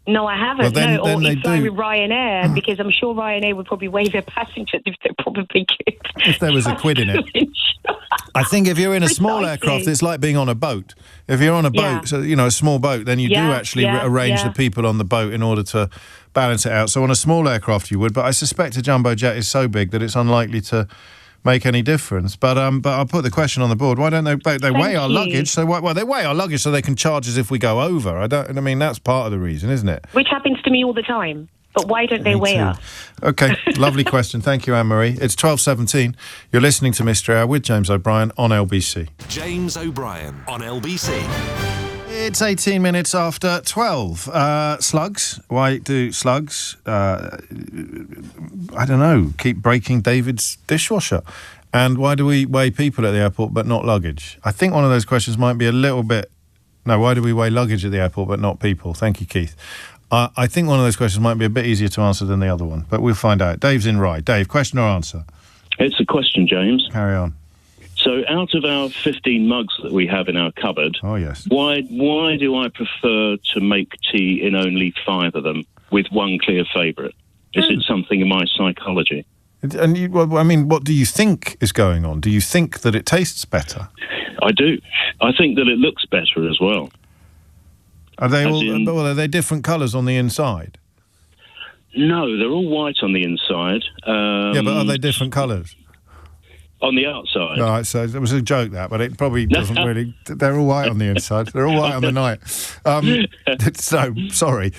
No, I haven't. Well, or you fly with Ryanair, because I'm sure Ryanair would probably weigh their passengers if they probably could. If there was a quid in it. I think if you're in a small aircraft, it's like being on a boat. If you're on a boat, so a small boat, then you do actually arrange the people on the boat in order to balance it out. So on a small aircraft you would, but I suspect a jumbo jet is so big that it's unlikely to make any difference. But I'll put the question on the board. Why don't they weigh our luggage? So they weigh our luggage so they can charge us if we go over. I mean that's part of the reason, isn't it? Which happens to me all the time. But why don't they weigh us? Okay, lovely question. Thank you, Anne-Marie. It's 12:17. You're listening to Mystery Hour with James O'Brien on LBC. James O'Brien on LBC. It's 18 minutes after 12. Slugs. Why do slugs, I don't know, keep breaking David's dishwasher? And why do we weigh people at the airport but not luggage? I think one of those questions might be a little bit... No, why do we weigh luggage at the airport but not people? Thank you, Keith. I think one of those questions might be a bit easier to answer than the other one, but we'll find out. Dave's in Rye. Dave, question or answer? It's a question, James. Carry on. So out of our 15 mugs that we have in our cupboard, why do I prefer to make tea in only 5 of them with one clear favourite? Is it something in my psychology? And what do you think is going on? Do you think that it tastes better? I do. I think that it looks better as well. Are they are they different colours on the inside? No, they're all white on the inside. But are they different colours? On the outside. All right, so it was a joke that, but it probably doesn't really... They're all white on the inside. They're all white on the night. So, sorry.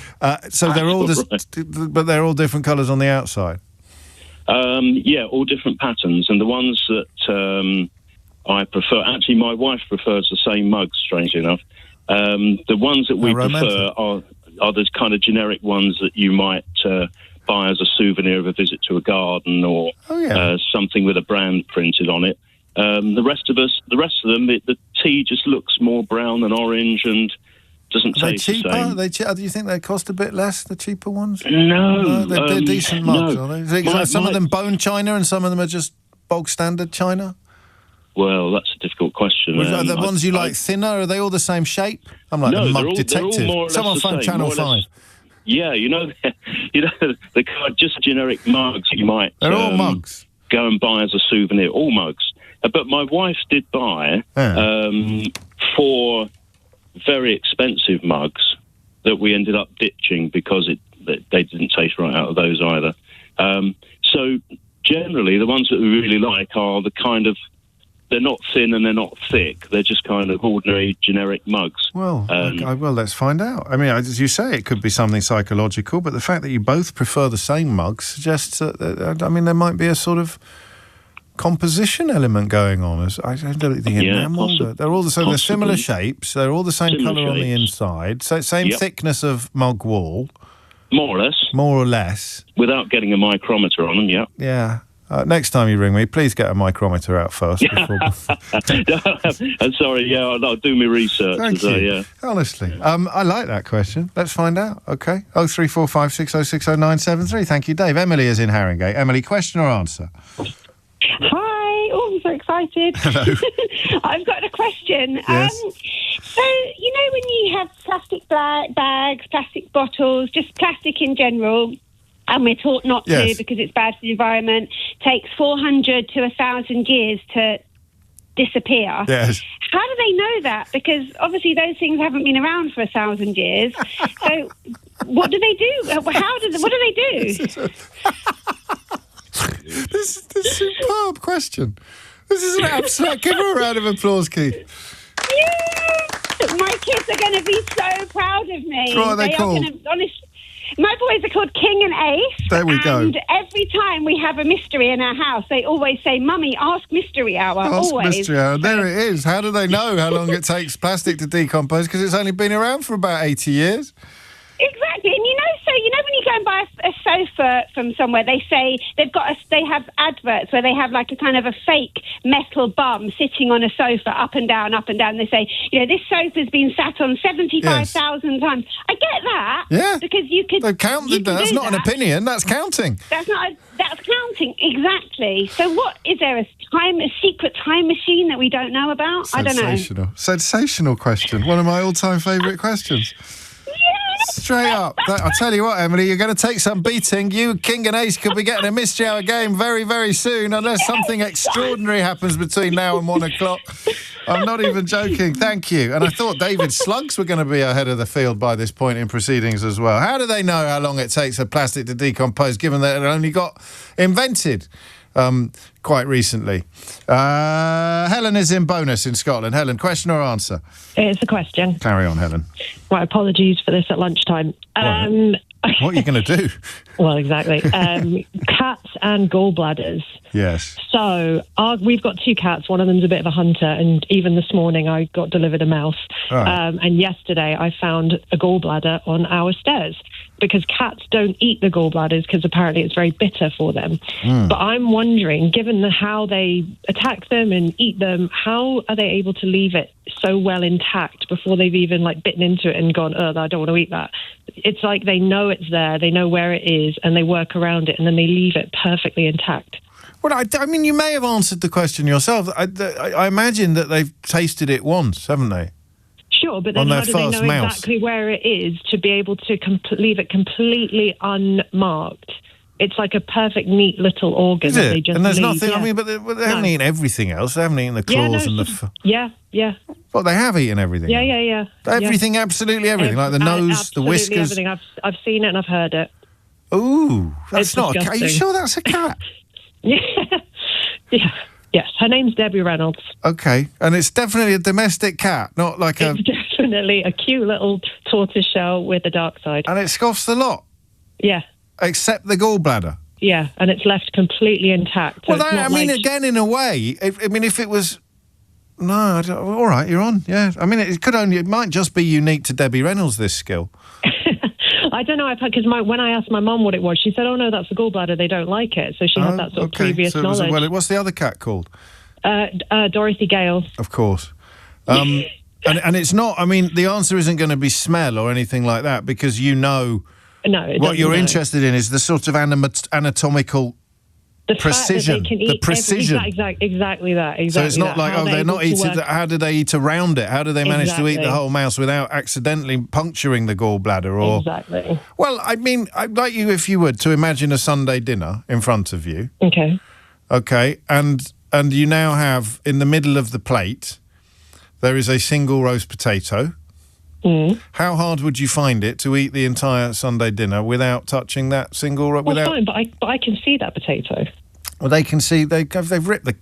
So they're all but they're all different colours on the outside? All different patterns. And the ones that I prefer... Actually, my wife prefers the same mugs, strangely enough. The ones that we prefer are the kind of generic ones that you might... buy as a souvenir of a visit to a garden or something with a brand printed on it. The rest of them, the tea just looks more brown than orange and doesn't taste the same. Do you think they cost a bit less, the cheaper ones? No. They're decent mugs, no. are they? Some of them bone china and some of them are just bog standard china? Well, that's a difficult question. Are the ones you like thinner? Are they all the same shape? I'm like a mug detective. Someone phone Channel 5. Yeah, the kind of just generic mugs you might... They're all mugs. Go and buy as a souvenir, all mugs. But my wife did buy 4 very expensive mugs that we ended up ditching because they didn't taste right out of those either. So generally, the ones that we really like are the kind of they're not thin and they're not thick. They're just kind of ordinary generic mugs. Well, well, let's find out. I mean, as you say, it could be something psychological, but the fact that you both prefer the same mugs suggests that, there might be a sort of composition element going on. I don't think enamel. They're all they're similar shapes. They're all the same colour on the inside. So same thickness of mug wall. More or less. More or less. Without getting a micrometer on them, yeah. Yeah. Next time you ring me, please get a micrometer out first. I'm sorry, I'll do my research. Thank you. Honestly. I like that question. Let's find out. Okay. 0345 606 0973. Thank you, Dave. Emily is in Haringey. Emily, question or answer? Hi. Oh, I'm so excited. Hello. I've got a question. Yes. So, when you have plastic bags, plastic bottles, just plastic in general, and we're taught not to because it's bad for the environment, takes 400 to 1,000 years to disappear. Yes. How do they know that? Because obviously those things haven't been around for 1,000 years. So what do they do? What do they do? This is a superb question. This is an absolute... Give her a round of applause, Keith. Yeah! My kids are going to be so proud of me. What are they called? My boys are called King and Ace. There we go. And every time we have a mystery in our house, they always say, Mummy, ask Mystery Hour. Ask always. Mystery Hour. There it is. How do they know how long it takes plastic to decompose? Because it's only been around for about 80 years. Exactly. And when you go and buy a sofa from somewhere, they say they have adverts where they have like a kind of a fake metal bum sitting on a sofa up and down. They say, this sofa's been sat on 75,000 times. I get that. Yeah. Because you could... They've counted that. That's not an opinion. That's counting. That's counting. Exactly. So what, is there a secret time machine that we don't know about? I don't know. Sensational question. One of my all-time favourite questions. Straight up. I'll tell you what, Emily, you're going to take some beating. You, King and Ace, could be getting a Mystery Hour game very, very soon, unless something extraordinary happens between now and 1 o'clock. I'm not even joking. Thank you. And I thought David Slugs were going to be ahead of the field by this point in proceedings as well. How do they know how long it takes a plastic to decompose, given that it only got invented quite recently? Helen is in Bonus in Scotland. Helen, question or answer? It's a question. Carry on, Helen. Right, apologies for this at lunchtime. What are you going to do? Well, exactly. Cats and gallbladders. Yes. So we've got 2 cats. One of them's a bit of a hunter, and even this morning I got delivered a mouse. Right. And yesterday I found a gallbladder on our stairs, because cats don't eat the gallbladders because apparently it's very bitter for them. But I'm wondering, given how they attack them and eat them, how are they able to leave it so well intact before they've even bitten into it and gone, I don't want to eat that? It's like they know it's there, they know where it is, and they work around it, and then they leave it perfectly intact. Well, I mean, you may have answered the question yourself. I imagine that they've tasted it once, haven't they? Sure, but then how do they know exactly where it is to be able to leave it completely unmarked? It's like a perfect, neat little organ. Is that it? They just and there's leave. nothing. I mean, but they haven't eaten everything else. They haven't eaten the claws and the. Yeah. Well, they have eaten everything. Yeah. Everything, absolutely everything, like the nose, the whiskers. Everything. I've seen it and I've heard it. Ooh, that's not a cat. Are you sure that's a cat? Yeah. Yes, her name's Debbie Reynolds. Okay, and it's definitely a domestic cat, not like It's definitely a cute little tortoiseshell with a dark side. And it scoffs the lot? Yeah. Except the gallbladder? Yeah, and it's left completely intact. So again, in a way, if it was... No, I don't, all right, you're on, yeah. I mean, it might just be unique to Debbie Reynolds, this skill. I don't know, because when I asked my mum what it was, she said, no, that's the gallbladder, they don't like it. So she had that sort of previous knowledge. What's the other cat called? Dorothy Gale. Of course. And it's not, the answer isn't going to be smell or anything like that, because what you're interested in is the sort of anatomical precision. The precision. Exactly that. So it's not like, they're not eating, how do they eat around it? How do they manage to eat the whole mouse without accidentally puncturing the gallbladder? Exactly. Well, I'd like you, if you would, to imagine a Sunday dinner in front of you. Okay. Okay, and you now have, in the middle of the plate, there is a single roast potato. How hard would you find it to eat the entire Sunday dinner without touching that single? Fine, but I can see that potato. Well, they can see they've ripped the.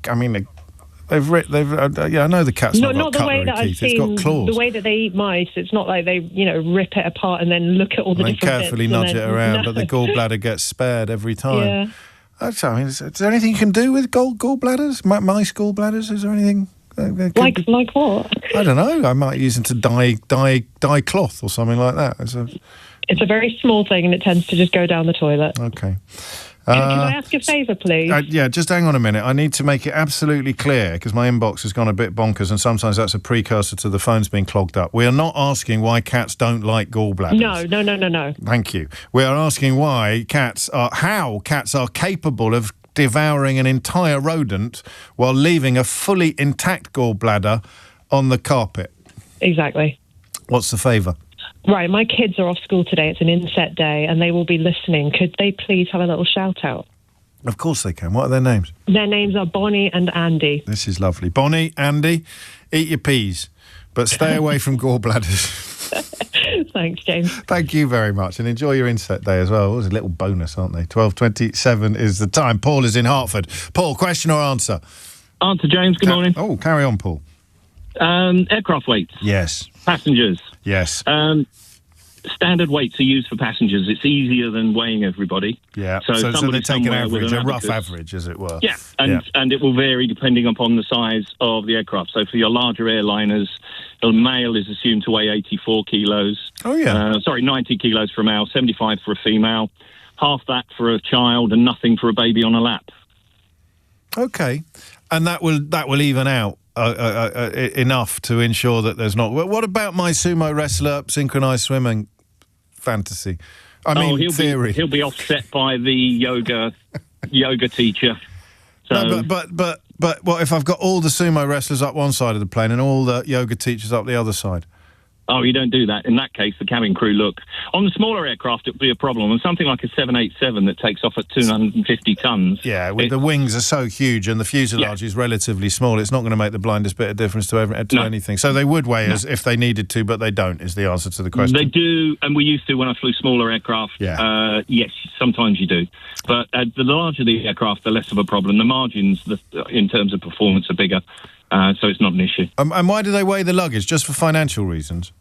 I know the cat's not got the way cutlery that I've teeth. It's seen got claws. the way that they eat mice. It's not like they, rip it apart and then look at all the and different carefully bits nudge and it then- around, No. but the gallbladder gets spared every time. Yeah. Is there anything you can do with gallbladders? Mice gallbladders? Is there anything? Like what? I don't know. I might use them to dye cloth or something like that. It's a very small thing and it tends to just go down the toilet. Okay. Can I ask a favour, please? Yeah, just hang on a minute. I need to make it absolutely clear because my inbox has gone a bit bonkers and sometimes that's a precursor to the phones being clogged up. We are not asking why cats don't like gallbladders. No. Thank you. We are asking how cats are capable of devouring an entire rodent while leaving a fully intact gallbladder on the carpet. Exactly. What's the favour? Right, my kids are off school today. It's an inset day and they will be listening. Could they please have a little shout out? Of course they can. What are their names? Their names are Bonnie and Andy. This is lovely. Bonnie, Andy, eat your peas, but stay away from gallbladders. Thanks, James. Thank you very much, and enjoy your inset day as well. It was a little bonus, aren't they? 12:27 is the time. Paul is in Hertford. Paul, question or answer? Answer, James. Good morning. Oh, carry on, Paul. Aircraft weights. Yes. Passengers. Yes. Standard weights are used for passengers. It's easier than weighing everybody. Yeah. So So they somebody take an somewhere with average, an a rough abacus- average, as it were. Yeah, and it will vary depending upon the size of the aircraft. So for your larger airliners, a male is assumed to weigh 84 kilos. Oh, yeah. 90 kilos for a male, 75 for a female, half that for a child, and nothing for a baby on a lap. Okay, and that will even out enough to ensure that there's not. What about my sumo wrestler synchronized swimming fantasy? Theory. He'll be offset by the yoga teacher. So, No, but what if I've got all the sumo wrestlers up one side of the plane and all the yoga teachers up the other side? Oh, you don't do that. In that case, the cabin crew look. On the smaller aircraft, it would be a problem. And something like a 787 that takes off at 250 tons. Yeah, the wings are so huge and the fuselage is relatively small, it's not going to make the blindest bit of difference to anything. So they would weigh us if they needed to, but they don't, is the answer to the question. They do, and we used to when I flew smaller aircraft. Yeah. Yes, sometimes you do. But the larger the aircraft, the less of a problem. The margins, in terms of performance, are bigger. So it's not an issue. And why do they weigh the luggage? Just for financial reasons?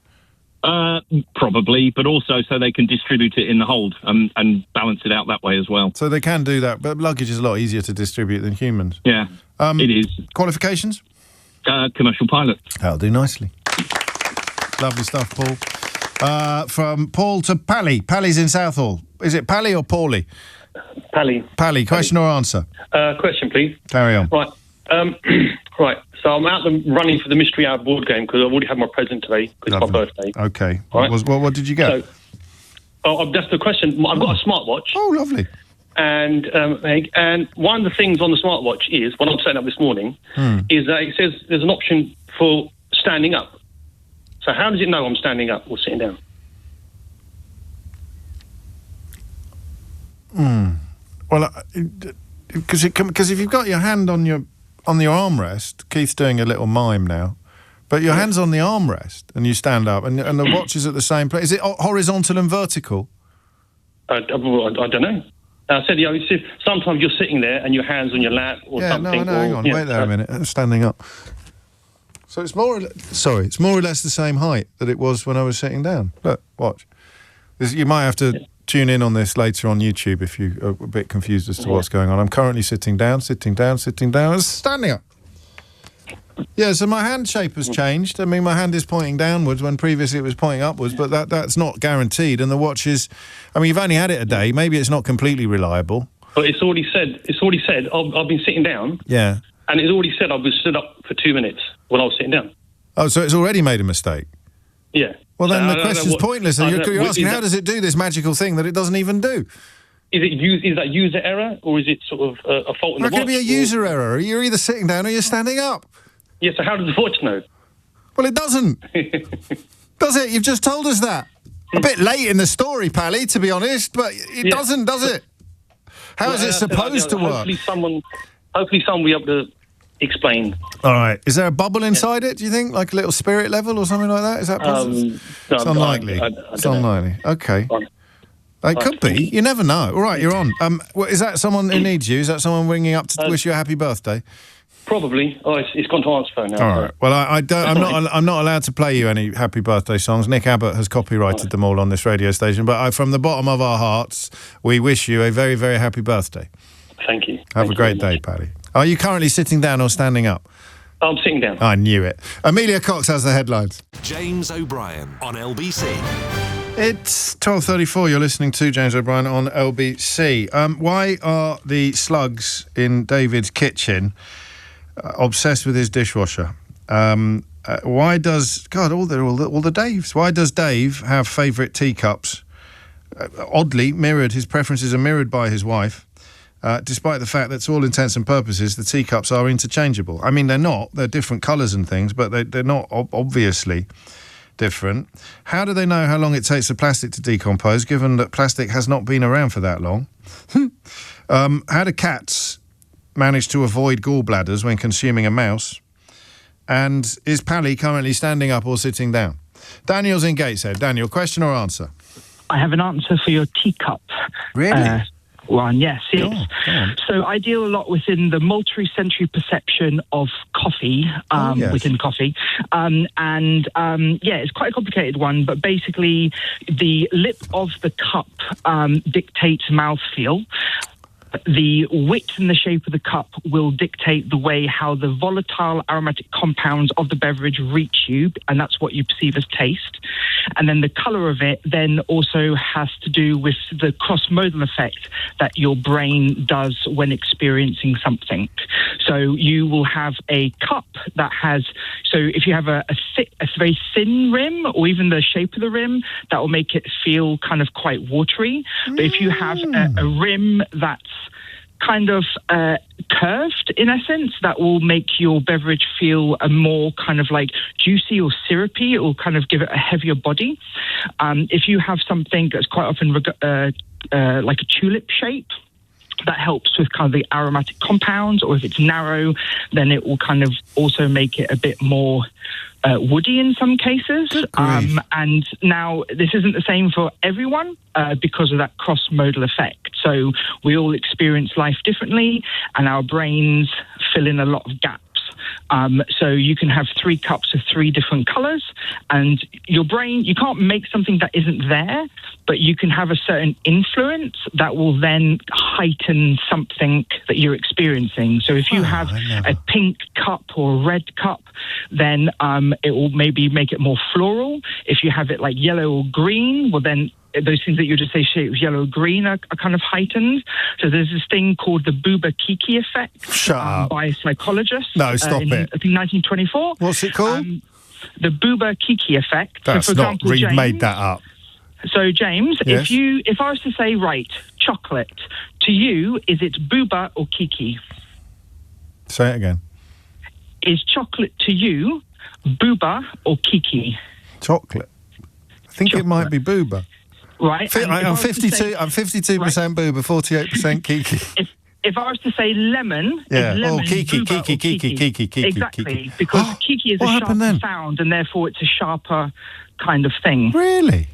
Probably, but also so they can distribute it in the hold and balance it out that way as well. So they can do that, but luggage is a lot easier to distribute than humans. Yeah, it is. Qualifications? Commercial pilot. That'll do nicely. Lovely stuff, Paul. From Paul to Pally. Pally's in Southall. Is it Pally or Paulie? Pally. Pally, question or answer? Question, please. Carry on. Right. Right. So I'm out running for the Mystery Hour board game because I've already had my present today because it's my birthday. Okay. Right. What did you get? So, that's the question. I've got a smartwatch. Oh, lovely. And one of the things on the smartwatch is, when I'm setting up this morning, is that it says there's an option for standing up. So how does it know I'm standing up or sitting down? Well, because if you've got your hand on your armrest, Keith's doing a little mime now, but your hand's on the armrest and you stand up and the watch is at the same place. Is it horizontal and vertical? I don't know. I said, sometimes you're sitting there and your hand's on your lap or something. No, hang on, wait there a minute. I'm standing up. So it's more or less the same height that it was when I was sitting down. Look, watch. You might have to tune in on this later on YouTube if you are a bit confused as to what's going on. I'm currently sitting down, and standing up. Yeah, so my hand shape has changed. I mean, my hand is pointing downwards when previously it was pointing upwards, but that's not guaranteed. And the watch is, I mean, you've only had it a day. Maybe it's not completely reliable. But it's already said, I've been sitting down. Yeah. And it's already said I was stood up for 2 minutes when I was sitting down. Oh, so it's already made a mistake? Yeah. Well, then the question's pointless. You're asking, how does it do this magical thing that it doesn't even do? Is that user error, or is it sort of a fault in the watch? How can it be a user error? You're either sitting down or you're standing up. Yeah, so how does the watch know? Well, it doesn't. Does it? You've just told us that. A bit late in the story, Pally, to be honest, but it doesn't, does it? How is it supposed to work? Hopefully someone will be able to explain. All right. Is there a bubble inside it, do you think? Like a little spirit level or something like that? Is that possible? It's unlikely. It's unlikely. Okay. It could be. You never know. All right, you're on. Is that someone who needs you? Is that someone ringing up to wish you a happy birthday? Probably. Oh, it's gone to answer phone now. All right. Well, I'm not allowed to play you any happy birthday songs. Nick Abbott has copyrighted them all on this radio station. But from the bottom of our hearts, we wish you a very, very happy birthday. Thank you. Have a great day, Paddy. Are you currently sitting down or standing up? I'm sitting down. I knew it. Amelia Cox has the headlines. James O'Brien on LBC. It's 12:34. You're listening to James O'Brien on LBC. Why are the slugs in David's kitchen obsessed with his dishwasher? Why does all the Daves? Why does Dave have favourite teacups? Oddly mirrored, his preferences are mirrored by his wife. Despite the fact that, to all intents and purposes, the teacups are interchangeable. I mean, they're not. They're different colours and things, but they're not obviously different. How do they know how long it takes the plastic to decompose, given that plastic has not been around for that long? How do cats manage to avoid gallbladders when consuming a mouse? And is Pally currently standing up or sitting down? Daniel's in Gateshead. Daniel, question or answer? I have an answer for your teacup. Really? One, yes. Go on. So I deal a lot within the multi-sensory perception of coffee, within coffee. It's quite a complicated one, but basically the lip of the cup dictates mouthfeel. The width and the shape of the cup will dictate the way how the volatile aromatic compounds of the beverage reach you, and that's what you perceive as taste. And then the colour of it then also has to do with the cross-modal effect that your brain does when experiencing something. So you will have a cup that has, so if you have a very thin rim, or even the shape of the rim, that will make it feel kind of quite watery. But if you have a rim that's kind of curved, in essence, that will make your beverage feel a more kind of like juicy or syrupy. It will kind of give it a heavier body. If you have something that's quite often like a tulip shape, that helps with kind of the aromatic compounds, or if it's narrow, then it will kind of also make it a bit more woody in some cases. And now this isn't the same for everyone because of that cross-modal effect. So we all experience life differently, and our brains fill in a lot of gaps. So you can have 3 cups of 3 different colours, and your brain, you can't make something that isn't there, but you can have a certain influence that will then heighten something that you're experiencing. So if you have a pink cup or a red cup, then it will maybe make it more floral. If you have it like yellow or green, well then those things that you just associate with yellow or green are kind of heightened. So there's this thing called the Buba-Kiki effect by a psychologist. No, stop it. I think 1924. What's it called? The Buba-Kiki effect. That's so for not, example, James, made that up. So James, yes? if I was to say, right, chocolate, to you, is it Buba or Kiki? Say it again. Is chocolate to you Buba or Kiki? Chocolate. I think it might be Buba. Right. I'm 52% Buba, 48% Kiki. If I was to say lemon, yeah. is lemon Kiki. Exactly, because Kiki is a sharper sound, and therefore it's a sharper kind of thing. Really?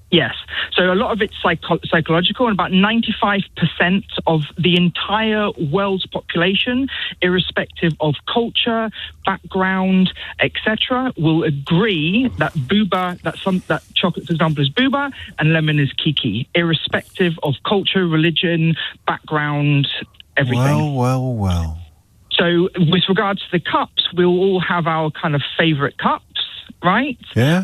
Yes. So a lot of it's psychological, and about 95% of the entire world's population, irrespective of culture, background, etc., will agree that that chocolate, for example, is Buba and lemon is Kiki, irrespective of culture, religion, background, everything. Well. So with regards to the cups, we'll all have our kind of favourite cups. Right? Yeah.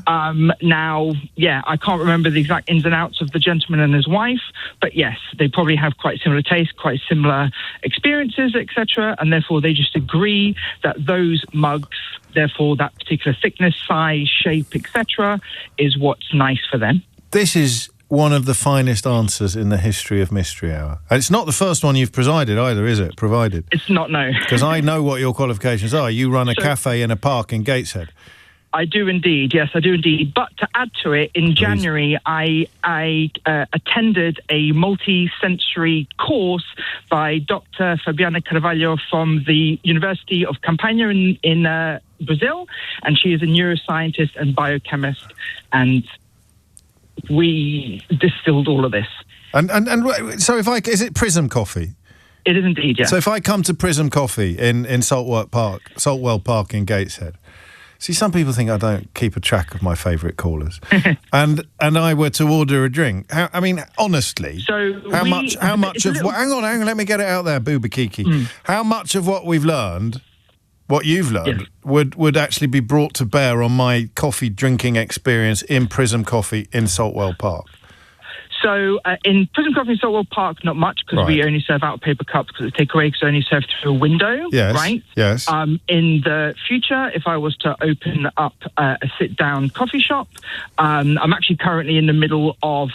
Now, I can't remember the exact ins and outs of the gentleman and his wife, but yes, they probably have quite similar tastes, quite similar experiences, etc., and therefore they just agree that those mugs, therefore that particular thickness, size, shape, etc., is what's nice for them. This is one of the finest answers in the history of Mystery Hour. And it's not the first one you've presided either, is it? Provided. It's not, no. Because I know what your qualifications are. You run a cafe in a park in Gateshead. I do indeed, yes, I do indeed. But to add to it, in January, I attended a multi-sensory course by Dr. Fabiana Carvalho from the University of Campania in Brazil, and she is a neuroscientist and biochemist, and we distilled all of this. And so is it Prism coffee? It is indeed, yeah. So if I come to Prism Coffee in Saltwell Park in Gateshead, see, some people think I don't keep a track of my favourite callers, and I were to order a drink. Honestly, how much of what? Hang on, let me get it out there, Booba Kiki. How much of what we've learned, what you've learned, would actually be brought to bear on my coffee drinking experience in Prism Coffee in Saltwell Park? So in Prism Coffee in Saltwell Park, not much, because we only serve out of paper cups because it's takeaway, because only serve through a window, right? Yes. In the future, if I was to open up a sit-down coffee shop, I'm actually currently in the middle of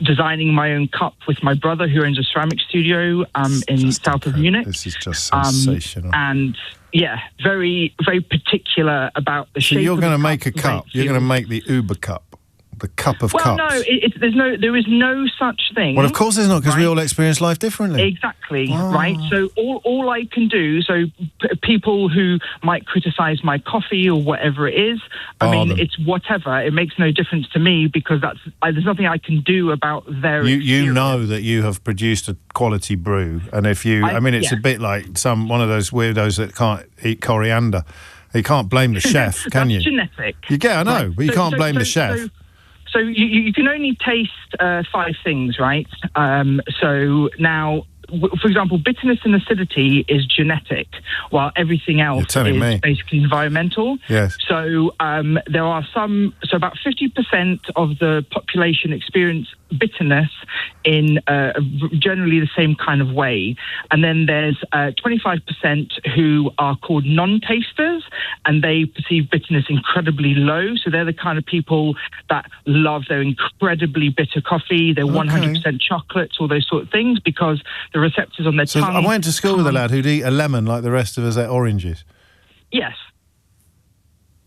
designing my own cup with my brother, who owns a ceramic studio in south of Munich. This is just sensational. And yeah, very, very particular about the shape. So you're going to make a cup. You're going to make the Uber cup. The cup of cups. Well, no, there is no such thing. Well, of course there's not, because we all experience life differently. Exactly, right? So all I can do, people who might criticise my coffee or whatever it is, it's whatever. It makes no difference to me, because there's nothing I can do about their You know that you have produced a quality brew, and if you, it's a bit like one of those weirdos that can't eat coriander. You can't blame the chef, can you? That's genetic. I know, but you can't blame the chef. So you can only taste 5 things, right? So now, for example, bitterness and acidity is genetic, while everything else is basically environmental. Yes. So there are about 50% of the population experience bitterness in generally the same kind of way. And then there's 25% who are called non-tasters, and they perceive bitterness incredibly low. So they're the kind of people that love their incredibly bitter coffee, their 100% chocolates, all those sort of things, because the receptors on their tongue... I went to school with a lad who'd eat a lemon like the rest of us ate oranges. Yes.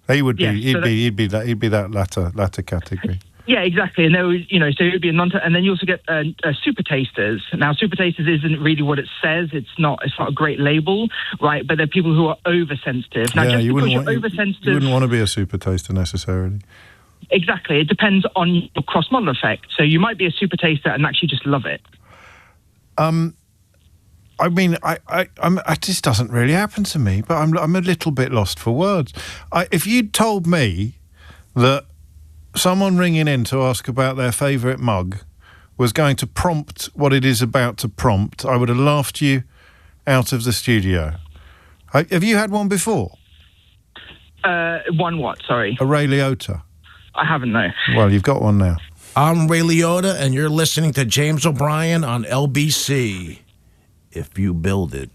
He would be. He'd be that latter category. Yeah, exactly. And there was, so it would be a and then you also get super tasters. Now, super tasters isn't really what it says. It's not a great label, right? But they're people who are oversensitive. Now, just because you're oversensitive, you wouldn't want to be a super taster necessarily. Exactly. It depends on your cross-model effect. So you might be a super taster and actually just love it. It just doesn't really happen to me, but I'm a little bit lost for words. If you'd told me that someone ringing in to ask about their favourite mug was going to prompt what it is about to prompt, I would have laughed you out of the studio. Have you had one before? One what, sorry? A Ray Liotta. I haven't, no. Well, you've got one now. I'm Ray Liotta, and you're listening to James O'Brien on LBC. If you build it,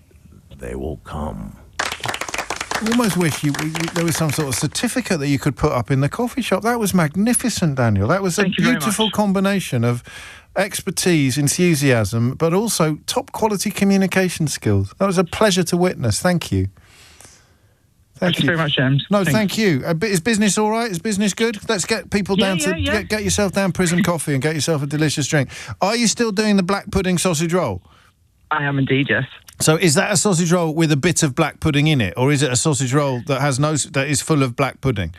they will come. I almost wish there was some sort of certificate that you could put up in the coffee shop. That was magnificent, Daniel. That was a beautiful combination of expertise, enthusiasm, but also top quality communication skills. That was a pleasure to witness. Thank you. Thank you very much, James. No, thank you. Is business all right? Is business good? Let's get people down to get yourself down Prism Coffee and get yourself a delicious drink. Are you still doing the black pudding sausage roll? I am indeed, yes. So is that a sausage roll with a bit of black pudding in it, or is it a sausage roll that is full of black pudding?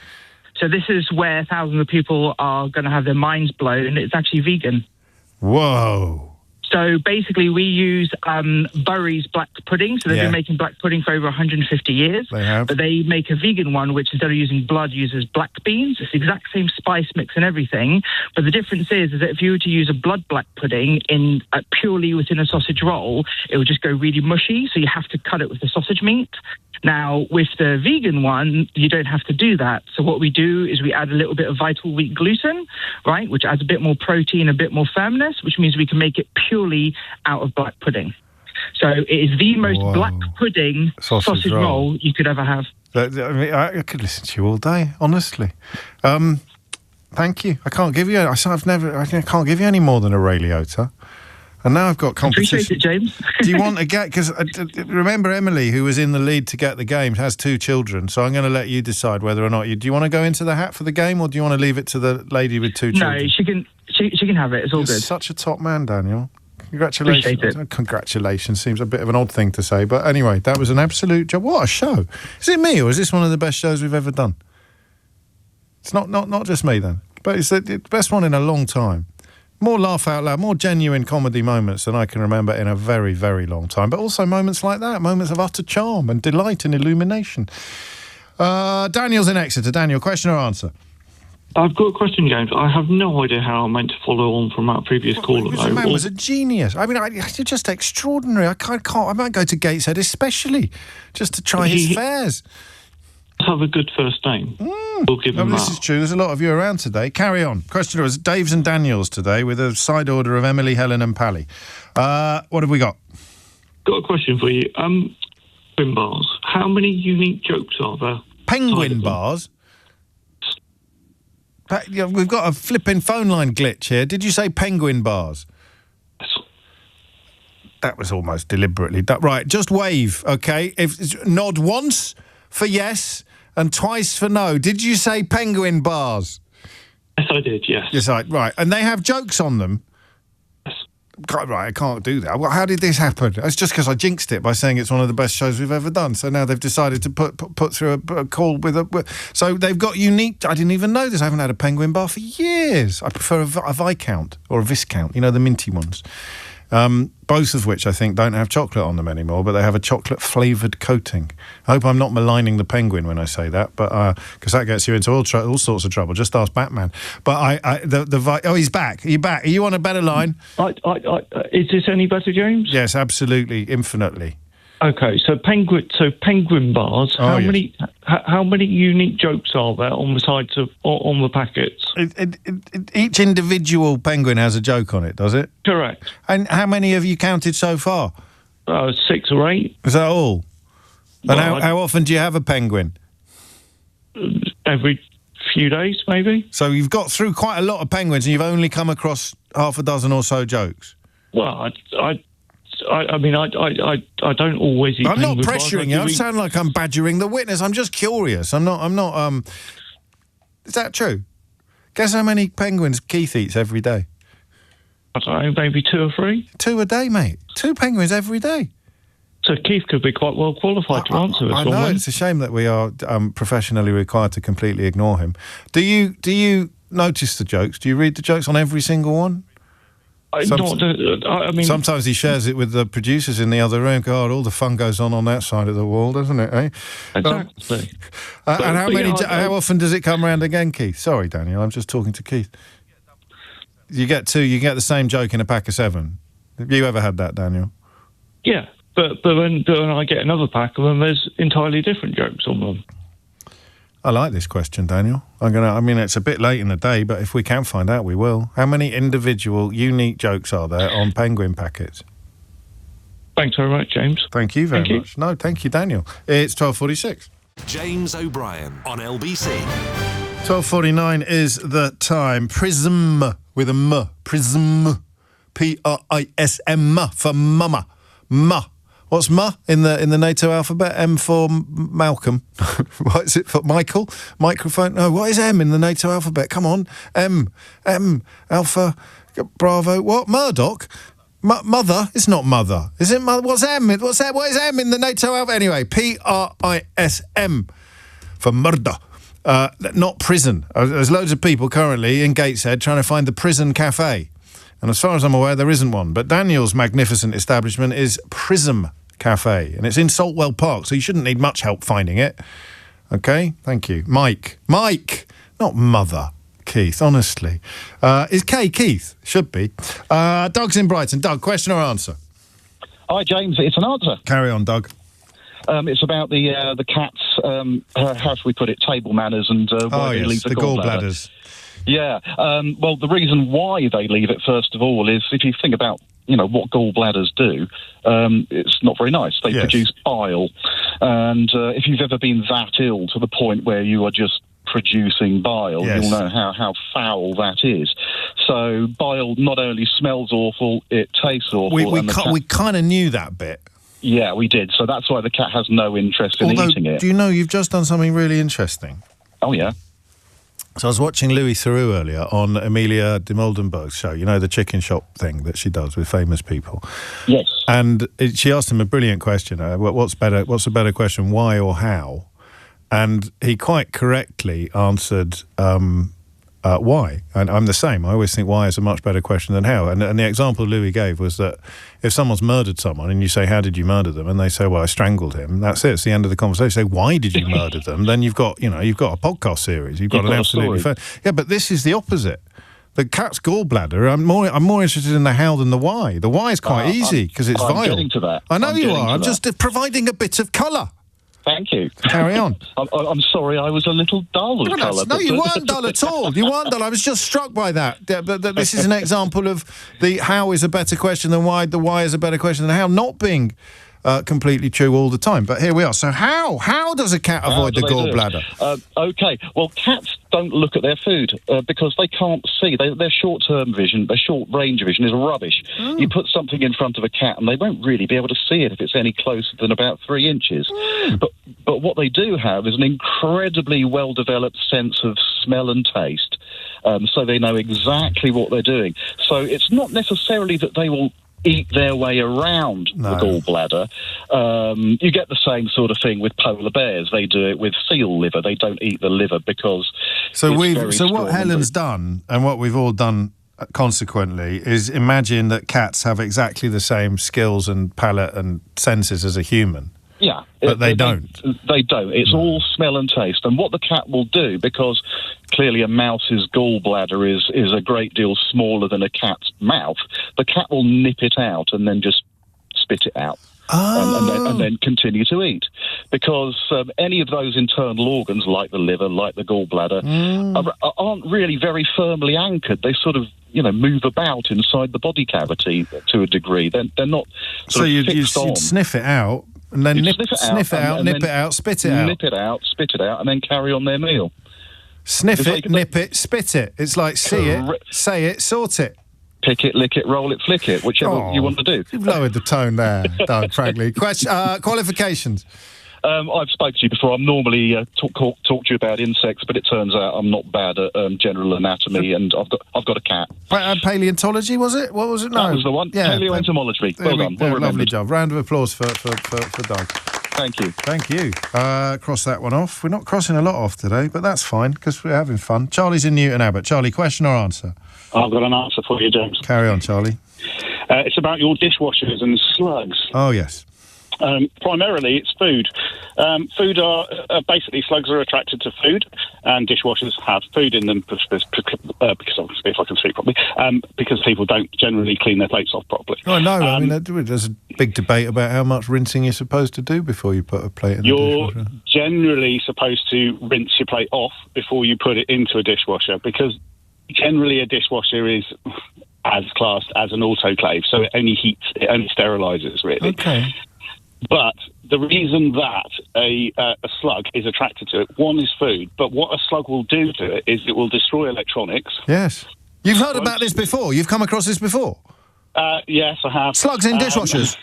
So this is where thousands of people are going to have their minds blown. It's actually vegan. Whoa. So basically we use Bury's black pudding. So they've been making black pudding for over 150 years. They have. But they make a vegan one, which instead of using blood, uses black beans. It's the exact same spice mix and everything. But the difference is that if you were to use a blood black pudding purely within a sausage roll, it would just go really mushy. So you have to cut it with the sausage meat. Now, with the vegan one, you don't have to do that. So what we do is we add a little bit of vital wheat gluten, right, which adds a bit more protein, a bit more firmness, which means we can make it purely out of black pudding. So it is the most black pudding sausage roll you could ever have. I could listen to you all day, honestly. Thank you. I can't give you any more than a Ray Liotta. And now I've got competition. Appreciate it, James. Do you want to get... Because remember Emily, who was in the lead to get the game, has 2 children, so I'm going to let you decide whether or not do you want to go into the hat for the game, or do you want to leave it to the lady with 2 children? No, she can have it. It's all good. You're such a top man, Daniel. Congratulations. Appreciate it. Congratulations seems a bit of an odd thing to say, but anyway, that was an absolute job. What a show. Is it me, or is this one of the best shows we've ever done? It's not just me then, but it's the best one in a long time. More laugh out loud, more genuine comedy moments than I can remember in a very, very long time. But also moments like that, moments of utter charm and delight and illumination. Daniel's in Exeter. Daniel, question or answer? I've got a question, James. I have no idea how I'm meant to follow on from our previous caller. The man was a genius. I mean, you're just extraordinary. I might go to Gateshead especially just to try his fares. Have a good first name. We'll give him This is true. There's a lot of you around today. Carry on. Questioner is Dave's and Daniel's today with a side order of Emily, Helen and Pally. What have we got? Got a question for you. Penguin bars. How many unique jokes are there? Penguin bars? We've got a flipping phone line glitch here. Did you say penguin bars? That was almost deliberately done. Right, just wave, okay? Nod once for yes and twice for no. Did you say penguin bars? Yes, I did, yes. Yes, right. And they have jokes on them? Yes. Right, I can't do that. Well, how did this happen? It's just because I jinxed it by saying it's one of the best shows we've ever done. So now they've decided to put through a call with a... So they've got unique... I didn't even know this. I haven't had a penguin bar for years. I prefer a Viscount or a Viscount, you know, the minty ones. Both of which I think don't have chocolate on them anymore, but they have a chocolate-flavoured coating. I hope I'm not maligning the penguin when I say that, but because that gets you into all sorts of trouble. Just ask Batman. But he's back. Are you back? Are you on a better line? Is this any better, James? Yes, absolutely, infinitely. Okay, so penguin bars. How many unique jokes are there on the sides of on the packets? Each individual penguin has a joke on it, does it? Correct. And how many have you counted so far? 6 or 8. Is that all? And how often do you have a penguin? Every few days, maybe. So you've got through quite a lot of penguins, and you've only come across half a dozen or so jokes. Well, I mean, I don't always eat. I'm not pressuring you. I sound like I'm badgering the witness. I'm just curious. I'm not. Is that true? Guess how many penguins Keith eats every day? I don't know, maybe 2 or 3. 2 a day, mate. 2 penguins every day. So Keith could be quite well qualified to answer this. I know. It's a shame that we are professionally required to completely ignore him. Do you notice the jokes? Do you read the jokes on every single one? Sometimes he shares it with the producers in the other room. God, all the fun goes on that side of the wall, doesn't it? Eh? Exactly. And how often does it come round again, Keith? Sorry, Daniel, I'm just talking to Keith. You get the same joke in a pack of 7. Have you ever had that, Daniel? Yeah, but when I get another pack of them, there's entirely different jokes on them. I like this question, Daniel. It's a bit late in the day, but if we can find out, we will. How many individual, unique jokes are there on penguin packets? Thanks very much, James. Thank you very much. No, thank you, Daniel. It's 12:46. James O'Brien on LBC. 12:49 is the time. Prism with a M. Prism. P-R-I-S-M for mama. Ma. What's Ma in the NATO alphabet? M for Malcolm. What is it for Michael? Microphone? No, what is M in the NATO alphabet? Come on. M. Alpha. Bravo. What? Murdoch? Mother? It's not mother. Is it mother? What's M? What is M in the NATO alphabet? Anyway, P-R-I-S-M for murder. Not prison. There's loads of people currently in Gateshead trying to find the prison cafe. And as far as I'm aware, there isn't one. But Daniel's magnificent establishment is Prism Cafe. And it's in Saltwell Park, so you shouldn't need much help finding it. OK? Thank you. Mike. Not Mother. Keith, honestly. Is K Keith? Should be. Doug's in Brighton. Doug, question or answer? Hi, James. It's an answer. Carry on, Doug. It's about the cat's, how should we put it, table manners and why they leave the gallbladders. Yeah. Well, the reason why they leave it, first of all, is if you think about, what gallbladders do, it's not very nice. They produce bile. And if you've ever been that ill to the point where you are just producing bile, you'll know how foul that is. So bile not only smells awful, it tastes awful. We kind of knew that bit. Yeah, we did. So that's why the cat has no interest in eating it. Do you know you've just done something really interesting? Oh, yeah. So I was watching Louis Theroux earlier on Amelia de Moldenberg's show, the chicken shop thing that she does with famous people. Yes. And she asked him a brilliant question. What's a better question, why or how? And he quite correctly answered why. And I'm the same. I always think why is a much better question than how. And the example Louis gave was that if someone's murdered someone and you say, how did you murder them? And they say, well, I strangled him. That's it. It's the end of the conversation. Say, why did you murder them? Then you've got a podcast series. You've got an absolutely... Yeah, but this is the opposite. The cat's gallbladder, I'm more interested in the how than the why. The why is quite easy because it's vile. I'm getting to that. I know you are. I'm just providing a bit of colour. Thank you. Carry on. I'm sorry, I was a little dull with colour. No, you weren't dull at all. You weren't dull. I was just struck by that. This is an example of the how is a better question than why, the why is a better question than how, not being completely true all the time. But here we are. So how does a cat avoid the gallbladder? Okay. Well, cats don't look at their food because they can't see. Their short-term vision, their short-range vision is rubbish. You put something in front of a cat and they won't really be able to see it if it's any closer than about 3 inches. But what they do have is an incredibly well-developed sense of smell and taste. So they know exactly what they're doing. So it's not necessarily that they will eat their way around the gallbladder. You get the same sort of thing with polar bears. They do it with seal liver. They don't eat the liver because So what Helen's done, and what we've all done consequently, is imagine that cats have exactly the same skills and palate and senses as a human. Yeah. But they don't. They don't. It's all smell and taste. And what the cat will do, because clearly a mouse's gallbladder is a great deal smaller than a cat's mouth, the cat will nip it out and then just spit it out. And then continue to eat. Because any of those internal organs, like the liver, like the gallbladder, aren't really very firmly anchored. They sort of, move about inside the body cavity to a degree. They're not sort of fixed on. You'd sniff it out, and then sniff it out, nip it out, spit it out. Nip it out, spit it out, and then carry on their meal. Sniff it, nip it, spit it. It's like see it, say it, sort it. Pick it, lick it, roll it, flick it, whichever you want to do. You've lowered the tone there, Doug, frankly. Qualifications? I've spoken to you before. I'm normally talk to you about insects, but it turns out I'm not bad at general anatomy, and I've got a cat. Paleontology, was it? What was it? No. That was the one. Yeah, paleoentomology. Well done. Well lovely job. Round of applause for Doug. Thank you. Thank you. Cross that one off. We're not crossing a lot off today, but that's fine because we're having fun. Charlie's in Newton Abbot. Charlie, question or answer? I've got an answer for you, James. Carry on, Charlie. It's about your dishwashers and slugs. Oh, yes. Primarily, it's food. Food are basically slugs are attracted to food, and dishwashers have food in them because if I can speak properly, because people don't generally clean their plates off properly. Oh, no, I mean, there's a big debate about how much rinsing you're supposed to do before you put a plate in the dishwasher. You're generally supposed to rinse your plate off before you put it into a dishwasher, because generally a dishwasher is as classed as an autoclave, so it only heats, it only sterilises, really. Okay. But the reason that a slug is attracted to it, one is food, but what a slug will do to it is it will destroy electronics. Yes. You've heard about this before? You've come across this before? Yes, I have. Slugs in dishwashers?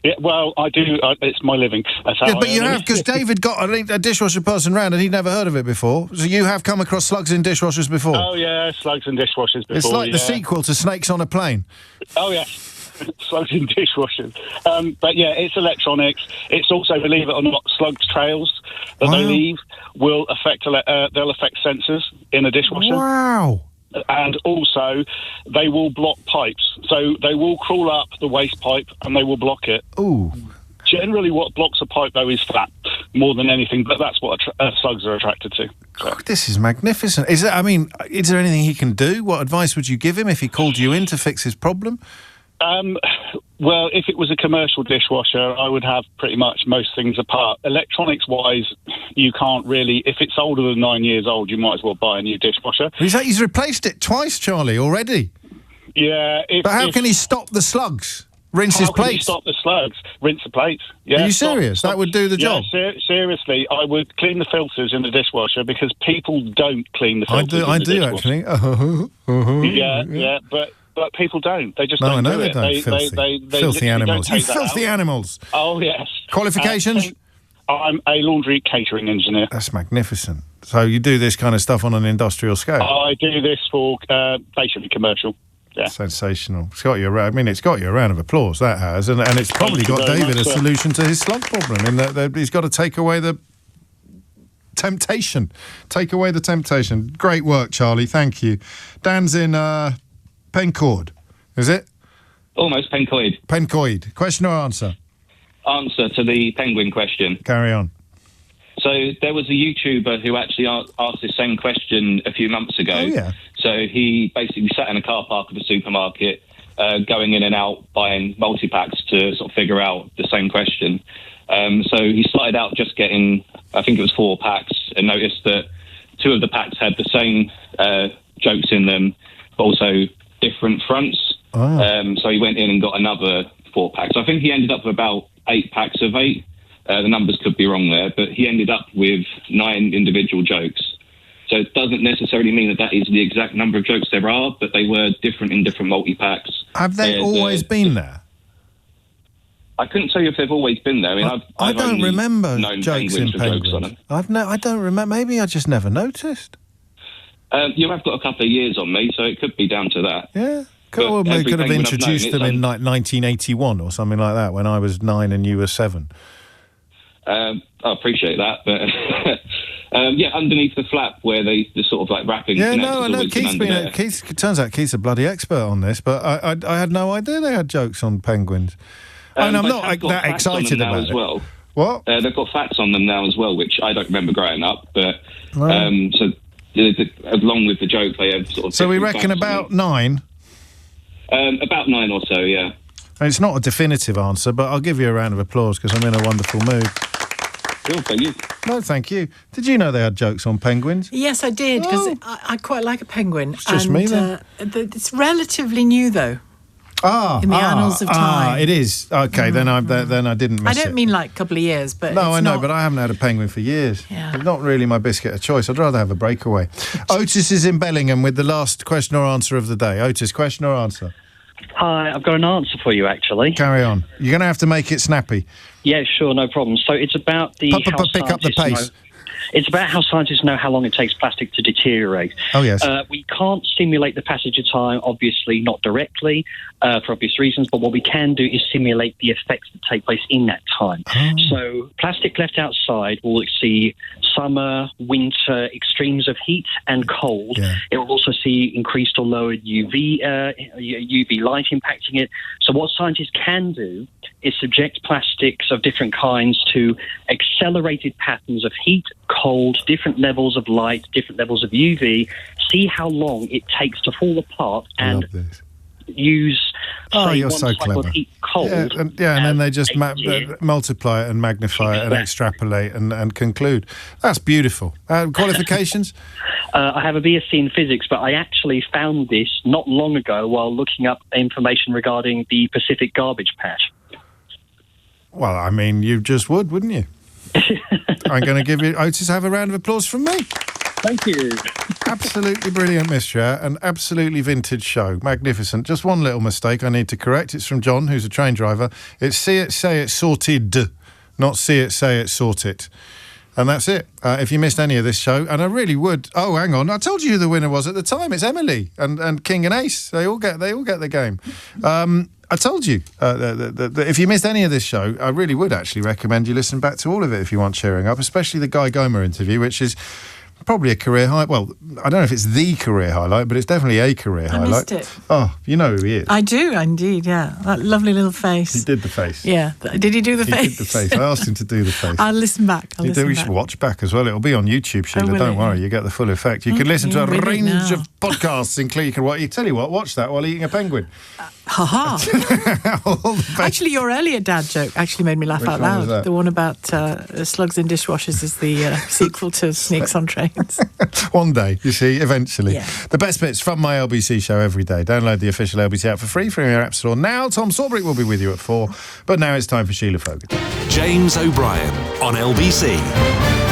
Yeah, well, I do. It's my living. That's how but you have, because David got a dishwasher person round and he'd never heard of it before. So you have come across slugs in dishwashers before? Oh, yeah, slugs in dishwashers before. It's like the sequel to Snakes on a Plane. Oh, yes. Slugs in dishwashers. But yeah, it's electronics. It's also, believe it or not, slugs trails that they leave will affect they'll affect sensors in a dishwasher. Wow. And also, they will block pipes. So they will crawl up the waste pipe and they will block it. Ooh. Generally, what blocks a pipe, though, is fat more than anything, but that's what slugs are attracted to. God, this is magnificent. Is there anything he can do? What advice would you give him if he called you in to fix his problem? Well, if it was a commercial dishwasher, I would have pretty much most things apart. Electronics-wise, you can't really... If it's older than 9 years old, you might as well buy a new dishwasher. He's replaced it twice, Charlie, already. Yeah. But how can he stop the slugs? Rinse his plates? How can you stop the slugs? Rinse the plates. Yeah, Are you serious? That would do the job? Seriously, I would clean the filters in the dishwasher because people don't clean the filters I do, actually. Yeah, but people don't. They just don't do it. They don't. Filthy animals. You filthy animals. Oh, yes. Qualifications? I'm a laundry catering engineer. That's magnificent. So you do this kind of stuff on an industrial scale? I do this for basically commercial. Yeah. Sensational. It's got you a round of applause, that has. And it's probably got David a solution to his slug problem in that he's got to take away the temptation. Take away the temptation. Great work, Charlie. Thank you. Dan's in Pencoed. Is it? Almost Pencoed. Pencoed. Question or answer? Answer to the penguin question. Carry on. So there was a YouTuber who actually asked this same question a few months ago. Oh, yeah. So he basically sat in a car park of a supermarket, going in and out, buying multi-packs to sort of figure out the same question. So he started out just getting, I think it was 4 packs, and noticed that 2 of the packs had the same jokes in them, but also different fronts. Oh. So he went in and got another 4 packs. I think he ended up with about 8 packs of 8. The numbers could be wrong there, but he ended up with 9 individual jokes. So it doesn't necessarily mean that is the exact number of jokes there are, but they were different in different multi-packs. Have they always been there? I couldn't tell you if they've always been there. I mean, I don't remember jokes in Penguins. Penguins. On them. I don't remember. Maybe I just never noticed. You have got a couple of years on me, so it could be down to that. Yeah. They could have introduced them in like 1981 or something like that, when I was 9 and you were 7. I appreciate that, but underneath the flap where the sort of like wrapping. Yeah, no, I know. Keith. Turns out Keith's a bloody expert on this, but I had no idea they had jokes on penguins. I'm not that excited about it. Well. What? They've got facts on them now as well, which I don't remember growing up. But so along with the joke, they have sort of. So we reckon about 9. About 9 or so, yeah. It's not a definitive answer, but I'll give you a round of applause because I'm in a wonderful mood. Cool, thank you. No, thank you. Did you know they had jokes on penguins? Yes, I did, because I quite like a penguin. It's just me, then. It's relatively new, though. In the annals of time. It is. Okay, then I didn't miss it. I don't mean like a couple of years, but no, I know, but I haven't had a penguin for years. Yeah. It's not really my biscuit of choice. I'd rather have a breakaway. Otis is in Bellingham with the last question or answer of the day. Otis, question or answer? Hi, I've got an answer for you, actually. Carry on. You're going to have to make it snappy. Yeah, sure, no problem. So it's about the pick up the pace. It's about how scientists know how long it takes plastic to deteriorate. Oh, yes. We can't simulate the passage of time, obviously not directly, for obvious reasons, but what we can do is simulate the effects that take place in that time. Oh. So plastic left outside will see summer, winter, extremes of heat and cold. Yeah. It will also see increased or lowered UV light impacting it. So what scientists can do is subject plastics of different kinds to accelerated patterns of heat, cold, different levels of light, different levels of UV, see how long it takes to fall apart and use you're one so cycle clever. of heat cold. And then they just multiply it and magnify it and extrapolate and conclude. That's beautiful. Qualifications? I have a BSc in physics, but I actually found this not long ago while looking up information regarding the Pacific garbage patch. Well, I mean, you just would, wouldn't you? I'm going to give you... Otis, have a round of applause from me. Thank you. Absolutely brilliant mystery, an absolutely vintage show. Magnificent. Just one little mistake I need to correct. It's from John, who's a train driver. It's see it, say it, sorted, not see it, say it, sort it. And that's it. If you missed any of this show, and I really would... Oh, hang on. I told you who the winner was at the time. It's Emily and King and Ace. They all get the game. I told you that if you missed any of this show, I really would actually recommend you listen back to all of it if you want cheering up, especially the Guy Gomer interview, which is probably a career highlight. Well, I don't know if it's the career highlight, but it's definitely a career highlight. I missed it. Oh, you know who he is. I do, indeed, yeah. That lovely little face. He did the face. Yeah. Did he do the face? He did the face. I asked him to do the face. I'll listen back. We should watch back as well. It'll be on YouTube, Sheila. Don't worry. You get the full effect. You can listen to a range of podcasts, including... You tell you what, watch that while eating a penguin. Ha-ha. Actually, your earlier dad joke actually made me laugh out loud. The one about slugs in dishwashers is the sequel to Sneaks on Trains. One day, you see, eventually. Yeah. The best bits from my LBC show every day. Download the official LBC app for free from your app store now. Tom Sawbrick will be with you at 4. But now it's time for Sheila Fogarty. James O'Brien on LBC.